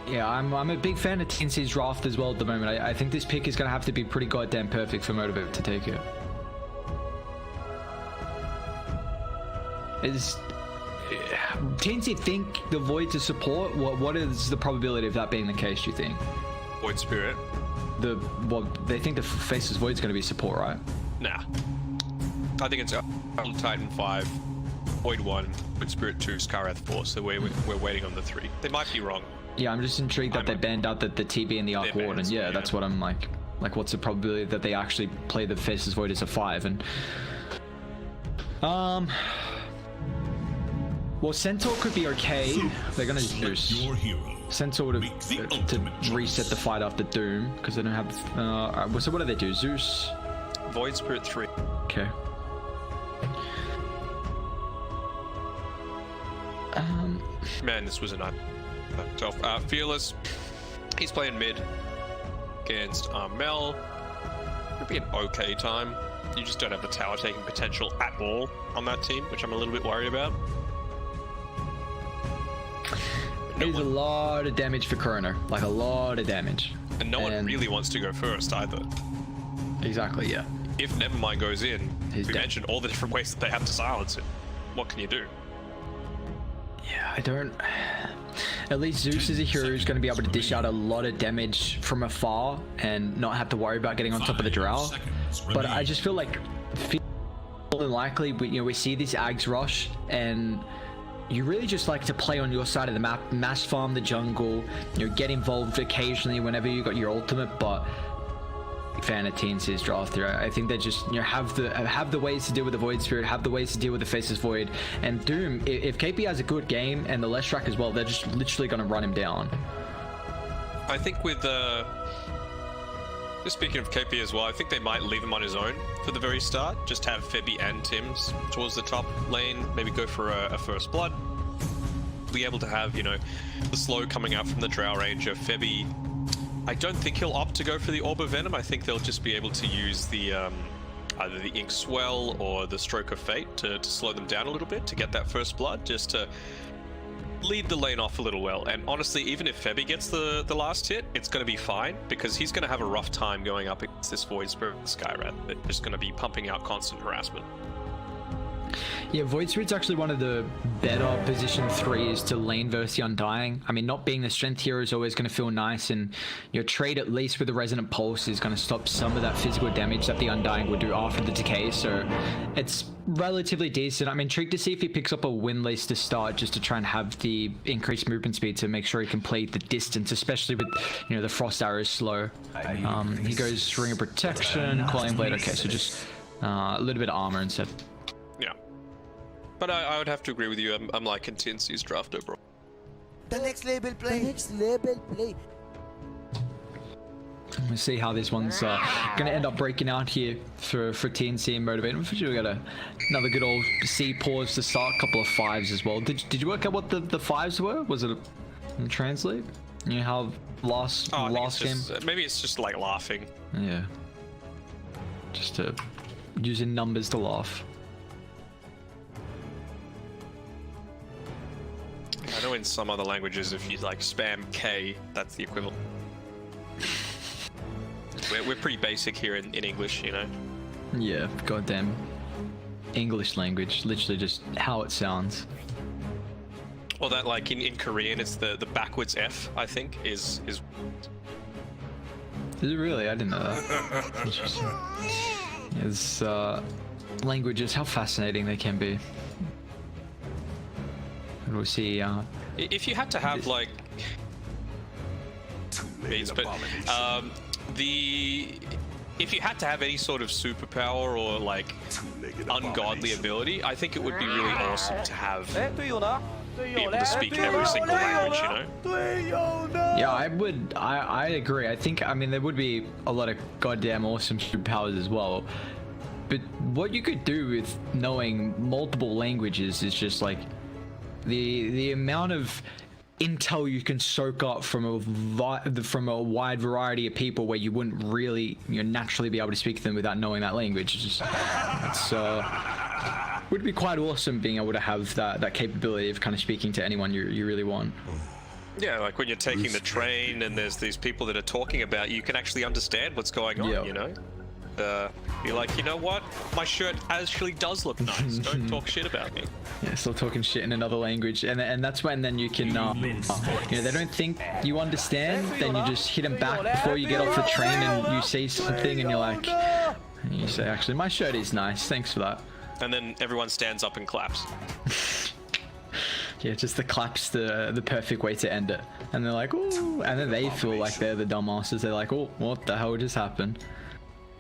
Yeah, I'm a big fan of TNC's draft as well at the moment. I think this pick is going to have to be pretty goddamn perfect for Motivate to take it. Is TNC think the Void to support? What is the probability of that being the case, do you think? Void Spirit. They think the Faceless Void's going to be support, right? Nah. I think it's Titan 5, Void 1, Void Spirit 2, Skywrath 4, so we're waiting on the 3. They might be wrong. Yeah, I'm just intrigued that they banned out the TB and the Arc Warden. Yeah, that's what I'm like. Like, what's the probability that they actually play the Faceless Void as a 5? And well, Centaur could be okay. They're gonna Zeus. Your hero. Centaur to reset the fight after Doom because they don't have. So what do they do? Zeus. Void Spirit 3. Okay. Man, this was a night. Fearless. He's playing mid against Mel. It'd be an okay time. You just don't have the tower taking potential at all on that team, which I'm a little bit worried about. It is a lot of damage for Corona, like a lot of damage. And no one really wants to go first either. Exactly, yeah. If Nevermind goes in, He's we dead. mentioned all the different ways that they have to silence it. What can you do? Yeah, I don't. At least Zeus is a hero who's going to be able to dish out a lot of damage from afar and not have to worry about getting on top of the Drow. But I just feel like more than likely we see this Ags rush and you really just like to play on your side of the map, mass farm the jungle, get involved occasionally whenever you got your ultimate. But fan of TNC's draft here. I think they just have the ways to deal with the Void Spirit, have the ways to deal with the Faceless Void, and Doom. If KP has a good game and the Leshrac as well, they're just literally going to run him down. I think with just speaking of KP as well, I think they might leave him on his own for the very start. Just have Febby and Tims towards the top lane. Maybe go for a first blood. Be able to have the slow coming out from the Drow range of Febby. I don't think he'll opt to go for the Orb of Venom. I think they'll just be able to use the either the Ink Swell or the Stroke of Fate to slow them down a little bit to get that first blood, just to lead the lane off a little well. And honestly, even if Febby gets the last hit, it's going to be fine because he's going to have a rough time going up against this Void Spirit and Skywrath. They're just going to be pumping out constant harassment. Yeah, Void Spirit's actually one of the better position 3s to lane versus the Undying. I mean, not being the strength hero is always going to feel nice, and your trade at least with the Resonant Pulse is going to stop some of that physical damage that the Undying would do after the decay, so it's relatively decent. I'm intrigued to see if he picks up a Windlace to start, just to try and have the increased movement speed to make sure he can play the distance, especially with the Frost Arrows slow. He goes Ring of Protection, Coiling Blade. Okay, so just a little bit of armor instead. Yeah. But I would have to agree with you. I'm liking TNC's draft overall. The next label play. The next label play. We'll see how this one's going to end up breaking out here for TNC and Motivate. We got another good old C pause to start. A couple of 5s as well. Did you work out what the 5s were? Was it in translate? How last game? Maybe it's just like laughing. Yeah. Just using numbers to laugh. I know in some other languages, if you spam K, that's the equivalent. We're pretty basic here in English, Yeah, goddamn English language, literally just how it sounds. Or that in Korean, it's the backwards F, I think, is. Is it really? I didn't know that. Interesting. It's languages, how fascinating they can be. And we'll see. If you had to have if you had to have any sort of superpower or ungodly ability, I think it would be really awesome to have be able to speak every single language, Yeah, I agree. I think, there would be a lot of goddamn awesome superpowers as well. But what you could do with knowing multiple languages is just the amount of intel you can soak up from a wide variety of people where you wouldn't really naturally be able to speak to them without knowing that language. It's would be quite awesome being able to have that capability of kind of speaking to anyone you really want. Yeah, like when you're taking the train and there's these people that are talking about you, can actually understand what's going on, you know? You're like, you know what? My shirt actually does look nice. Don't talk shit about me. Yeah, still talking shit in another language, and that's when then you can, you know, they don't think you understand, then you just hit them back before you get off the train and you see something and you're like, and you say, actually, my shirt is nice, thanks for that. And then everyone stands up and claps. Yeah, just the claps, the perfect way to end it. And they're like, ooh, and then they feel like they're the dumbasses. They're like, oh, what the hell just happened?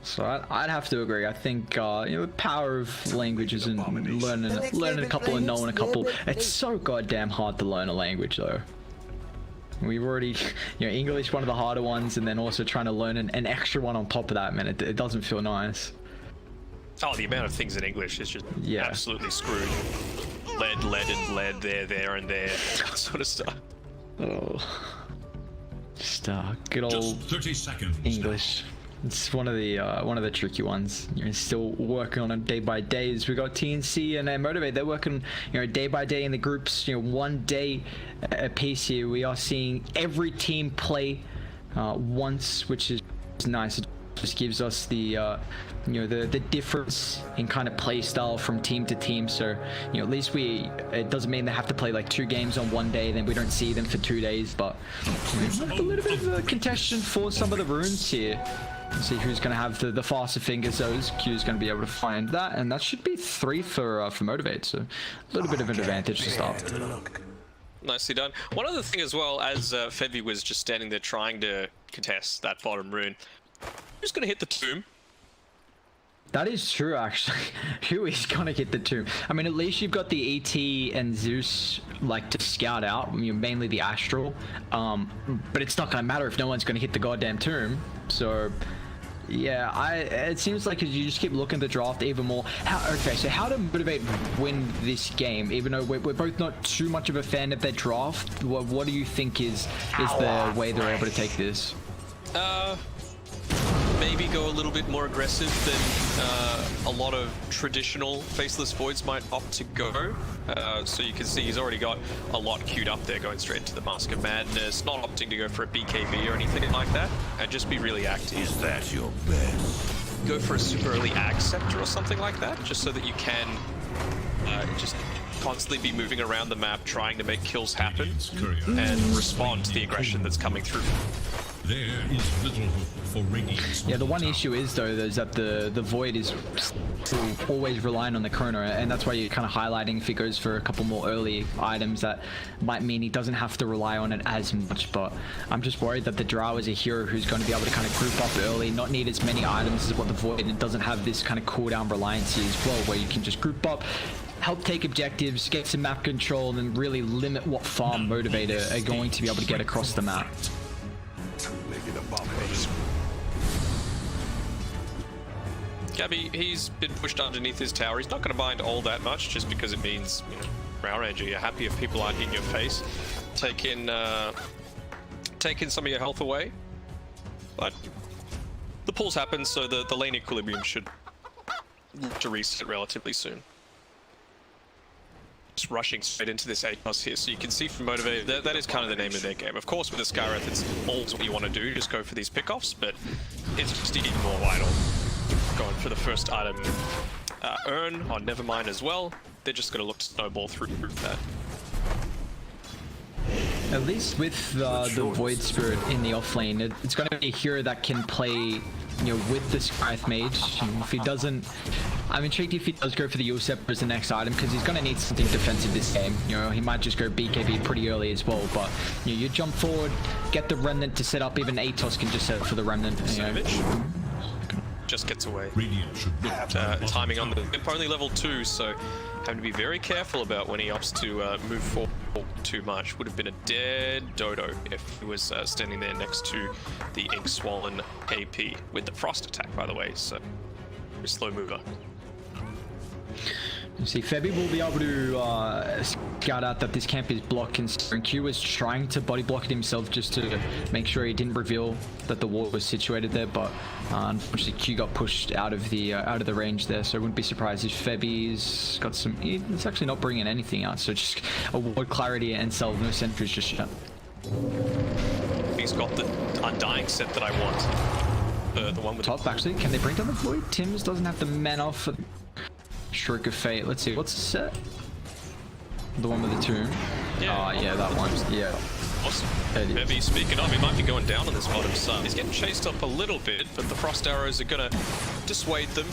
So I'd have to agree. I think you know, the power of languages and learning a couple and knowing a couple. It's so goddamn hard to learn a language though. We've already, you know, English one of the harder ones, and then also trying to learn an extra one on top of that. Man, it doesn't feel nice. Oh, the amount of things in English is just absolutely screwed. Lead, and lead, there, and there, that sort of stuff. Oh, just good old Just 30 seconds. English. It's one of the tricky ones. You're still working on it day by day. As we got TNC and Motivate, they're working, you know, day by day in the groups. You know, one day a piece here. We are seeing every team play once, which is nice. It just gives us the you know, the difference in kind of play style from team to team. So, you know, at least it doesn't mean they have to play like 2 games on one day, then we don't see them for 2 days. But you know, a little bit of a contention for some of the runes here. Let's see who's going to have the faster fingers. Those Q's going to be able to find that, and that should be 3 for Motivate. So a little bit of an advantage to start. Nicely done. One other thing as well, as Fevy was just standing there trying to contest that bottom rune, who's going to hit the tomb? That is true, actually. Who is gonna hit the tomb? I mean, at least you've got the ET and Zeus, like, to scout out. I mean, mainly the Astral. But it's not gonna matter if no one's gonna hit the goddamn tomb. So, yeah, it seems like as you just keep looking at the draft even more. Okay, so how to Motivate win this game? Even though we're both not too much of a fan of their draft, what do you think is the way they're able to take this? Maybe go a little bit more aggressive than a lot of traditional Faceless Voids might opt to go. So you can see he's already got a lot queued up there, going straight to the Mask of Madness, not opting to go for a BKB or anything like that, and just be really active. Is that your best? Go for a super early Ag Scepter or something like that, just so that you can just constantly be moving around the map, trying to make kills happen, and respond to the aggression that's coming through. There is little hope for Radiant's. Yeah, the one issue is though is that the Void is always relying on the Chrono, and that's why you're kind of highlighting if he goes for a couple more early items that might mean he doesn't have to rely on it as much. But I'm just worried that the Drow is a hero who's going to be able to kind of group up early, not need as many items as what the Void, and it doesn't have this kind of cooldown reliance as well, where you can just group up, help take objectives, get some map control, and then really limit what farm Motivator are going to be able to get across the map. Gabby, he's been pushed underneath his tower. He's not going to mind all that much, just because it means, you know, Row Ranger, you're happy if people aren't in your face, taking some of your health away. But the pulls happen, so the lane equilibrium should look to reset relatively soon. Just rushing straight into this ACOS here, so you can see from Motivate, that is kind of the name of their game. Of course, with the Skywrath, it's always what you want to do, just go for these pickoffs, but it's just even more vital. Going for the first item earn on Nevermind as well. They're just going to look to snowball through that. At least with the Void Spirit in the offlane, it's going to be a hero that can play, you know, with the Skywrath Mage. If he doesn't, I'm intrigued if he does go for the Scepter as the next item, because he's going to need something defensive this game. You know, he might just go BKB pretty early as well, but you know, you jump forward, get the Remnant to set up. Even Atos can just set up for the Remnant. You know. Just gets away. Timing on the only level 2, so having to be very careful about when he opts to move forward too much. Would have been a dead dodo if he was standing there next to the Ink Swollen AP with the Frost attack, by the way, so very slow mover. You see, Febby will be able to scout out that this camp is blocked, and Q was trying to body block it himself just to make sure he didn't reveal that the wall was situated there, but unfortunately Q got pushed out of the range there, so I wouldn't be surprised if Febby's got some... It's actually not bringing anything out, so just a ward clarity and sell no sentries just yet. He's got the Undying set that I want. The one with Top, actually. Can they bring down the Void? Tim's doesn't have the mana for Stroke of Fate. Let's see. What's the set? The one with the tomb? Yeah. Yeah, that one. Yeah. Awesome. It is. Maybe speaking of, he might be going down on this bottom side. He's getting chased up a little bit, but the frost arrows are gonna dissuade them,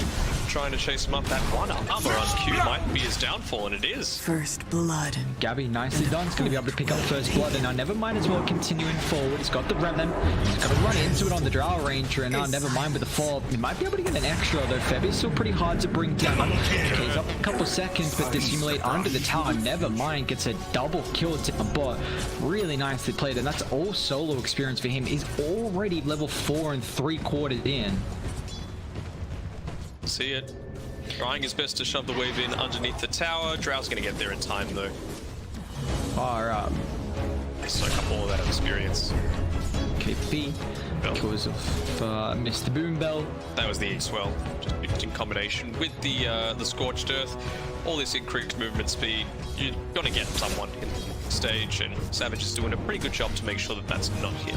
trying to chase him up. That one armor on Q might be his downfall, and it is. First blood. Gabby, nicely done. He's going to be able to pick up first blood, and now Nevermind as well, continuing forward. He's got the Remnant. He's got to run into it on the Drow Ranger, and now Nevermind with the fall. He might be able to get an extra, though. Febi's still pretty hard to bring down. Okay, he's up a couple seconds, but Dissimulate under the tower. Nevermind gets a double kill to a bot. Really nicely played, and that's all solo experience for him. He's already level 4 and 3/4 in. See it. Trying his best to shove the wave in underneath the tower. Drow's going to get there in time, though. Far up. They soak up all of that experience. KP because of Mr. Boombell. That was the X-Well, just in combination with the Scorched Earth. All this increased movement speed, you're going to get someone in the stage, and Savage is doing a pretty good job to make sure that that's not hit.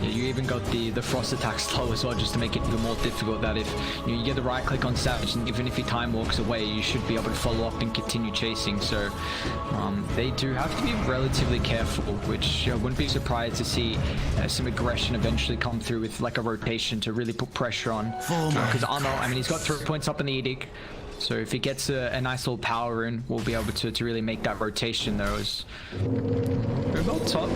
Yeah, you even got the frost attack slow as well, just to make it even more difficult. That if you get the right click on Savage, and even if he time walks away, you should be able to follow up and continue chasing. So they do have to be relatively careful, which I wouldn't be surprised to see some aggression eventually come through with like a rotation to really put pressure on. Because Arno, I mean, he's got 3 points up in the Edict. So if he gets a nice little power in, we'll be able to really make that rotation there. We're about top.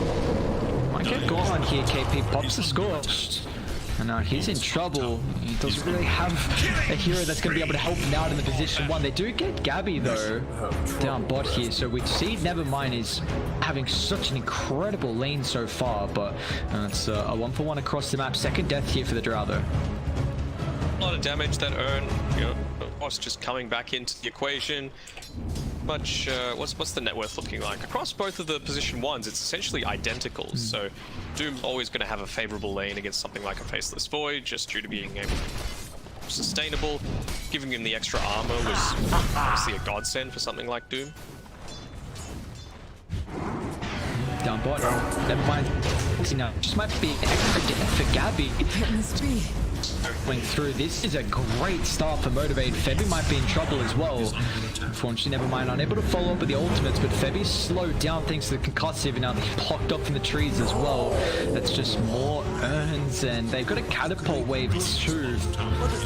Might get gone here, KP pops the Scorched. And now he's in trouble. He doesn't really have a hero that's going to be able to help him out in the position 1. They do get Gabby though, down bot here. So we see Nevermind is having such an incredible lane so far, but it's a 1-for-1 across the map. Second death here for the Drow though. A lot of damage that earn, was just coming back into the equation. Much, what's the net worth looking like? Across both of the position 1s, it's essentially identical. So Doom's always going to have a favorable lane against something like a Faceless Void, just due to being able to sustainable. Giving him the extra armor was obviously a godsend for something like Doom. Down bot. Nevermind. See now, just might be extra death for Gabby. Going through, this is a great start for Motivate. Febi might be in trouble as well. Unfortunately, Nevermind unable to follow up with the ultimates, but Febi's slowed down thanks to the concussive, and now they're blocked up from the trees as well. That's just more urns, and they've got a catapult wave too.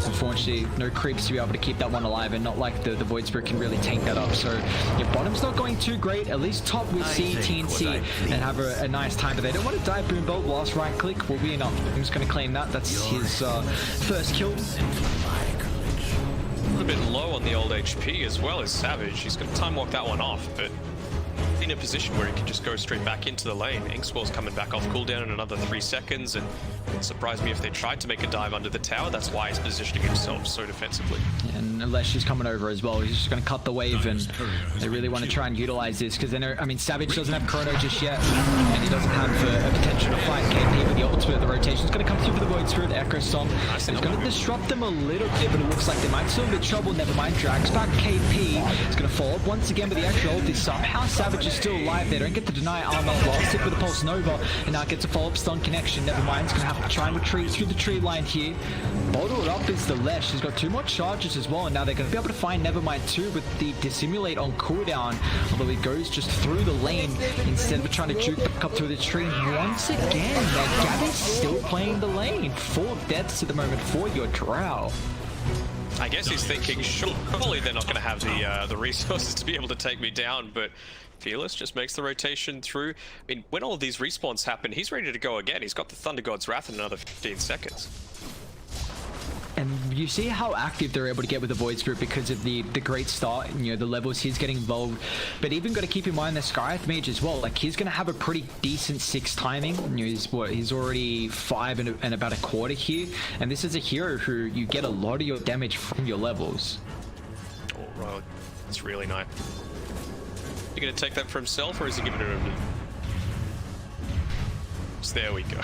Unfortunately, no creeps to be able to keep that one alive, and not like the Void Spirit can really tank that up. So your bottom's not going too great. At least top will see TNC and have a nice time, but they don't want to die. Boombolt, last right click will be enough. I'm just going to claim that. That's his first kill. A little bit low on the old HP as well as Savage. He's going to time walk that one off, but in a position where he can just go straight back into the lane. Inkswell's coming back off cooldown in another 3 seconds, and it wouldn't surprise me if they tried to make a dive under the tower. That's why he's positioning himself so defensively. And unless she's coming over as well, he's just going to cut the wave, and they really want to try and utilize this because I mean, Savage doesn't have Chrono just yet, and he doesn't have a potential to fight KP with the ultimate. The rotation's going to come through for the Void Spirit, Echo Stomp. It's going to disrupt them a little bit, but it looks like they might still be in trouble. Nevermind, drags back KP. It's going to fall up once again with the extra ult. Somehow Savage is still alive. They don't get to deny armor. Lost it with a Pulse Nova, and now gets a follow-up stun connection. Nevermind's going to have to try and retreat through the tree line here. Bottled up is the Lesh. He's got 2 more charges as well, and now they're going to be able to find Nevermind too with the Dissimulate on cooldown, although he goes just through the lane instead of trying to juke back up through the tree. Once again, Gabby's still playing the lane. 4 deaths at the moment for your Drow. I guess he's thinking, surely they're not going to have the resources to be able to take me down, but Fearless just makes the rotation through. I mean, when all of these respawns happen, he's ready to go again. He's got the Thunder God's Wrath in another 15 seconds. And you see how active they're able to get with the Void Spirit because of the great start, the levels he's getting involved. But even got to keep in mind the Skyath Mage as well. Like, he's going to have a pretty decent 6 timing. He's already 5 and about a quarter here. And this is a hero who you get a lot of your damage from your levels. Oh, right. It's really nice. You going to take that for himself, or is he giving it over to you? So there we go.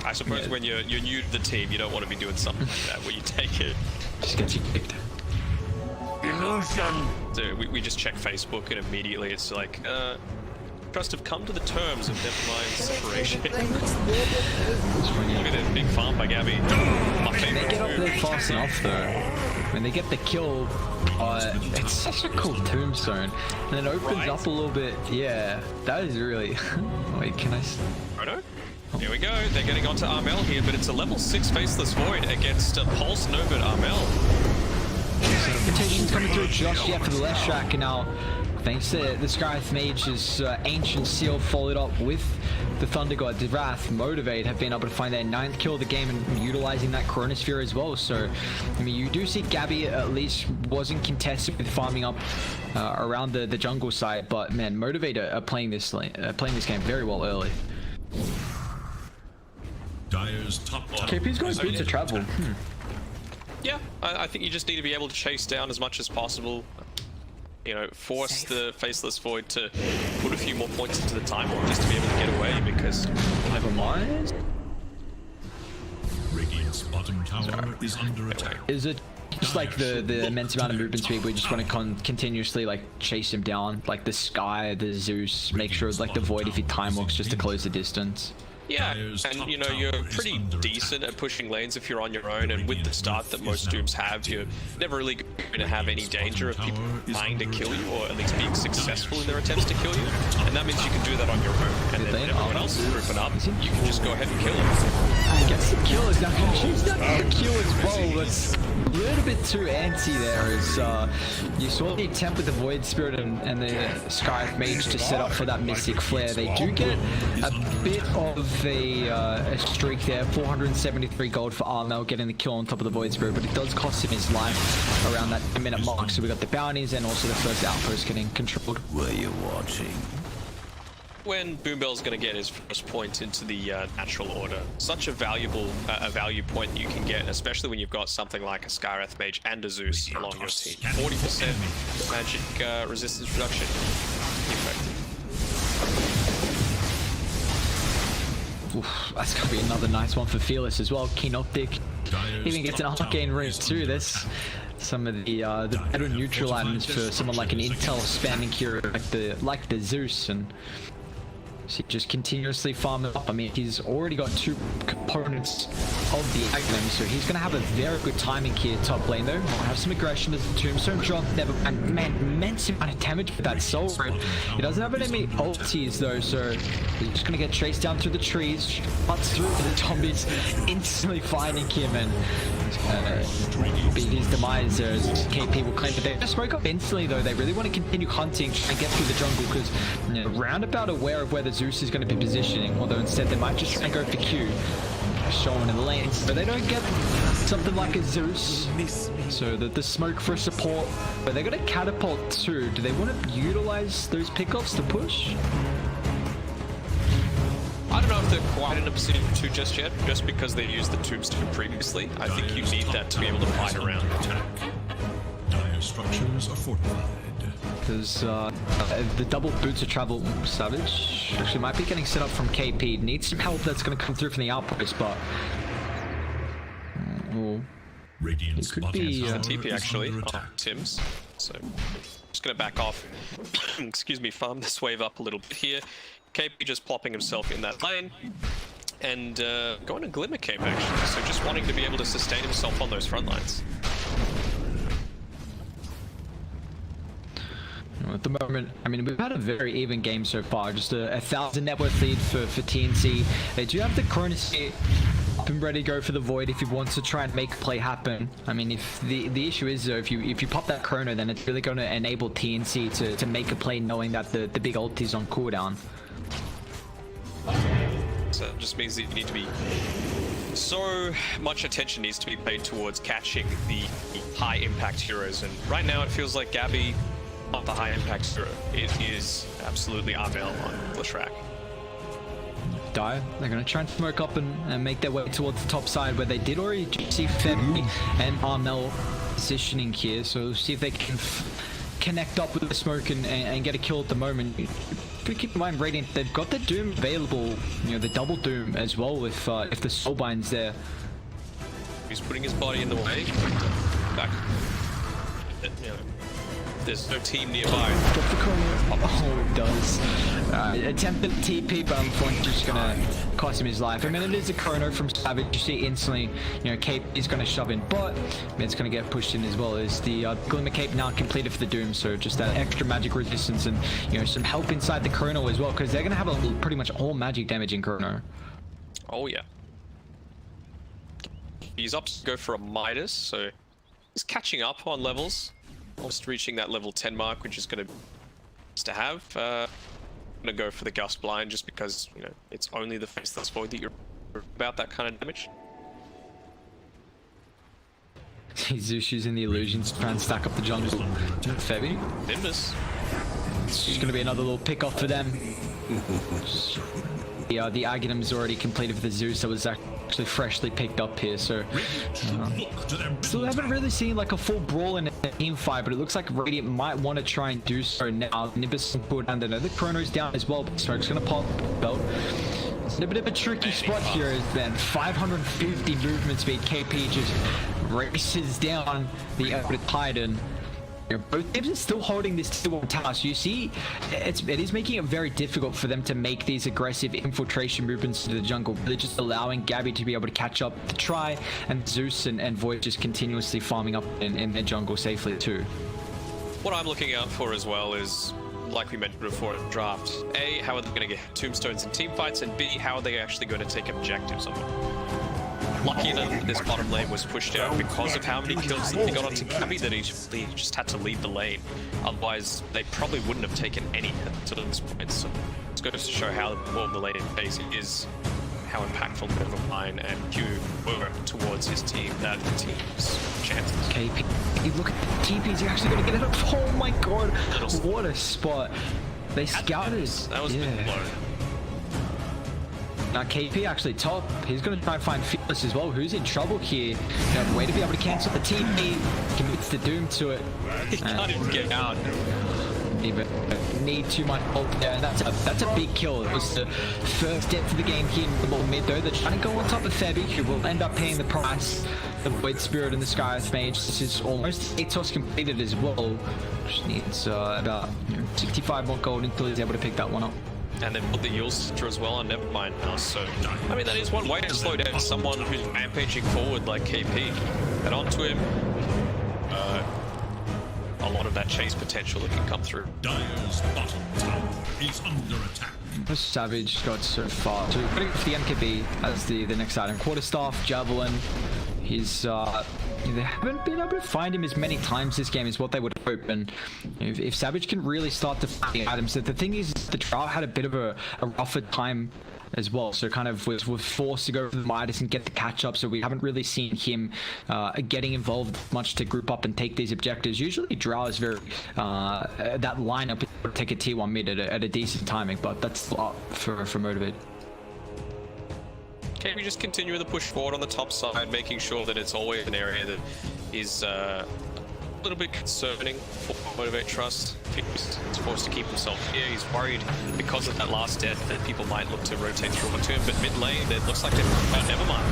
I suppose when you're new to the team, you don't want to be doing something like that where you take it. Just gets you kicked. Illusion. So we just check Facebook, and immediately it's like, Trust have come to the terms of Nevermind's separation. Play next level play. Look at this big farm by Gabby. My They favorite get up move. there fast enough though. When they get the kill, it's such a cool tombstone. And it opens up a little bit. Yeah, that is really... Wait, can I... Roto? Here we go. They're getting onto Armel here, but it's a level 6 Faceless Void against Pulse Nova at Armel. Invitation's coming through just yet for the left track, and now thanks to the Skyth Mage's Ancient Seal followed up with the Thunder God, the Wrath, Motivate have been able to find their 9th kill of the game and utilizing that Chronosphere as well. So, I mean, you do see Gabby at least wasn't contested with farming up around the jungle side, but man, Motivate are playing this game very well early. Dire's top tower KP's going is boots under to travel. attack. Yeah, I think you just need to be able to chase down as much as possible. You know, force the Faceless Void to put a few more points into the time or just to be able to get away because... Never mind. Radiant's bottom tower is under attack. Is it just like the immense amount of movement speed we just want to continuously like chase him down, like the Sky, the Zeus, make sure like the Void if he time walks just to close the distance? Yeah, and you know, you're pretty decent at pushing lanes if you're on your own, and with the start that most Dooms have, you're never really going to have any danger of people trying to kill you, or at least being successful in their attempts to kill you, and that means you can do that on your own, and then when everyone else is grouping up, you can just go ahead and kill them. Gets the kill, is now going to choose that kill as well. That's a little bit too antsy there, as you saw the attempt with the Void Spirit and the Skyth Mage to set up for that Mystic Flare. They do get a bit of a streak there, 473 gold for Armel getting the kill on top of the Void Spirit, but it does cost him his life around that 10-minute mark. So we got the bounties and also the first outpost getting controlled. Were you watching? When Boombell's going to get his first point into the natural order, such a valuable value point you can get, especially when you've got something like a Skywrath Mage and a Zeus along your team. 40% magic resistance reduction. Effective. Oof, that's gonna be another nice one for Fearless as well. Keen Optic even gets an arcane route too. This some of the better neutral items for someone like an Intel spamming hero like the Zeus, and so just continuously farm it up. I mean, he's already got 2 components of the Agnum, so he's going to have a very good timing here top lane though. Might have some aggression as the Tombstone drop. Never, and man, immense amount of damage with that Soul Rip. He doesn't have any ultis though, so he's just going to get chased down through the trees, cuts through the zombies, instantly finding him, and he's going to beat his demise there as KP will claim. But they just smoke up instantly though. They really want to continue hunting, try and get through the jungle, because you know, roundabout aware of where the Zeus is going to be positioning, although instead they might just try and go for Q, showing in the lanes, but they don't get something like a Zeus, so the smoke for support, but they're going to catapult too. Do they want to utilize those pickoffs to push? I don't know if they're quite in a position to just yet, just because they used the Tombstone previously. I think you need that to be able to fight around. Dire structures are fortified. Because the double boots of travel Savage actually might be getting set up from KP. Needs some help that's going to come through from the outpost, but Radiant's it could bottom be tower TP is actually under on attack. Tim's, so just going to back off. Excuse me, farm this wave up a little bit here. KP just plopping himself in that lane. And going to Glimmer Cape actually, so just wanting to be able to sustain himself on those front lines. At the moment, I mean, we've had a very even game so far. Just a 1,000 net worth lead for TNC. They do have the Chronosphere up and ready to go for the Void if he wants to try and make a play happen. I mean, if the issue is though, if you pop that Chrono, then it's really going to enable TNC to make a play knowing that the big ult is on cooldown. So it just means that you need to be... So much attention needs to be paid towards catching the high impact heroes, and right now it feels like Gabby, not the high impact hero. It is absolutely Armel on Leshrac. Dire, they're going to try and smoke up and make their way towards the top side, where they did already see Febby and Armel positioning here, so we'll see if they can connect up with the smoke and get a kill at the moment. But keep in mind, Radiant, they've got the Doom available, you know, the double Doom as well if the Soulbind's there. He's putting his body in the way. Back. You know, there's no team nearby. Drop the corner. Oh, it does. Attempted TP, but unfortunately just gonna cost him his life. I mean, it is a chrono from Savage. You see instantly, you know, Cape is gonna shove in, but it's gonna get pushed in as well. Is the Glimmer Cape now completed for the Doom? So just that extra magic resistance and, you know, some help inside the chrono as well, because they're gonna have pretty much all magic damage in chrono. Oh yeah. He's up to go for a Midas, so he's catching up on levels. Almost reaching that level 10 mark, which is going to have. I'm going to go for the Gust Blind just because, you know, it's only the Faceless Void that you're about that kind of damage. Zeus using the illusions to try and stack up the jungle. Febby. Nimbus. It's just going to be another little pick off for them. Yeah, the Aghanim's already completed for the Zeus that was actually freshly picked up here, so still haven't really seen like a full brawl in a team fight, but it looks like Radiant might want to try and do so now. Nimbus can pull down, the Chrono's down as well, but Smoke's gonna pop belt. It's a bit of a tricky spot here, then 550 movement speed. KP just races down the Titan. Both teams are still holding this 2-1 tower, so you see it is making it very difficult for them to make these aggressive infiltration movements into the jungle. They're just allowing Gabby to be able to catch up to try, and Zeus and Void just continuously farming up in their jungle safely too. What I'm looking out for as well is, like we mentioned before in the draft, A, how are they going to get tombstones in team fights, and B, how are they actually going to take objectives on them? Lucky enough that this bottom lane was pushed out because of how many kills that he got onto Gabby that he just had to lead the lane. Otherwise, they probably wouldn't have taken any to this point. So it's goes to show how well the lane phase is, how impactful Nevermind and Q were towards his team, that team's chances. KP, look at the TPs, you're actually going to get it up. Oh my god, what a spot. They scouted. That was a bit low. Now KP actually top. He's going to try and find Fearless as well, who's in trouble here. No way to be able to cancel the TP. Commits the Doom to it. He can't even get out. Even need too much ult there, and that's a big kill. It was the first step for the game here in the ball mid though. They're trying to go on top of Febby, who will end up paying the price. The Void Spirit and the Sky's Mage. This is almost 8 toss completed as well. Just needs about 65 more gold until he's able to pick that one up. And then put the Yule Sister as well on Nevermind now, so I mean that is one way to slow down someone who's rampaging forward like KP. And onto him, a lot of that chase potential that can come through. Dire's bottom tower is under attack. Savage got so far. So we're going to go for the MKB as the next item. Quarterstaff, Javelin. He's they haven't been able to find him as many times this game as what they would hope, and if Savage can really start to find the items, the thing is the trial had a bit of a rougher time as well, so kind of was forced to go for the Midas and get the catch up, so we haven't really seen him getting involved much to group up and take these objectives. Usually Drow is very that lineup would take a T1 mid at a decent timing, but that's up for Motivate. Okay, we just continue the push forward on the top side, making sure that it's always an area that is a little bit concerning for Motivate Trust. He's forced to keep himself here. He's worried because of that last death that people might look to rotate through onto him, but mid lane, it looks like they've Nevermind.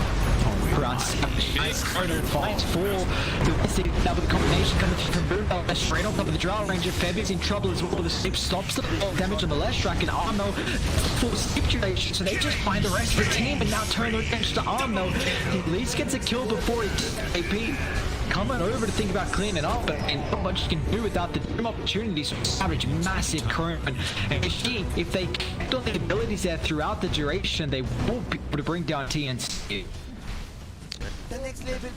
Nice corner fight for the now with the combination coming from Boom straight on top of the Drow Ranger. Febby's in trouble as well. The sleep stops the damage on the left track, and Arno full stipulation, so they just find the rest of the team and now turn their attention to Arno. He at least gets a kill before he AP coming over to think about cleaning up, but not much you can do without the Doom opportunities. Savage, massive current, and if they kept on the abilities there throughout the duration, they will be able to bring down TNC.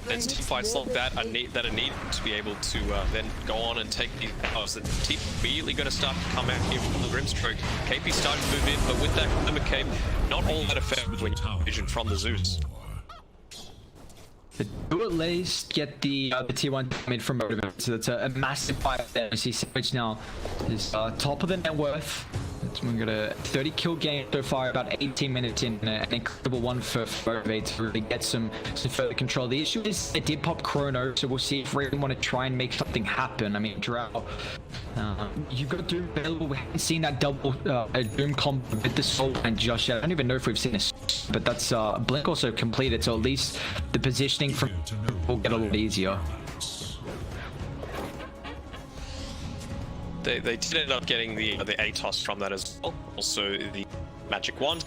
It's team fights like that are needed to be able to then go on and take these powers. The team immediately going to start to come out here from the Grimstroke. KP starting to move in, but with that Glimmer Cape, not all that effect when you vision from the Zeus. Do at least get the T1 mid from Motivate, so that's a massive fight there. You see Savage now is top of the net worth. We've got a 30 kill game so far, about 18 minutes in, an incredible one for Motivate to really get some further control. The issue is it did pop Chrono, so we'll see if we really want to try and make something happen. I mean, Drow, you've got Doom available. We haven't seen that double Doom combo with the Soul and just yet. I don't even know if we've seen this, but that's Blink also completed, so at least the positioning from will get a lot easier. They did end up getting the ATOS from that as well. Also the magic wand.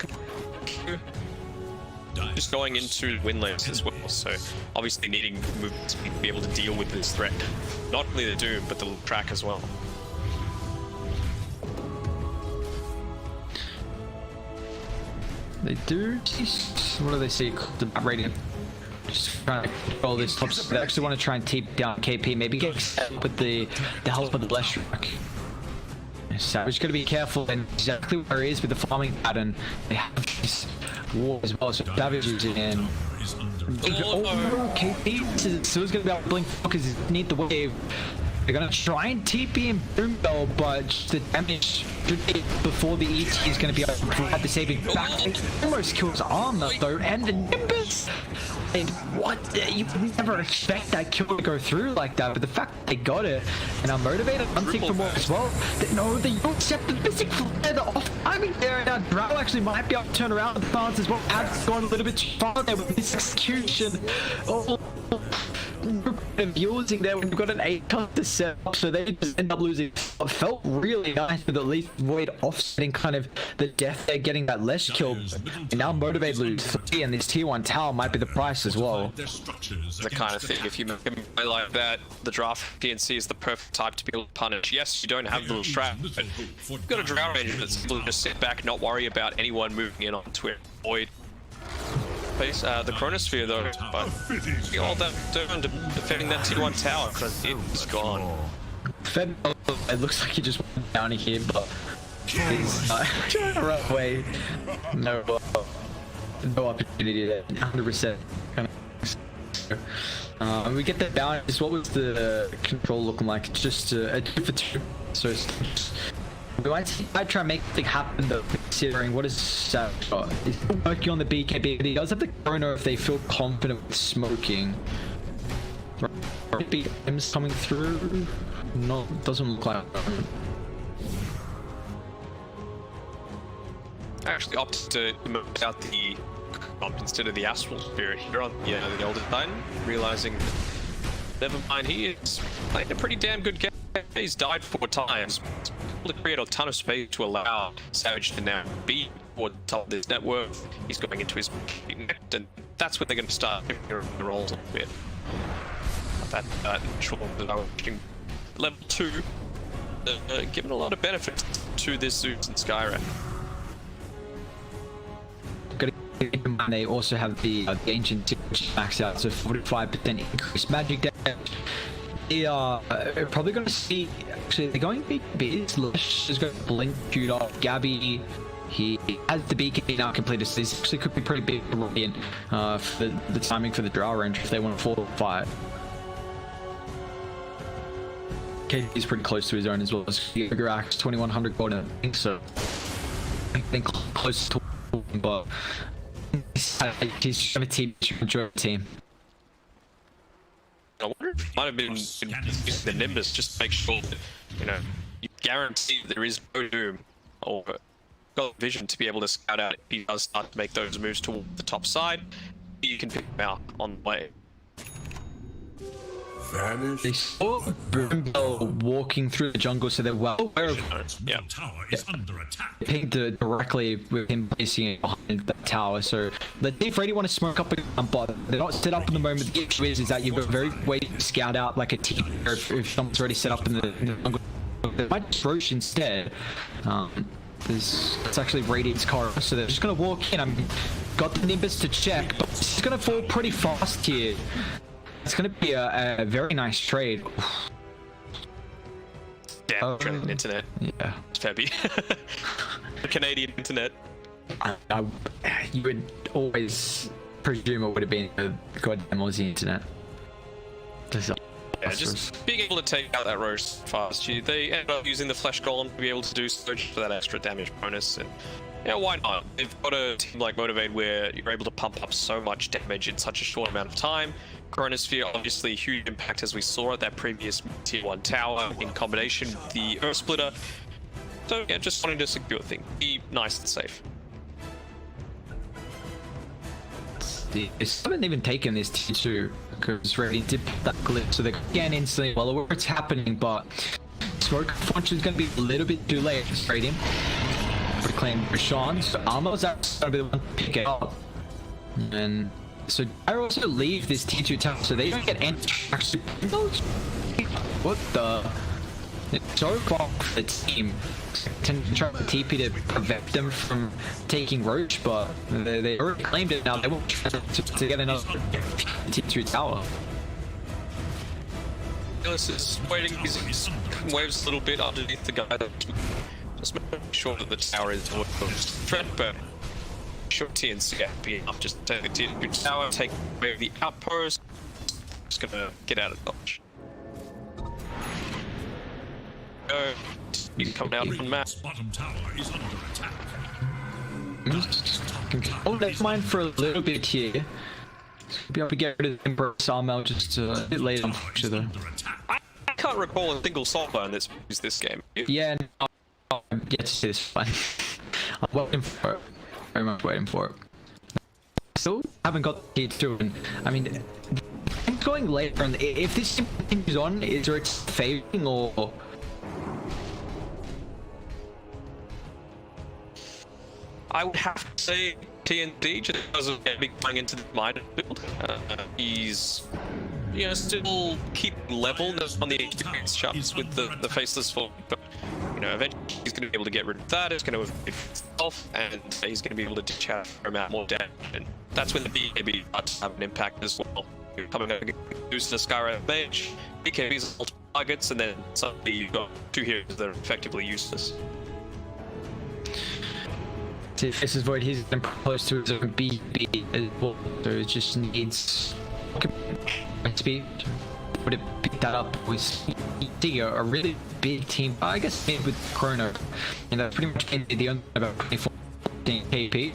Just going into win lanes as well. So obviously needing movement to be able to deal with this threat. Not only the Doom, but the track as well. They do. What do they see? The rating. Just trying to control this top. They actually want to try and tape down KP. Maybe get set up with the help of the bless track. Savage got to be careful and exactly where he is with the farming pattern. They have this war as well, so Savage is in. Oh, KP still going to be able to blink because he's beneath the wave. They're going to try and TP and Boom Bell, but the damage before the ET is going to be able to provide the saving back. It almost kills Armor though, and the Nimbus. And what? You would never expect that kill to go through like that, but the fact that they got it and are motivated, I'm thinking for more as well. No, they don't accept the physical flare, the off timing there, and now Drow actually might be able to turn around the balance as well. Ad's gone a little bit too far there with this execution. Oh. Of using there, we've got an 8 to set up, so they just end up losing. It felt really nice with at least Void offsetting kind of the death there, getting that less kill. And now Motivate lose 3, and this tier 1 tower might be the price as well. The kind of thing, if you make a play like that, the draft TNC is the perfect type to be able to punish. Yes, you don't have the little trap, but you've got a Drow Ranger that's able to just sit back, not worry about anyone moving in onto it. Void. The Chronosphere though, but all that doing defending that tier 1 tower because it's gone. Fed, it looks like he just went down here, but he's trying to run away. No opportunity there. 100%. We get that balance. What was the control looking like? Just a 2 for 2. So we might try and make something happen though, considering what is Savage got. He's still working on the BKB, but he does have the corner if they feel confident with smoking. BM's coming through. No, doesn't look like it. I actually opted to move out the instead of the Astral Spirit here on the Elder Titan, realizing never mind, he is playing a pretty damn good game. He's died 4 times. To create a ton of space to allow Savage to now be on top of this network. He's going into his net, and that's when they're going to start giving the rolls a bit. That level 2, giving a lot of benefits to this Zeus and Skyra. They also have the ancient max out, so 45% increased magic damage. They are probably going to see. Actually, they're going BKB. Lush is going to blink, shoot off. Gabby, he has the BKB now completed. So this actually could be pretty big for Radiant for the timing for the Drow range if they want to fall fight. Okay, he's pretty close to his own as well. Yoga Axe 2100 gold, I think so. I think close to, but he's going to team. I wonder if it might have been using the Nimbus just to make sure that, you guarantee there is no Doom or got vision to be able to scout out if he does start to make those moves toward the top side. You can pick him out on the way. They saw Boom Bell walking through the jungle, so they're well aware of pinged directly with him placing it behind the tower. So the Thief really want to smoke up a bot. They're not set up in the moment. The issue is that you've got a very way to scout out like a team if someone's already set up in the jungle. They might just Roche instead. It's actually Radiant's car, so they're just gonna walk in. Got the Nimbus to check, but it's gonna fall pretty fast here. It's going to be a very nice trade. Damn, Australian internet. Yeah. It's Fabby. The Canadian internet. You would always presume it would have been the goddamn Aussie internet. Yeah, just being able to take out that roast fast. They end up using the Flesh Golem to be able to do so for that extra damage bonus. And why not? They've got a team like Motivate where you're able to pump up so much damage in such a short amount of time. Chronosphere, obviously a huge impact as we saw at that previous tier 1 tower in combination with the Earth Splitter. So yeah, just wanting to secure things. Be nice and safe. They haven't even taken this tier 2 because Radiant did that glitch, so they can instantly well aware it's happening, but it's smoke. Unfortunately, it's going to be a little bit too late to straight him. Reclaim Sean, so Armo's actually going to be the one to pick it up. And so I also leave this T2 tower, so they don't get any actually. What the? It's so far for the team. Try to TP to prevent them from taking Roach, but they already claimed it now. They won't try to get another T2 tower. Gillis is waiting. He waves a little bit underneath the guy. Just make sure that the tower is threat, but sure TNC be enough. Just take the T2 tower, take away the outpost. Just gonna get out of dodge. Go. You can come out from map. Bottom tower is under attack. Oh, never mind for a little bit here. Be able to get rid of the Emperor Sawmill just a bit later. Though. I can't recall a single solo in this game. Yeah, no, yes, it's fine. I'm waiting for it. Very much waiting for it. Still haven't got the T2, and I mean, it's going later. And if this continues on, is there it's fading or? I would have to say TNC just because of Gabby going into the minor build. He's, you know, still keeping level on the experience shots with the faceless form, but you know, eventually he's going to be able to get rid of that. It's going to affect himself, and he's going to be able to ditch out a amount more damage. And that's when the BKB starts to have an impact as well. You're coming up against the Skyrim Mage, BKB's multiple targets, and then suddenly you've got two heroes that are effectively useless. This is Void, he's been close to his own BB as well, so it just needs speed. Would it pick that up with see a really big team? I guess maybe with Chrono, and that's pretty much the only about 24 KP.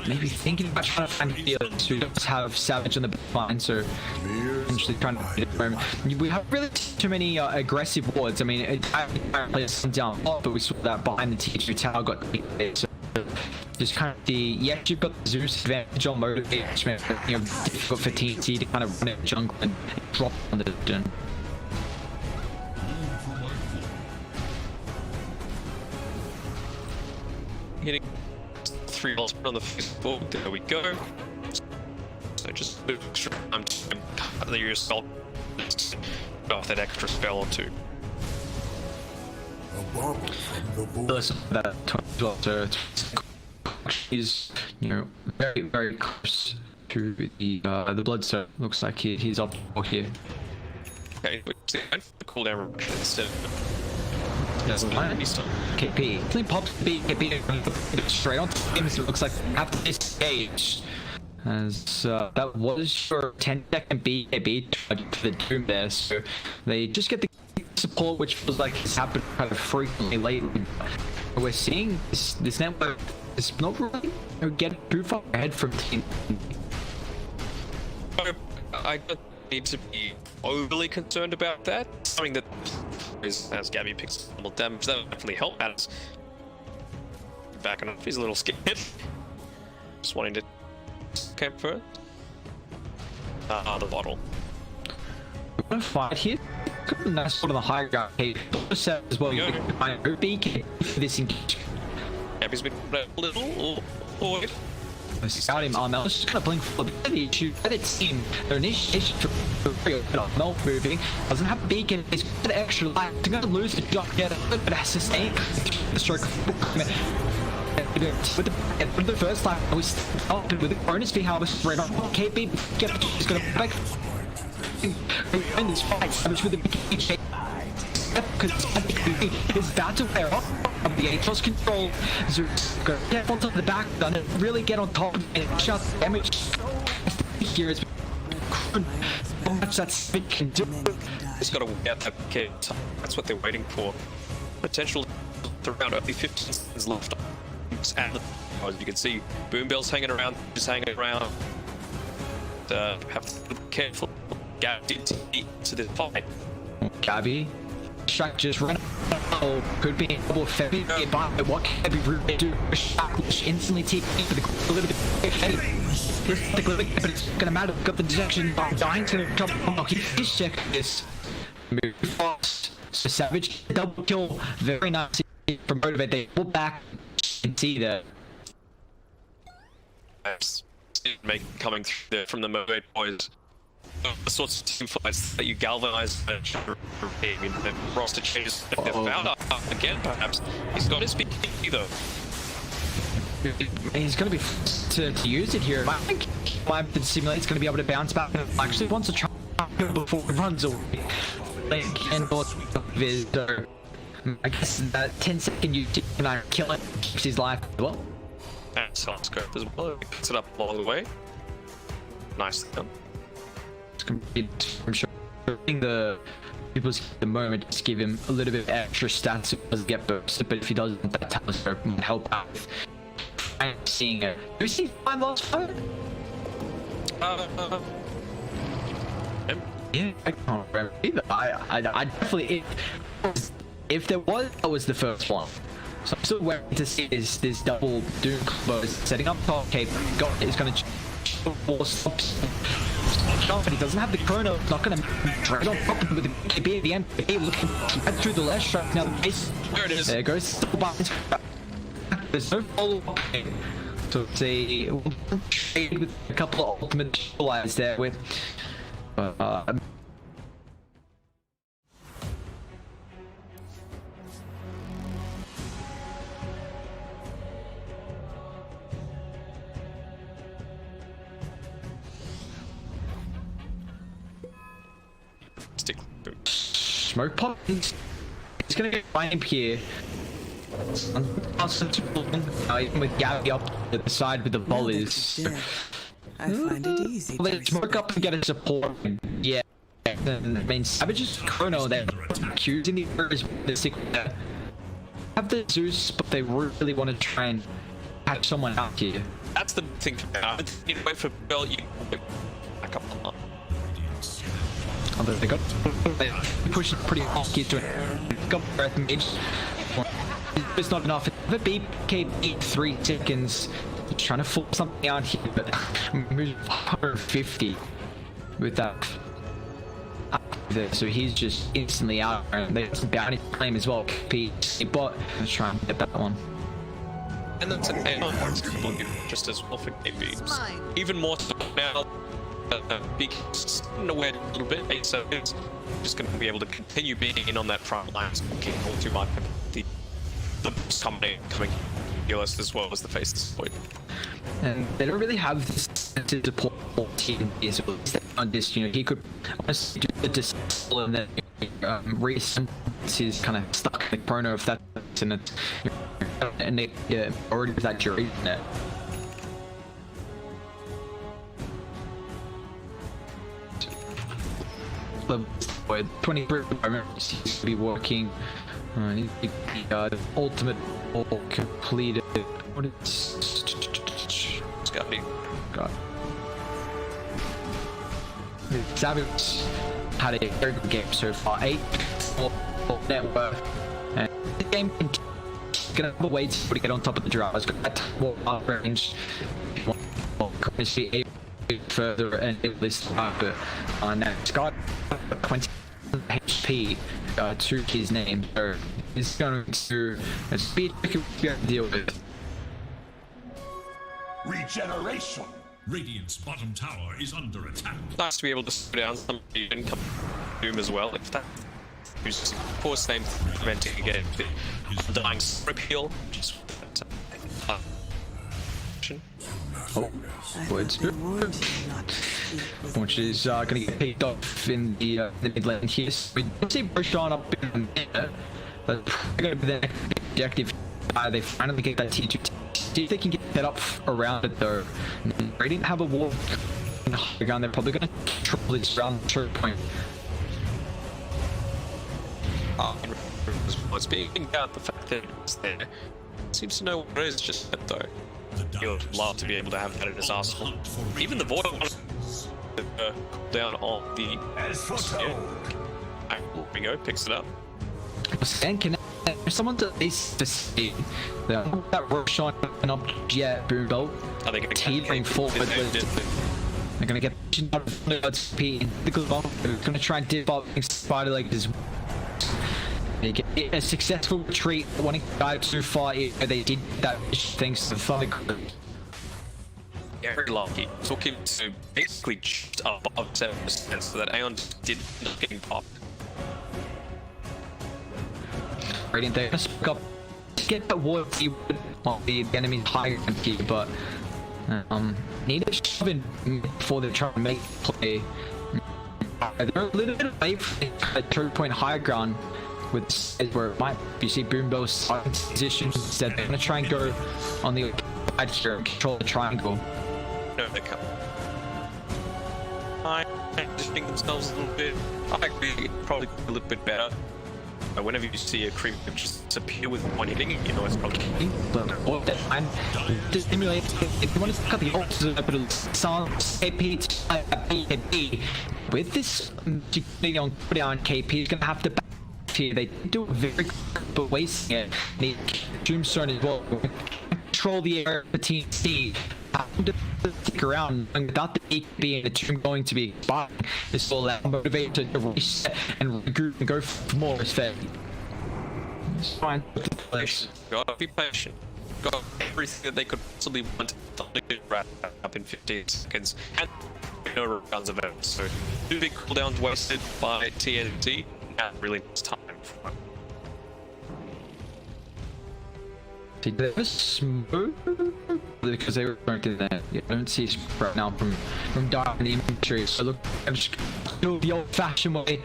Maybe thinking about trying to find healers who don't have Savage on the line, so essentially trying to hit it. We have really too many aggressive wards. I mean, I played some down, but we saw that behind the T2 tower got hit. So just kind of yes, you've got the Zeus advantage on motivation, you know, difficult for TNC to kind of run it jungle and drop on the dungeon. Hitting 3 balls on the Facebook, there we go. So just move extra time to cut your assault off that extra spell or two. Listen, that well, so he's, you know, very very close to the blood, so looks like he's up here. Okay, the cooldown instead of doesn't mind. KP. Clean pops BKP straight on him, so it looks like after this stage. As that was your 10-second BKB for the Doom there, so they just get the support, which feels like it's happened kind of frequently lately. We're seeing this network is not really getting too far ahead from team. I don't need to be overly concerned about that. Something that is, as Gabby picks up more damage, that would definitely help Alex. Backing off, he's a little scared. Just wanting to camp first. The bottle. We're gonna fight here. Got a nice sort of the high ground as well. You can find a beacon for this engagement. Gabby's been a little void. Got him on Mel. Just kind of blink for the issue. Let it seem their initiation for Mel moving doesn't have a beacon. He's got an extra life. They're gonna lose the jump yet, but has sustained the stroke. With the first time, we started with the bonus being harvested right on KP. Is gonna back in this fight. Savage with the big shape. Because it's about to wear off of the Atos control. Zeus go get onto the back gun and really get on top and shut damage. Here is how much that Savage can do. Just gotta get that kid. That's what they're waiting for. Potential around only 15 seconds left. And as you can see, Boombell's hanging around, just hanging around. Have to be careful. Gabby to the fight. Gabby, Shrek just ran. Oh, could be a double Febby, but what can be really do? Shrek instantly take for the a little bit. But it's gonna matter. Got the detection. Dying to jump. Oh, he's checking this. Move fast. So Savage double kill, very nice from Motivate. They pull back and see that. Coming through from the Motivate boys. The sorts of team fights that you galvanize the roster changes again, perhaps. He's got his BP though. He's going to be to use it here. I think the Simulate's going to be able to bounce back and actually wants to try before it runs away. And I guess that 10-second you can kill it, keeps his life as well. And soft scope as well. He picks it up along the way. Nice done. It's going to be, I'm sure, the people's the moment, just give him a little bit of extra stats so he doesn't get bursted, but if he doesn't, that telescope might help out with seeing it. Do we see 5 last fight? Yeah, I can't remember either. I definitely, if there was, that was the first one. So I'm still waiting to see this double Doom combo setting up top. Okay, it's gonna stops. But he doesn't have the chrono. It's not gonna trade on top with the KB at the end. Hey, looking right through the last shot. Now the base. There it is. There goes. There's no follow-up. So it's a trade with a couple of ultimate allies there with. Smoke pop. He's gonna get fine here. Even with Gabby up at the side with the volleys. I find it easy to Let's smoke up and get a support. Yeah. I mean, Savage's chrono there. Q's in the areas the secret. Have the Zeus, but they really want to try and catch someone out here. That's the thing. I need to wait for Bill. You back up on that. Although they got pushing pretty hard here to it. Got breath mage. It's not enough. The BK 3 seconds. He's trying to force something out here, but moves 150 with that. So he's just instantly out, and there's bounty claim as well. But let's try and get that one. And that's an AI just as well for KP. Even more so now. Because nowhere a little bit, 8 seconds, just going to be able to continue being in on that front line, looking all too much. The combination coming US as well as the face support. And they don't really have this to support team as well. On this, you know, he could honestly do the disable and then reassemble his kind of stuck in the corner of that, and it, and they already have that duration there. 23 seems to be working. The ultimate all completed. What is? It's got me. God. Savage had a very good game so far. 8 for network, and the game gonna have a way to get on top of the draw. It's got that range. Currency further and this time, but now it's got 20 HP to his name, so it's going to speed we can deal with. Regeneration. Radiant's bottom tower is under attack. Nice to be able to slow down somebody and come Doom as well. If that who's of course name preventing again the dying repeal, just Words. Which is going to get picked off in the mid lane here. So we don't see Roshan up in the mid, but going to be the objective. They finally get that T2. See if they can get that up around it though. They didn't have a wall around. They're probably going to triple this round turret point. Speaking about the fact that it's there, seems to know what it is just that though. He would love to be able to have that in his arsenal. Even the Void down on the. There we go, picks it up. And can someone to this see that Roshan up yet boom bolt? Are they going to teetering forward? They're going to get out of the speed. They're going to try and dip up Spider Leg as well. They get a successful retreat, wanting to go too far. They did that thanks to the Thunder Group. Yeah, very lucky. Took him to basically just above 7%, so that Aeon didn't end up getting popped. Radiant, they're gonna speak up. Get that ward on the enemy's higher MP, but need to shove in before they try to make play. They're a little bit away from a 3-point higher ground with this where it might you see Boombell's starting position instead. They're gonna try and go on the side here and control the triangle. No, they can't. I positioning themselves a little bit. I agree, probably a little bit better. Whenever you see a creep just disappear with one hitting, you know it's probably. But all that time to stimulate, if you want to cut the opposite of it, sans KP to B. With this on down, KP is gonna have to back here. They do it very quick, but wasting it. Need Doomstone as well. Control the air for TNC. To stick around without the EQ being the tomb going to be expiring. This will allow motivated to reset and regroup and go for more as fair. It's fine. Gotta be patient. Got everything that they could possibly want to wrap up in 15 seconds. And no guns available. So 2 big cooldowns wasted by TNC. Now really it's time for it. Did they ever smoke? Because they were going to that. Yeah, I don't see smoke right now from Dark in the inventory. So look, I'm just do the old-fashioned way.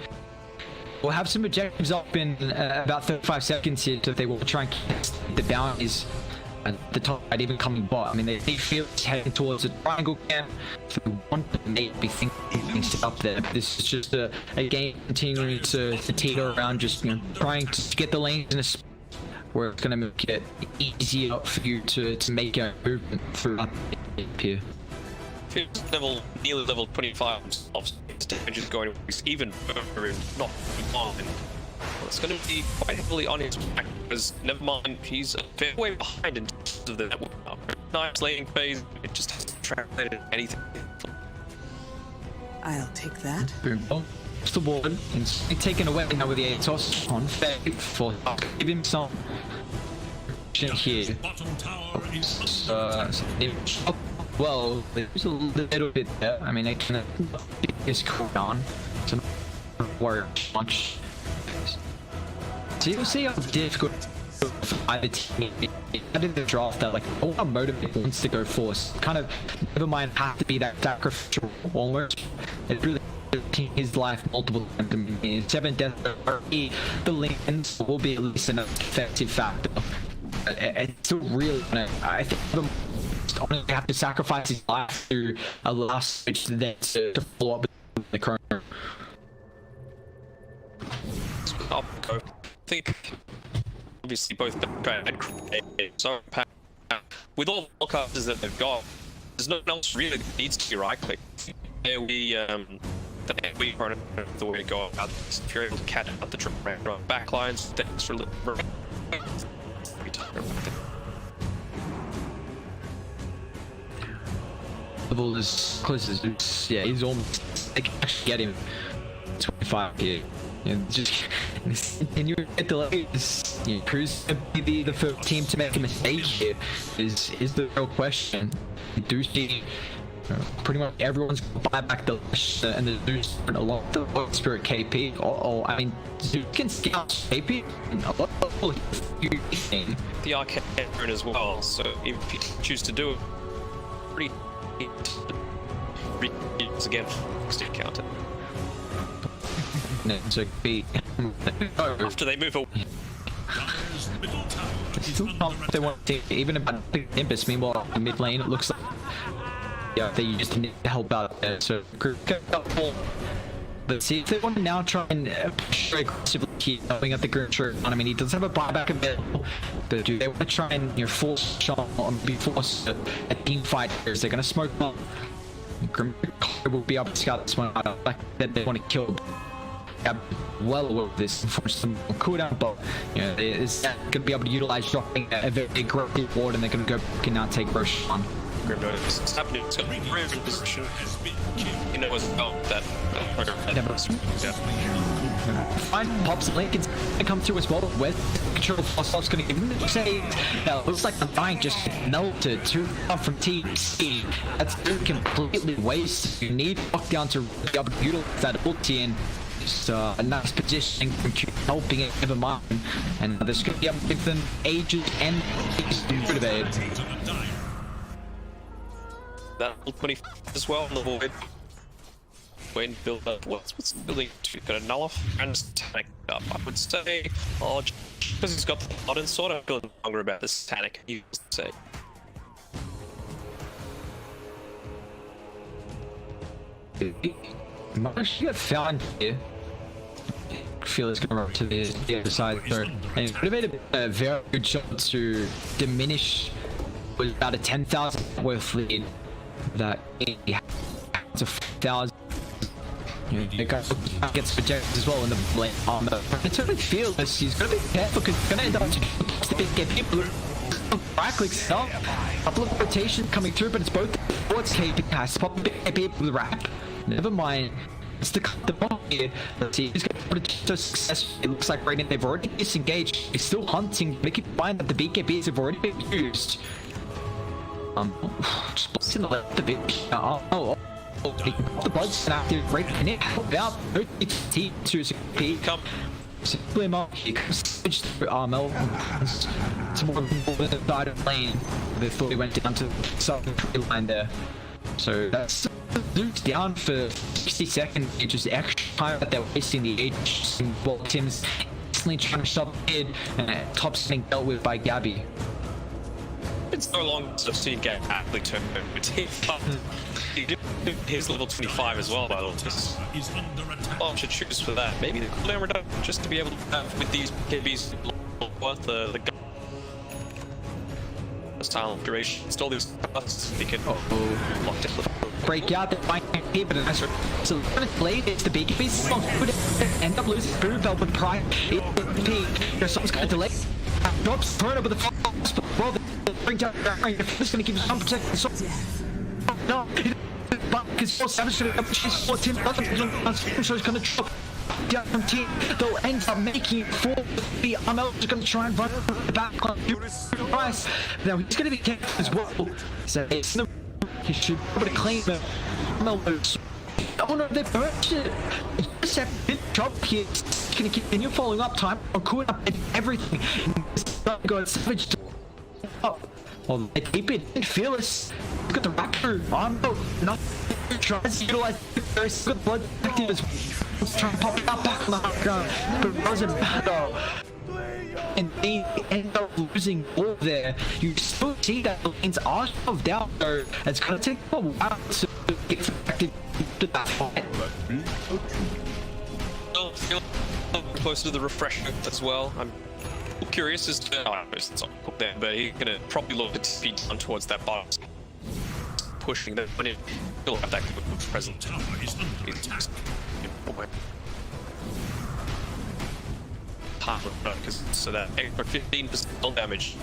We'll have some objectives up in about 35 seconds here, so if they will try and keep the bounties at the top, I'd even coming bot. I mean, they feel it's heading towards the triangle camp. So we want to maybe think things up there. This is just a game continuing to teeter around, just trying to get the lanes in a spot where it's gonna make it easier for you to make a movement through here. Nearly level 25 himself, his damage is going even further and not long. Well, it's going to be quite heavily on his back, because never mind, he's a fair way behind in terms of the network. Nice laning phase, it just hasn't translated anything. I'll take that. Boom. Oh, it's the ward. It's taken away now with the Atos on Faith for give him some here. Bottom tower is Well, there's a little bit there. I mean, they can just cool down, so not worry much. So you'll see how difficult either team I did the draft that like all our motivate wants to go force. Kind of never mind have to be that sacrificial almost. It really his life multiple times. In 7 deaths, the lanes will be at least an effective factor. It's still really, I think honestly have to sacrifice his life to a last switch then to follow up with the current. I think obviously both and so with all the casters that they've got, there's no one else really that needs to be right click. We are the way to go about this. If you're able to cat out the backlines, then extra little level is close as yeah, he's almost I can actually get him 25 here. Just and you get the latest. Who's gonna be the first team to make a mistake here? Is the real question. You do see pretty much everyone's gonna buy back the Lush and the Zeus a lot of the Spirit KP. Or I mean, Zeus can scout KP a lot of you the arcade rune as well. So if you choose to do it, pretty again, stick counter. No, so be after they move away. Still not they want to even about Impus. Meanwhile, in mid lane it looks like yeah they just need to help out there. So but see if they want to now try and push aggressively keep going at the Grim shirt. I mean he does have a buyback available. But do they want to try and force shot on be forced a team fight here? They're gonna smoke up. Grim will be able to scout this one out like that they want to kill. I'm well aware of this for some cooldown, but you know, it's going to be able to utilize dropping a very aggressive ward and they're going to go back and now take Rosh on. Grim notice. It's happening. It's got a very good position. You know as well that. Yeah. Fine, pops and Lincoln's gonna come through as well. West control Fossof's gonna give him the save. Now it looks like the line just melted too far from TNC. That's completely wasted. You need lockdown to be able to utilize that ulti, and just a nice positioning from Q helping it, never mind. And this could be able to give them ages and motivated. That 20 as well on the void. Wait and build up. What's building to? Got a nullify and tank up. I would say, oh, because he's got the modern sword, I'm feeling longer about this tank. You say. Managed to get found here. Feel it's gonna run to the other side, so and it would have made a very good shot to diminish was about a 10,000 worth lead that he had to 1,000. The guy gets projected as well in the blade armor. It's really fearless. He's gonna be careful because he's gonna end up to get people right click stuff. A couple of rotations coming through, but it's both towards KP has to pop people with wrap. Never mind. It's the bomb here. Let's see. He's going to put it so successful. It looks like right now they've already disengaged. He's still hunting. They keep finding that the BKBs have already been used. Just blocks in the left a bit. The blood's active right in it. About 32 CP. Come. Simply up. He comes through Armel. Some more than the side of lane. They thought he went down to the southern tree line there. So that's Luke's down for 60 seconds. It's just extra time that they're wasting the H. While Tim's instantly trying to shove it and Top's getting dealt with by Gabby. It's so long since I've seen Gabby actually turn over. He did his level 25 as well, by the way. Oh, should choose for that. Maybe the cooldown reduction just to be able to have with these KBs worth the time duration. Install these busts. He can lock it. Break out the fine paper and answer. So late it's the BKB could end up losing through belt with pride. There's someone's gonna delay. Drops turn over the falls. Well, they bring down it's gonna give you some protection. So no, but because so savage gonna chase for Tim doesn't so he's gonna drop down from team. They'll end up making it for the Amel is gonna try and run the back on Price. Now he's gonna be careful as well. So it's no he should be able to claim the Amel. Oh no, they burst it. Just have big drop here. It's gonna continue following up time or cooling up and everything. Go savage up. Well, they keep it and fearless. Look at the raptor. Armo, nothing tries to utilize very good blood active as well. Trying to pop it out back on the ground, but it doesn't matter. And they end up losing all there. You still see that the lanes are shoved out though. It's gonna take a while to get effective to that fight. Feel closer to the refresher as well. I'm curious as to it's not cool there, but he's gonna probably look to speed down towards that box, pushing that when he'll have that present. Tower is under attack. Because so that extra 15% damage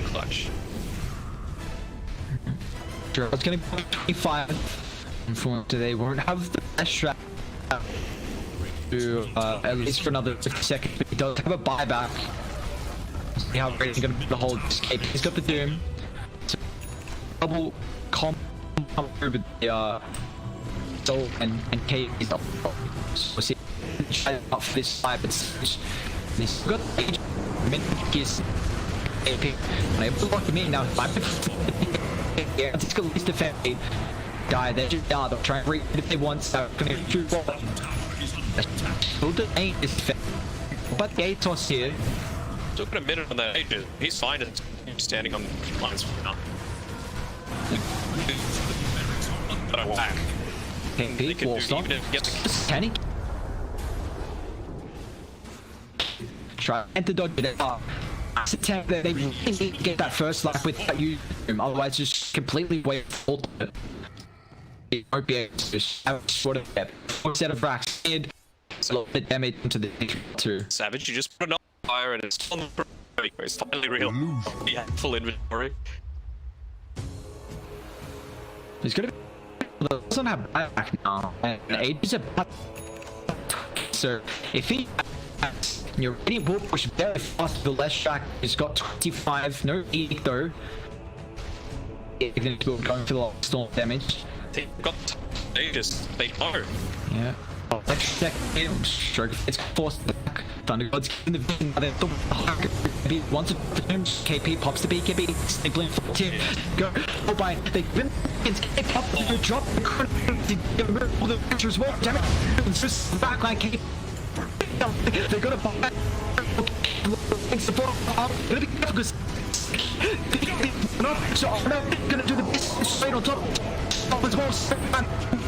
clutch. Sure, it's gonna be 25. Unfortunately, they won't have the best strat to at least for another 50 seconds, but he does have a buyback. See how great he's gonna be to hold escape. He's got the Doom. So double comp through with the Soul and Kate is up. So we'll see try out for this side, but he's got the age kiss AP. And I able to lock him in now. Yeah, he's got at least defend guy there. They'll try and read it if they want, so gonna shoot ball. Still the ain't is defend. But the Atos here. Still got a minute on that age. He's fine and standing on lines for now. But I whack. KP, Wallstone. Can he? Try and to dodge it. It's a tank that they really need to get that first life without using him, otherwise just completely wait for it. He won't be able to just have sort of depth. Instead of racks, a lot of damage into the too. Savage, you just put an fire and it's on the it's finally real. He had full inventory. He's gonna be doesn't have back now, and Age is a so if he your Radiant will push very fast the left track. He's got 25, no E though. Even going for the storm damage. They've got Aegis, they know. Yeah. Oh, next stroke. It's forced back. Thunder God's in the vision. Once it returns, KP pops the BKB. Snippling for team. Go. Oh, by they win. It's KP up. They drop the crowd. All the pictures as well. Damn it. It's just backline KP. They're gonna buy. Thanks for gonna be careful because. So I'm not gonna do the best straight on top. As well,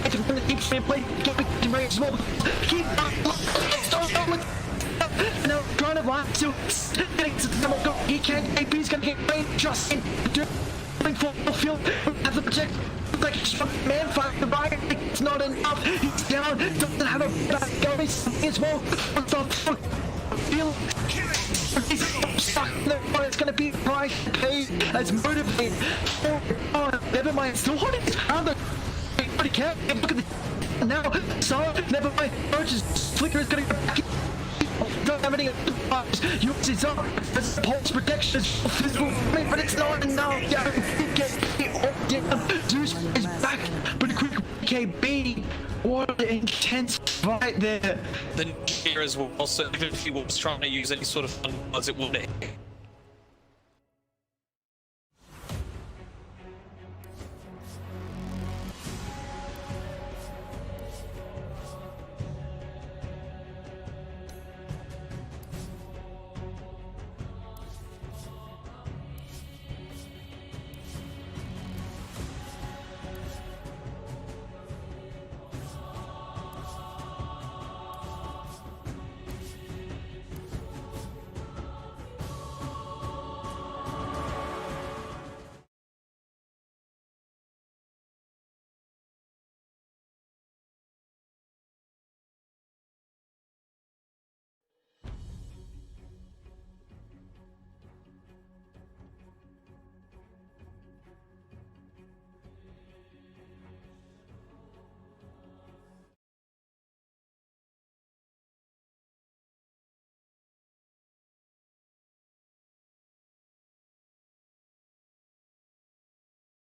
keep play, keep ready as well. Keep now trying to line to he can't. AP's gonna get brain just in doing full field. Have the project like a strong man fight the right. It's not enough. He's down. Doesn't have a bad go as well. Feel stuck in the front. It's gonna be price paid as motivated. Oh, never mind. Still holding his ground. Nobody cares. Look at the now. So never mind. Roach's flicker is gonna go back. Don't have any uses up. There's pulse protection, physical, but it's not enough. Yeah, Zeus is back, but quick KB. What an intense fight there. The here as well. So even if he was trying to use any sort of fun cards, it wouldn't hit.